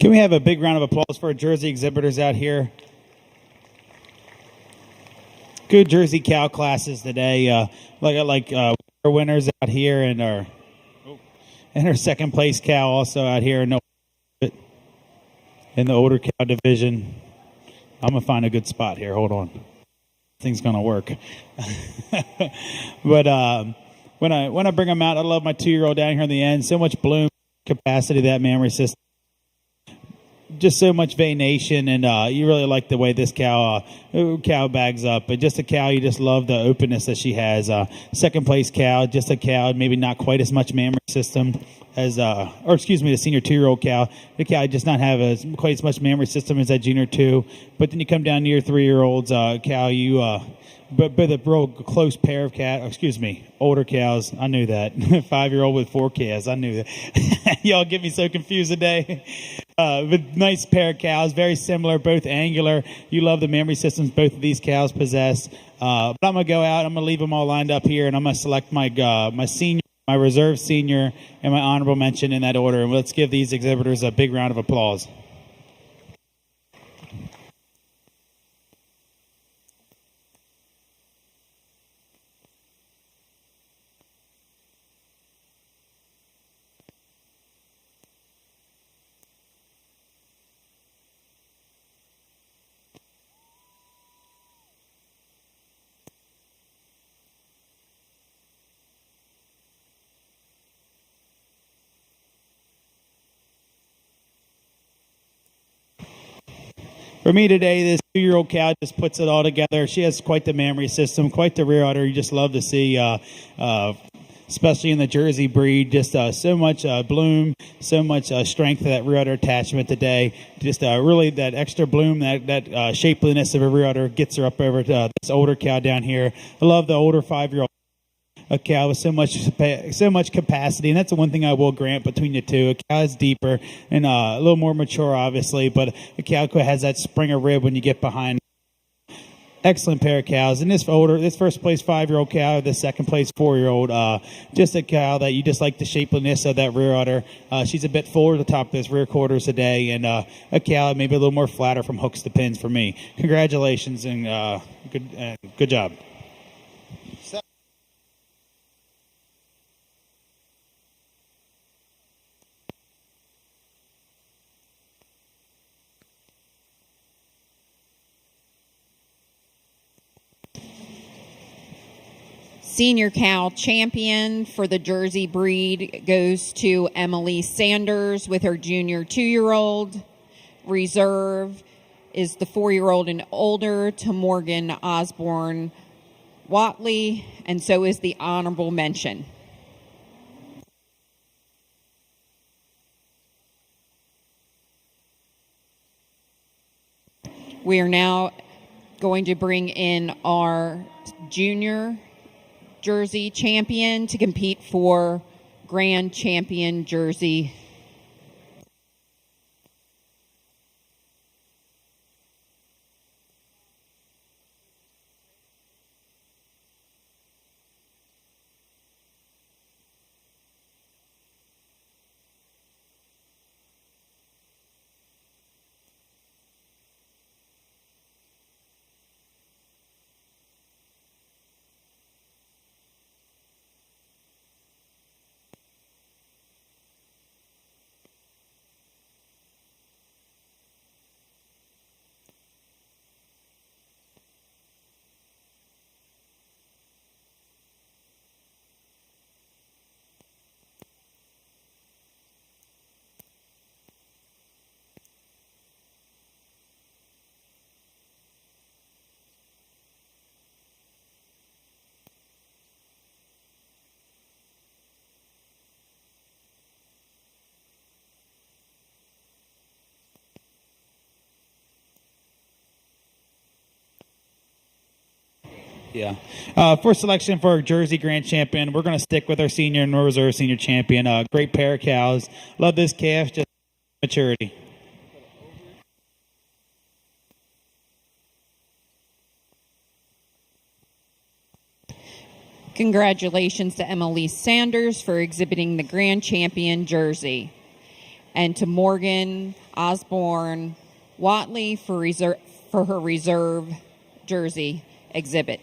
Can we have a big round of applause for our Jersey exhibitors out here? Good Jersey cow classes today. Our winners out here, and our second place cow also out here in the older cow division. I'm gonna find a good spot here. Hold on, thing's gonna work. But when I bring them out, I love my 2-year-old down here in the end. So much bloom capacity that mammary system. Just so much venation, and you really like the way this cow bags up. But just a cow, you just love the openness that she has. Second place cow, just a cow, maybe not quite as much mammary system as, the senior 2-year-old cow. The cow does not have quite as much mammary system as that junior 2. But then you come down to your 3-year-old's cow, but a real close pair of older cows. I knew that. 5-year-old with 4 calves. I knew that. Y'all get me so confused today. But nice pair of cows, very similar, both angular. You love the mammary systems both of these cows possess. But I'm going to go out. I'm going to leave them all lined up here, and I'm going to select my senior, my reserve senior, and my honorable mention in that order. And let's give these exhibitors a big round of applause. For me today, this 2-year-old cow just puts it all together. She has quite the mammary system, quite the rear udder. You just love to see, especially in the Jersey breed, just so much bloom, so much strength of that rear udder attachment today. Just really that extra bloom, that shapeliness of a rear udder gets her up over to this older cow down here. I love the older 5-year-old. A cow with so much capacity, and that's the one thing I will grant between the two. A cow is deeper and a little more mature, obviously, but a cow has that spring of rib when you get behind. Excellent pair of cows. And this first place 5-year-old cow, the second place 4-year-old, just a cow that you just like the shapeliness of that rear udder. She's a bit fuller at the top of those rear quarters today, and a cow maybe a little more flatter from hooks to pins for me. Congratulations and good job. Senior cow champion for the Jersey breed goes to Emily Sanders with her junior 2-year-old. Reserve is the 4-year-old and older to Morgan Osborne Watley, and so is the honorable mention. We are now going to bring in our junior Jersey champion to compete for Grand Champion Jersey. Yeah. For selection for our Jersey Grand Champion, we're going to stick with our senior and reserve senior champion. Great pair of cows. Love this calf, just maturity. Congratulations to Emily Sanders for exhibiting the Grand Champion Jersey. and to Morgan Osborne Watley for her reserve jersey exhibit.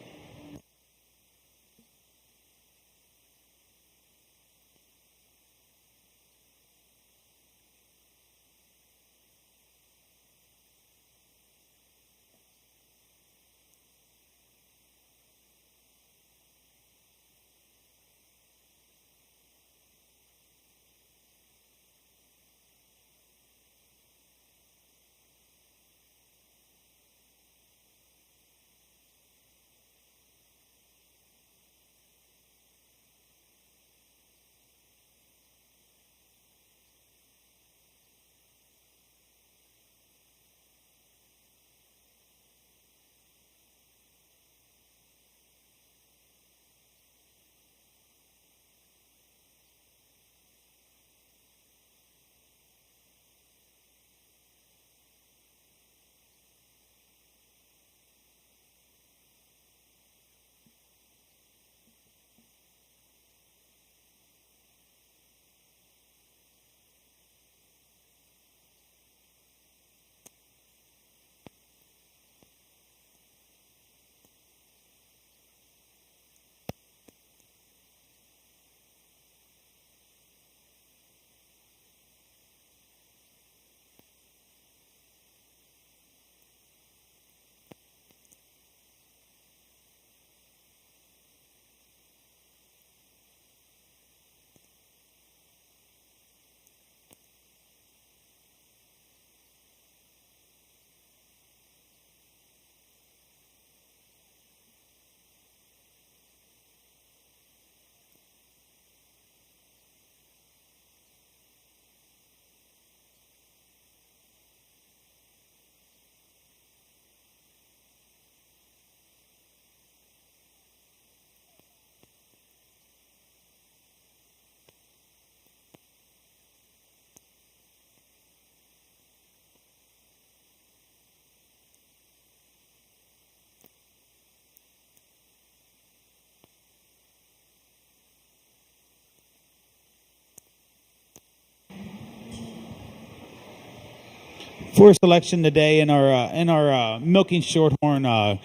For selection today in our milking shorthorn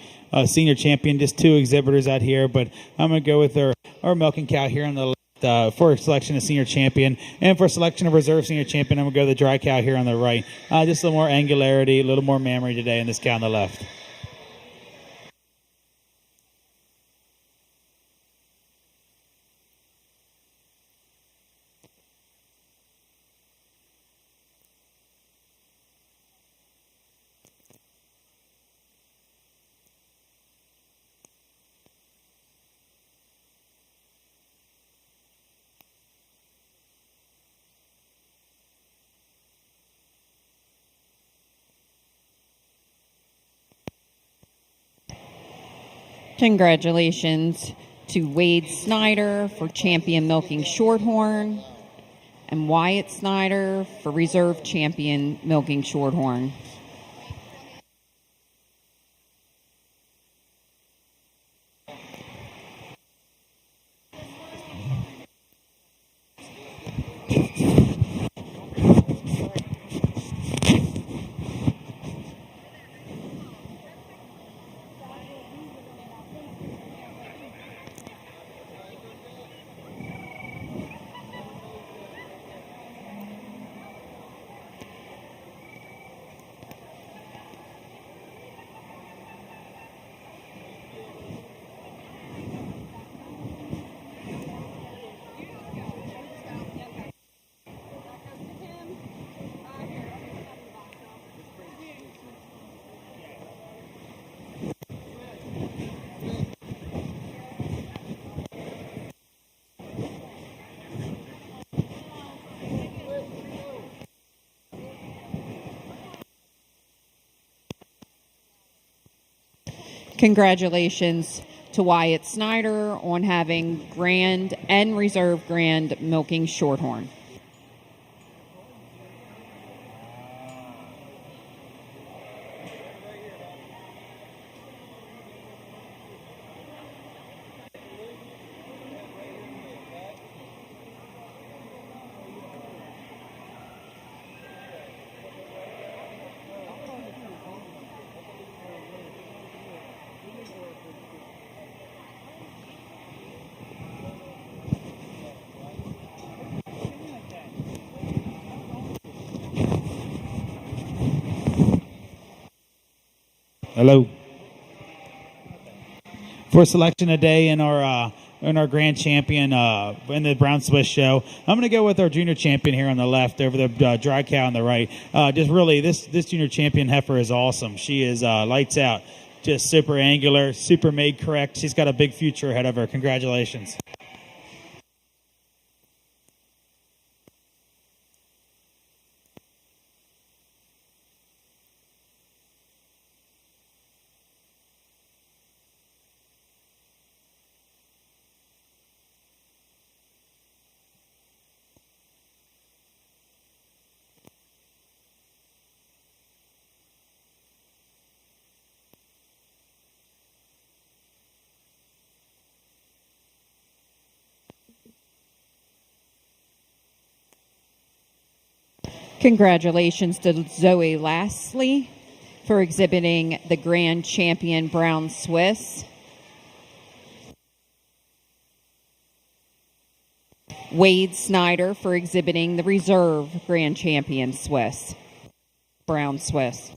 senior champion, just two exhibitors out here, but I'm going to go with our milking cow here on the left for selection of senior champion, and for selection of reserve senior champion, I'm going to go with the dry cow here on the right. Just a little more angularity, a little more mammary today in this cow on the left. Congratulations to Wade Snyder for champion milking shorthorn and Wyatt Snyder for reserve champion milking shorthorn. Congratulations to Wyatt Snyder on having grand and reserve grand milking shorthorn. Hello. For selection today in our grand champion in the Brown Swiss show, I'm going to go with our junior champion here on the left, over the dry cow on the right. Just really, this junior champion heifer is awesome. She is lights out, just super angular, super made correct. She's got a big future ahead of her. Congratulations. Congratulations to Zoe Lastly for exhibiting the Grand Champion Brown Swiss. Wade Snyder for exhibiting the Reserve Grand Champion Swiss, Brown Swiss.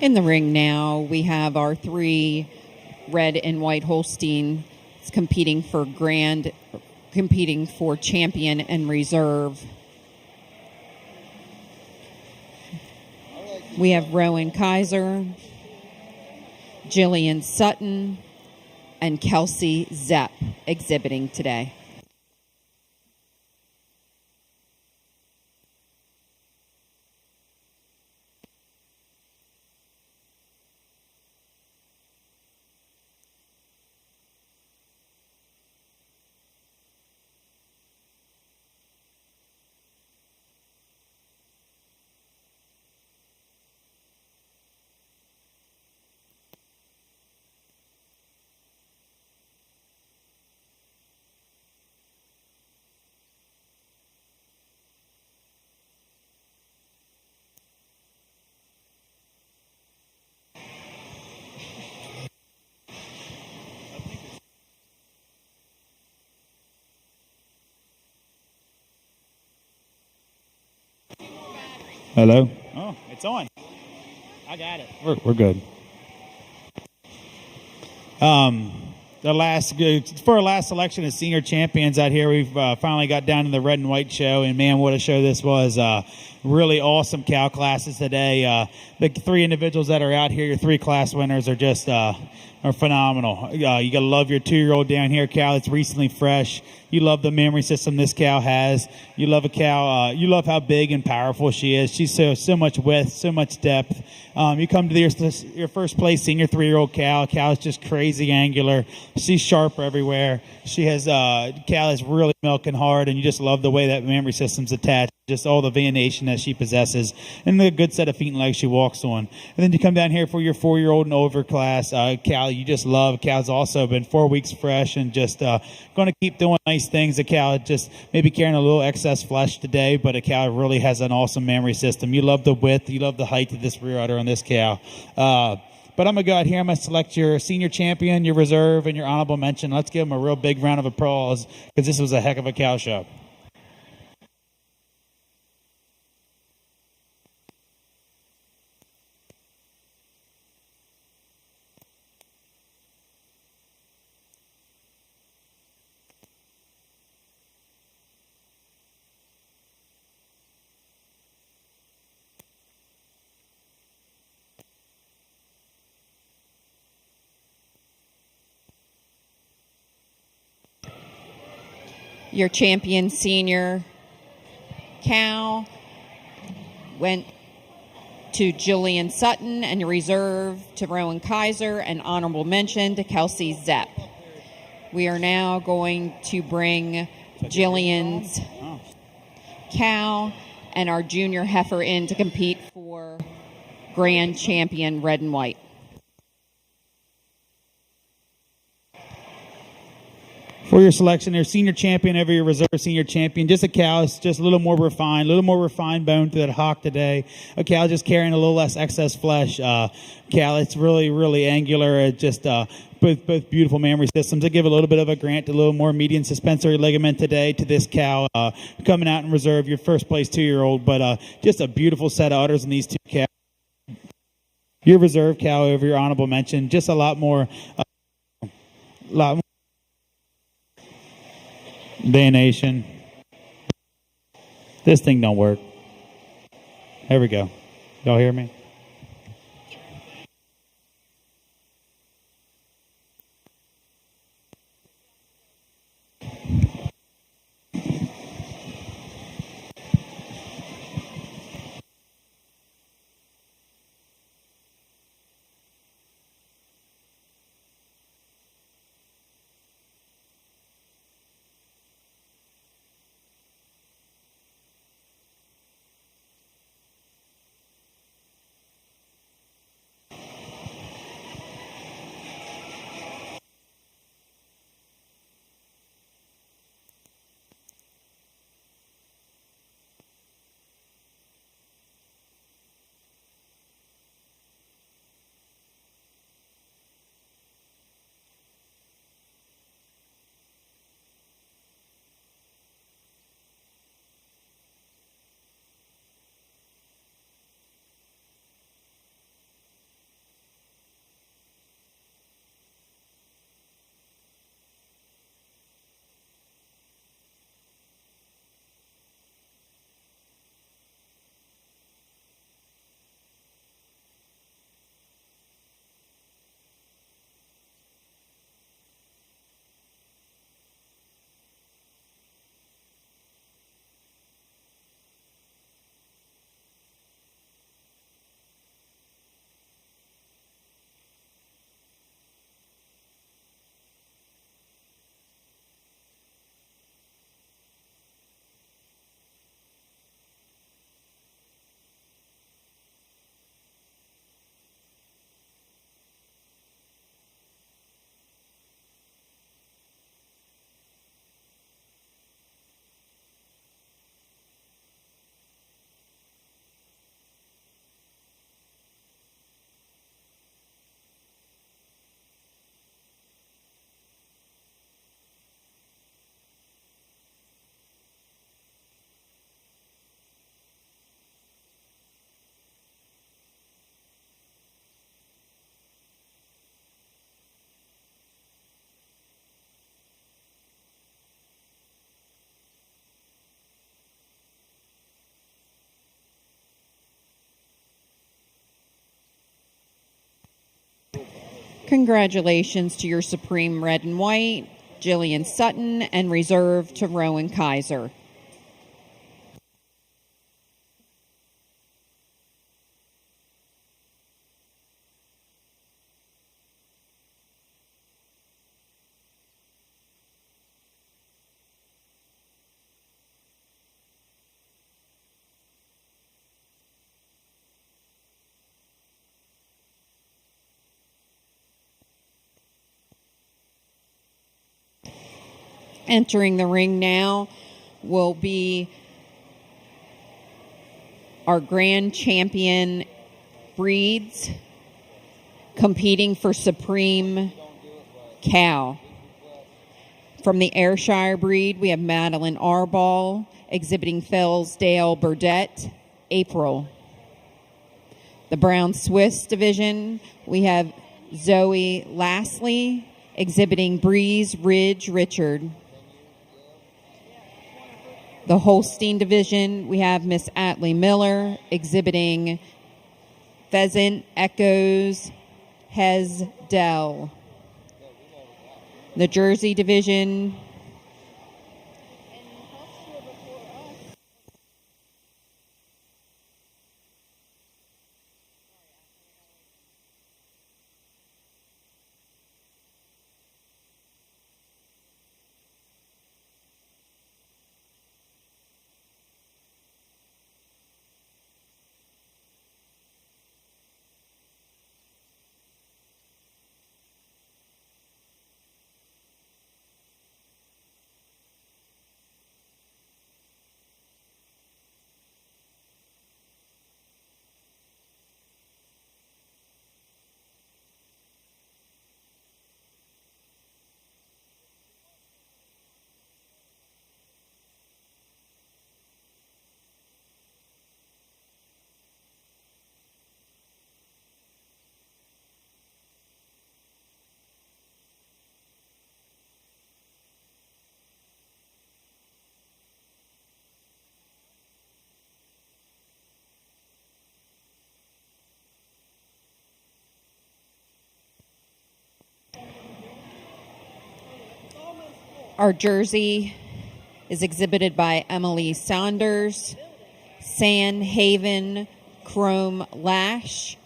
In the ring now, we have our three red and white Holsteins competing for champion and reserve. We have Rowan Kaiser, Jillian Sutton, and Kelsey Zepp exhibiting today. Hello? Oh, it's on. I got it. We're good. For our last selection of senior champions out here, we've finally got down to the red and white show, and man, what a show this was. really awesome cow classes today. The 3 individuals that are out here, your 3 class winners, are just are phenomenal. You got to love your 2-year-old down here, cow that's recently fresh. You love the memory system this cow has. You love a cow. You love how big and powerful she is. She's so much width, so much depth. You come to your first place senior 3-year-old cow. Cow is just crazy angular. She's sharp everywhere. She has cow is really milking hard, and you just love the way that memory system's attached. Just all the venation that she possesses, and the good set of feet and legs she walks on. And then you come down here for your 4-year-old and over class cow. You just love. Cow's also been 4 weeks fresh and just going to keep doing nice things. A cow just maybe carrying a little excess flesh today, but a cow really has an awesome memory system. You love the width, you love the height of this rear udder on this cow. But I'm going to go out here. I'm going to select your senior champion, your reserve, and your honorable mention. Let's give them a real big round of applause because this was a heck of a cow show. Your champion senior cow went to Jillian Sutton, and your reserve to Rowan Kaiser, and honorable mention to Kelsey Zepp. We are now going to bring Jillian's cow and our junior heifer in to compete for grand champion red and white. For your selection, there's senior champion over your reserve senior champion. Just a cow, it's just a little more refined bone to that hock today. A cow just carrying a little less excess flesh. Cow, it's really, really angular. Just both beautiful memory systems. I give a little bit of a grant, a little more median suspensory ligament today to this cow coming out in reserve, your first place 2-year-old. But just a beautiful set of udders in these 2 cows. Your reserve cow over your honorable mention, just a lot more venation. This thing don't work. There we go. Y'all hear me? Congratulations to your Supreme Red and White, Jillian Sutton, and Reserve to Rowan Kaiser. Entering the ring now will be our grand champion breeds competing for Supreme Cow. From the Ayrshire breed, we have Madeline Arball exhibiting Fellsdale Burdett, April. The Brown Swiss division, we have Zoe Lastly exhibiting Breeze Ridge Richard. The Holstein division, we have Miss Atlee Miller exhibiting Pheasant Echoes Hesdell. The Jersey division, our jersey is exhibited by Emily Saunders, Sandhaven Chrome Lash.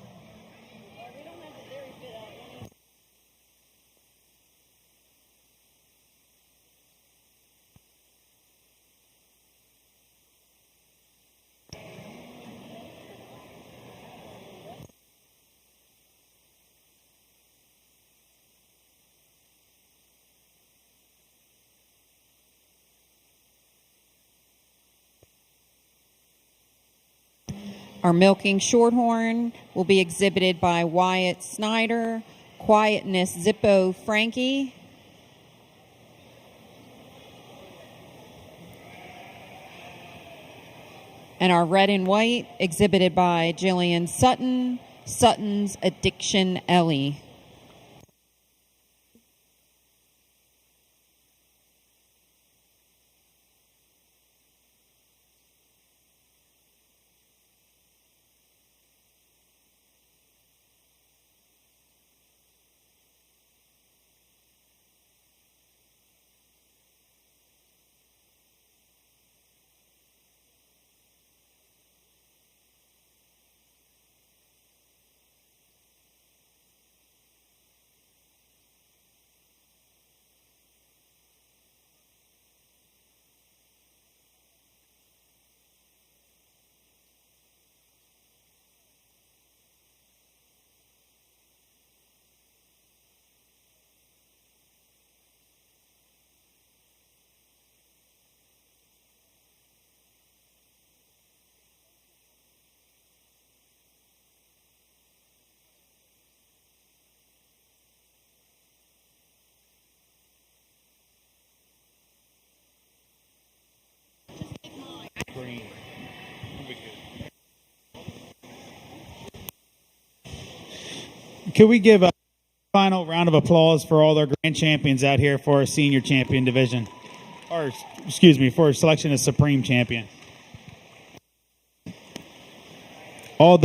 Our milking shorthorn will be exhibited by Wyatt Snyder, Quietness Zippo Frankie. And our red and white exhibited by Jillian Sutton, Sutton's Addiction Ellie. Could we give a final round of applause for all our grand champions out here for our senior champion division? Or, excuse me, for our selection as Supreme Champion. All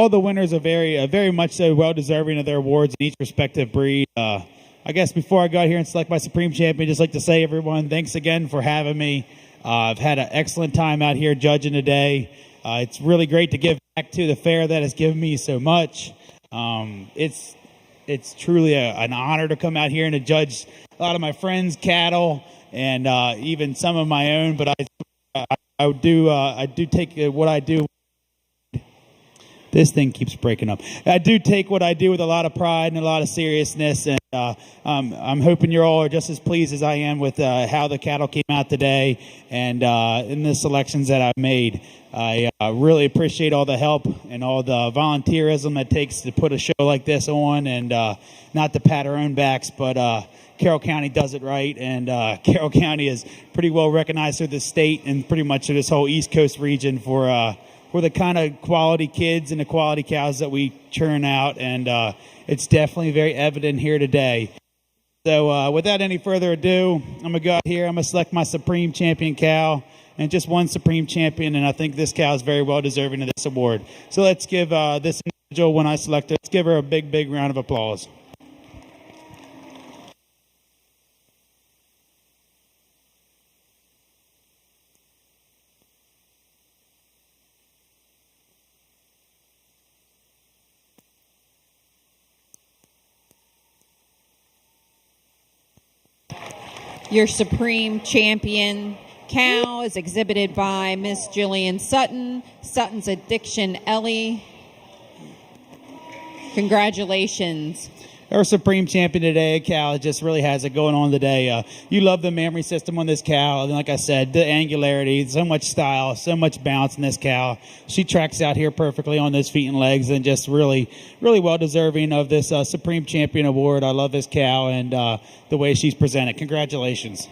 the winners are very much so well deserving of their awards in each respective breed. I guess before I got here and select my Supreme Champion, just like to say, everyone, thanks again for having me. I've had an excellent time out here judging today. It's really great to give back to the fair that has given me so much. It's truly an honor to come out here and to judge a lot of my friends' cattle and even some of my own. But I do take what I do. This thing keeps breaking up. I do take what I do with a lot of pride and a lot of seriousness, and I'm hoping you all are just as pleased as I am with how the cattle came out today and in the selections that I've made. I really appreciate all the help and all the volunteerism it takes to put a show like this on, and not to pat our own backs, but Carroll County does it right, and Carroll County is pretty well recognized through the state and pretty much through this whole East Coast region for the kind of quality kids and the quality cows that we churn out, and it's definitely very evident here today. So without any further ado, I'm going to go out here. I'm going to select my Supreme Champion cow, and just one Supreme Champion, and I think this cow is very well deserving of this award. So let's give this individual, when I select her, let's give her a big, big round of applause. Your Supreme Champion cow is exhibited by Miss Jillian Sutton, Sutton's Addiction Ellie. Congratulations. Our Supreme Champion today, a cow that just really has it going on today. You love the mammary system on this cow. And like I said, the angularity, so much style, so much bounce in this cow. She tracks out here perfectly on those feet and legs, and just really, really well deserving of this Supreme Champion award. I love this cow and the way she's presented. Congratulations.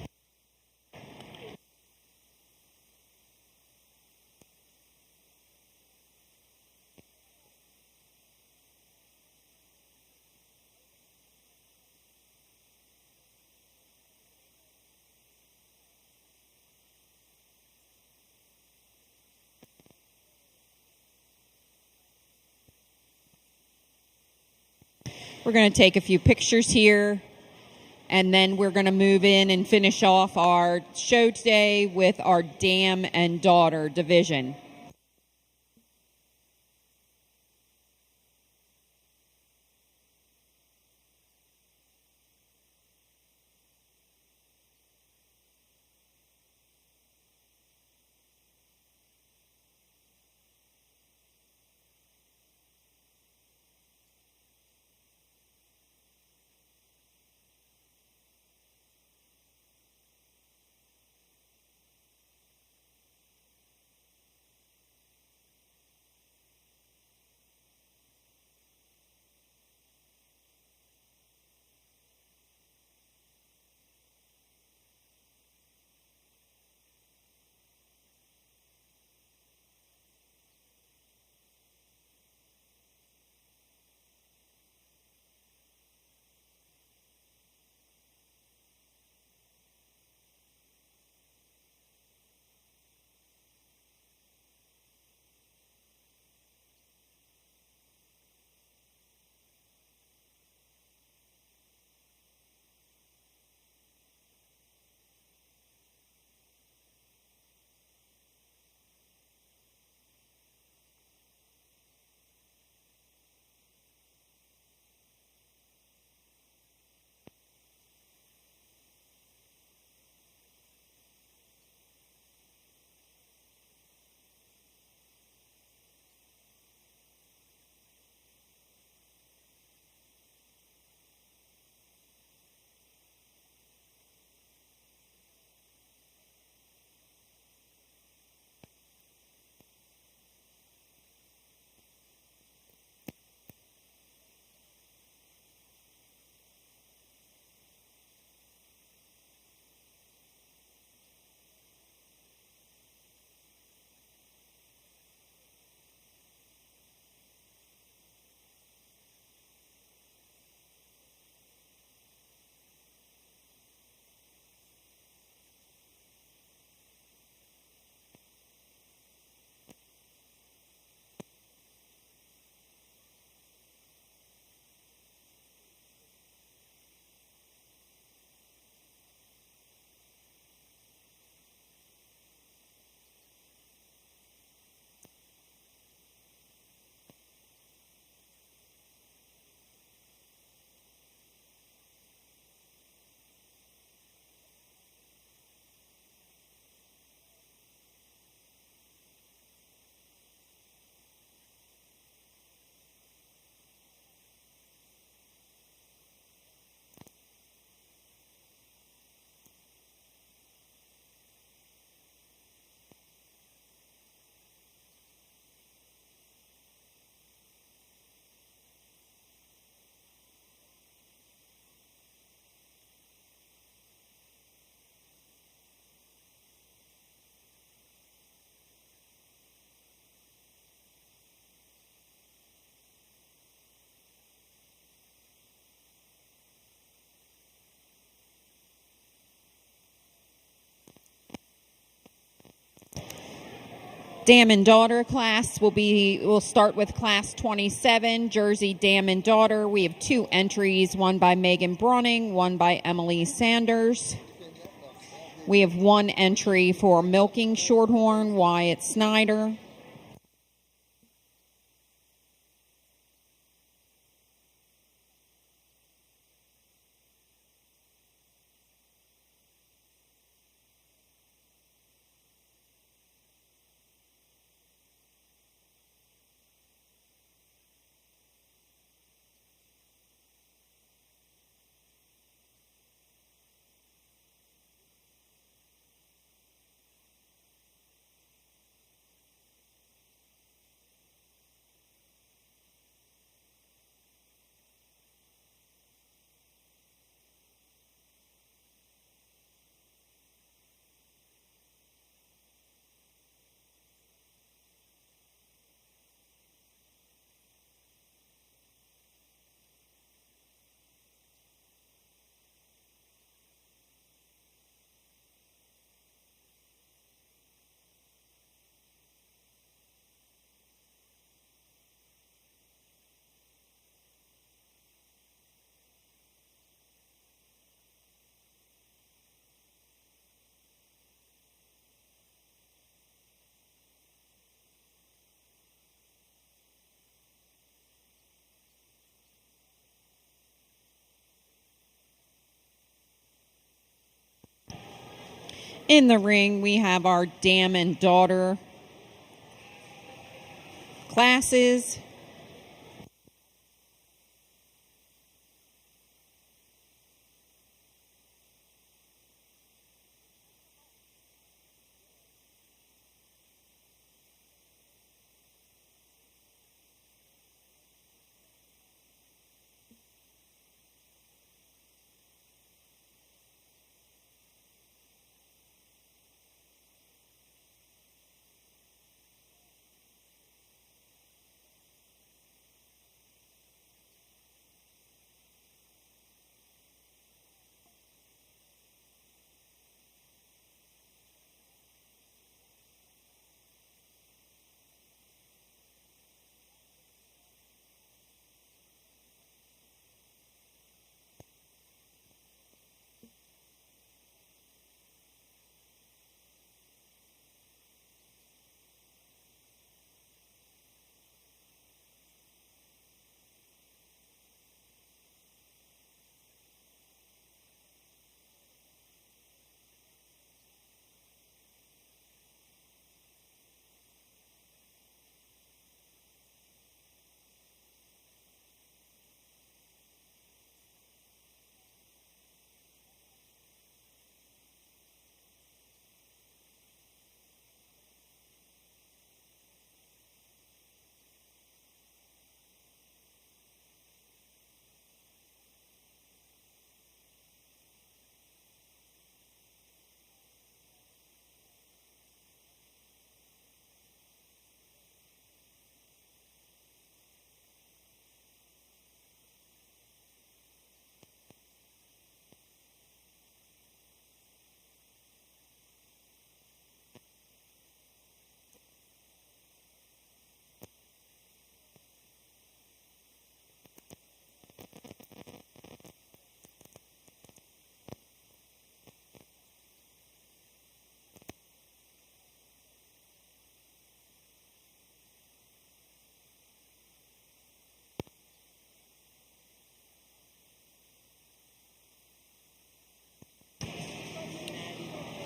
We're going to take a few pictures here, and then we're going to move in and finish off our show today with our dam and daughter division. Dam and daughter class we'll start with class 27, Jersey Dam and daughter. We have 2 entries, one by Megan Brunning, one by Emily Sanders. We have 1 entry for milking shorthorn, Wyatt Snyder. In the ring, we have our dam and daughter classes.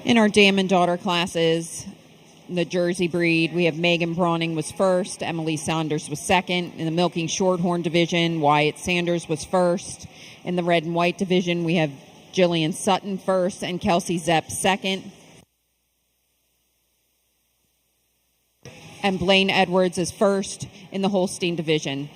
In our dam and daughter classes, the Jersey breed, we have Megan Browning was first, Emily Saunders was second. In the milking shorthorn division, Wyatt Sanders was first. In the red and white division, we have Jillian Sutton first and Kelsey Zepp second. And Blaine Edwards is first in the Holstein division.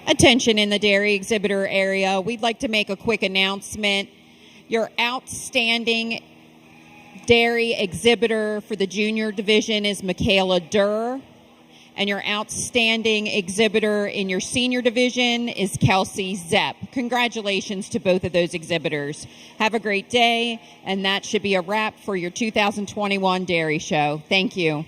Attention in the dairy exhibitor area. We'd like to make a quick announcement. Your outstanding dairy exhibitor for the junior division is Michaela Durr, and your outstanding exhibitor in your senior division is Kelsey Zepp. Congratulations to both of those exhibitors. Have a great day, and that should be a wrap for your 2021 dairy show. Thank you.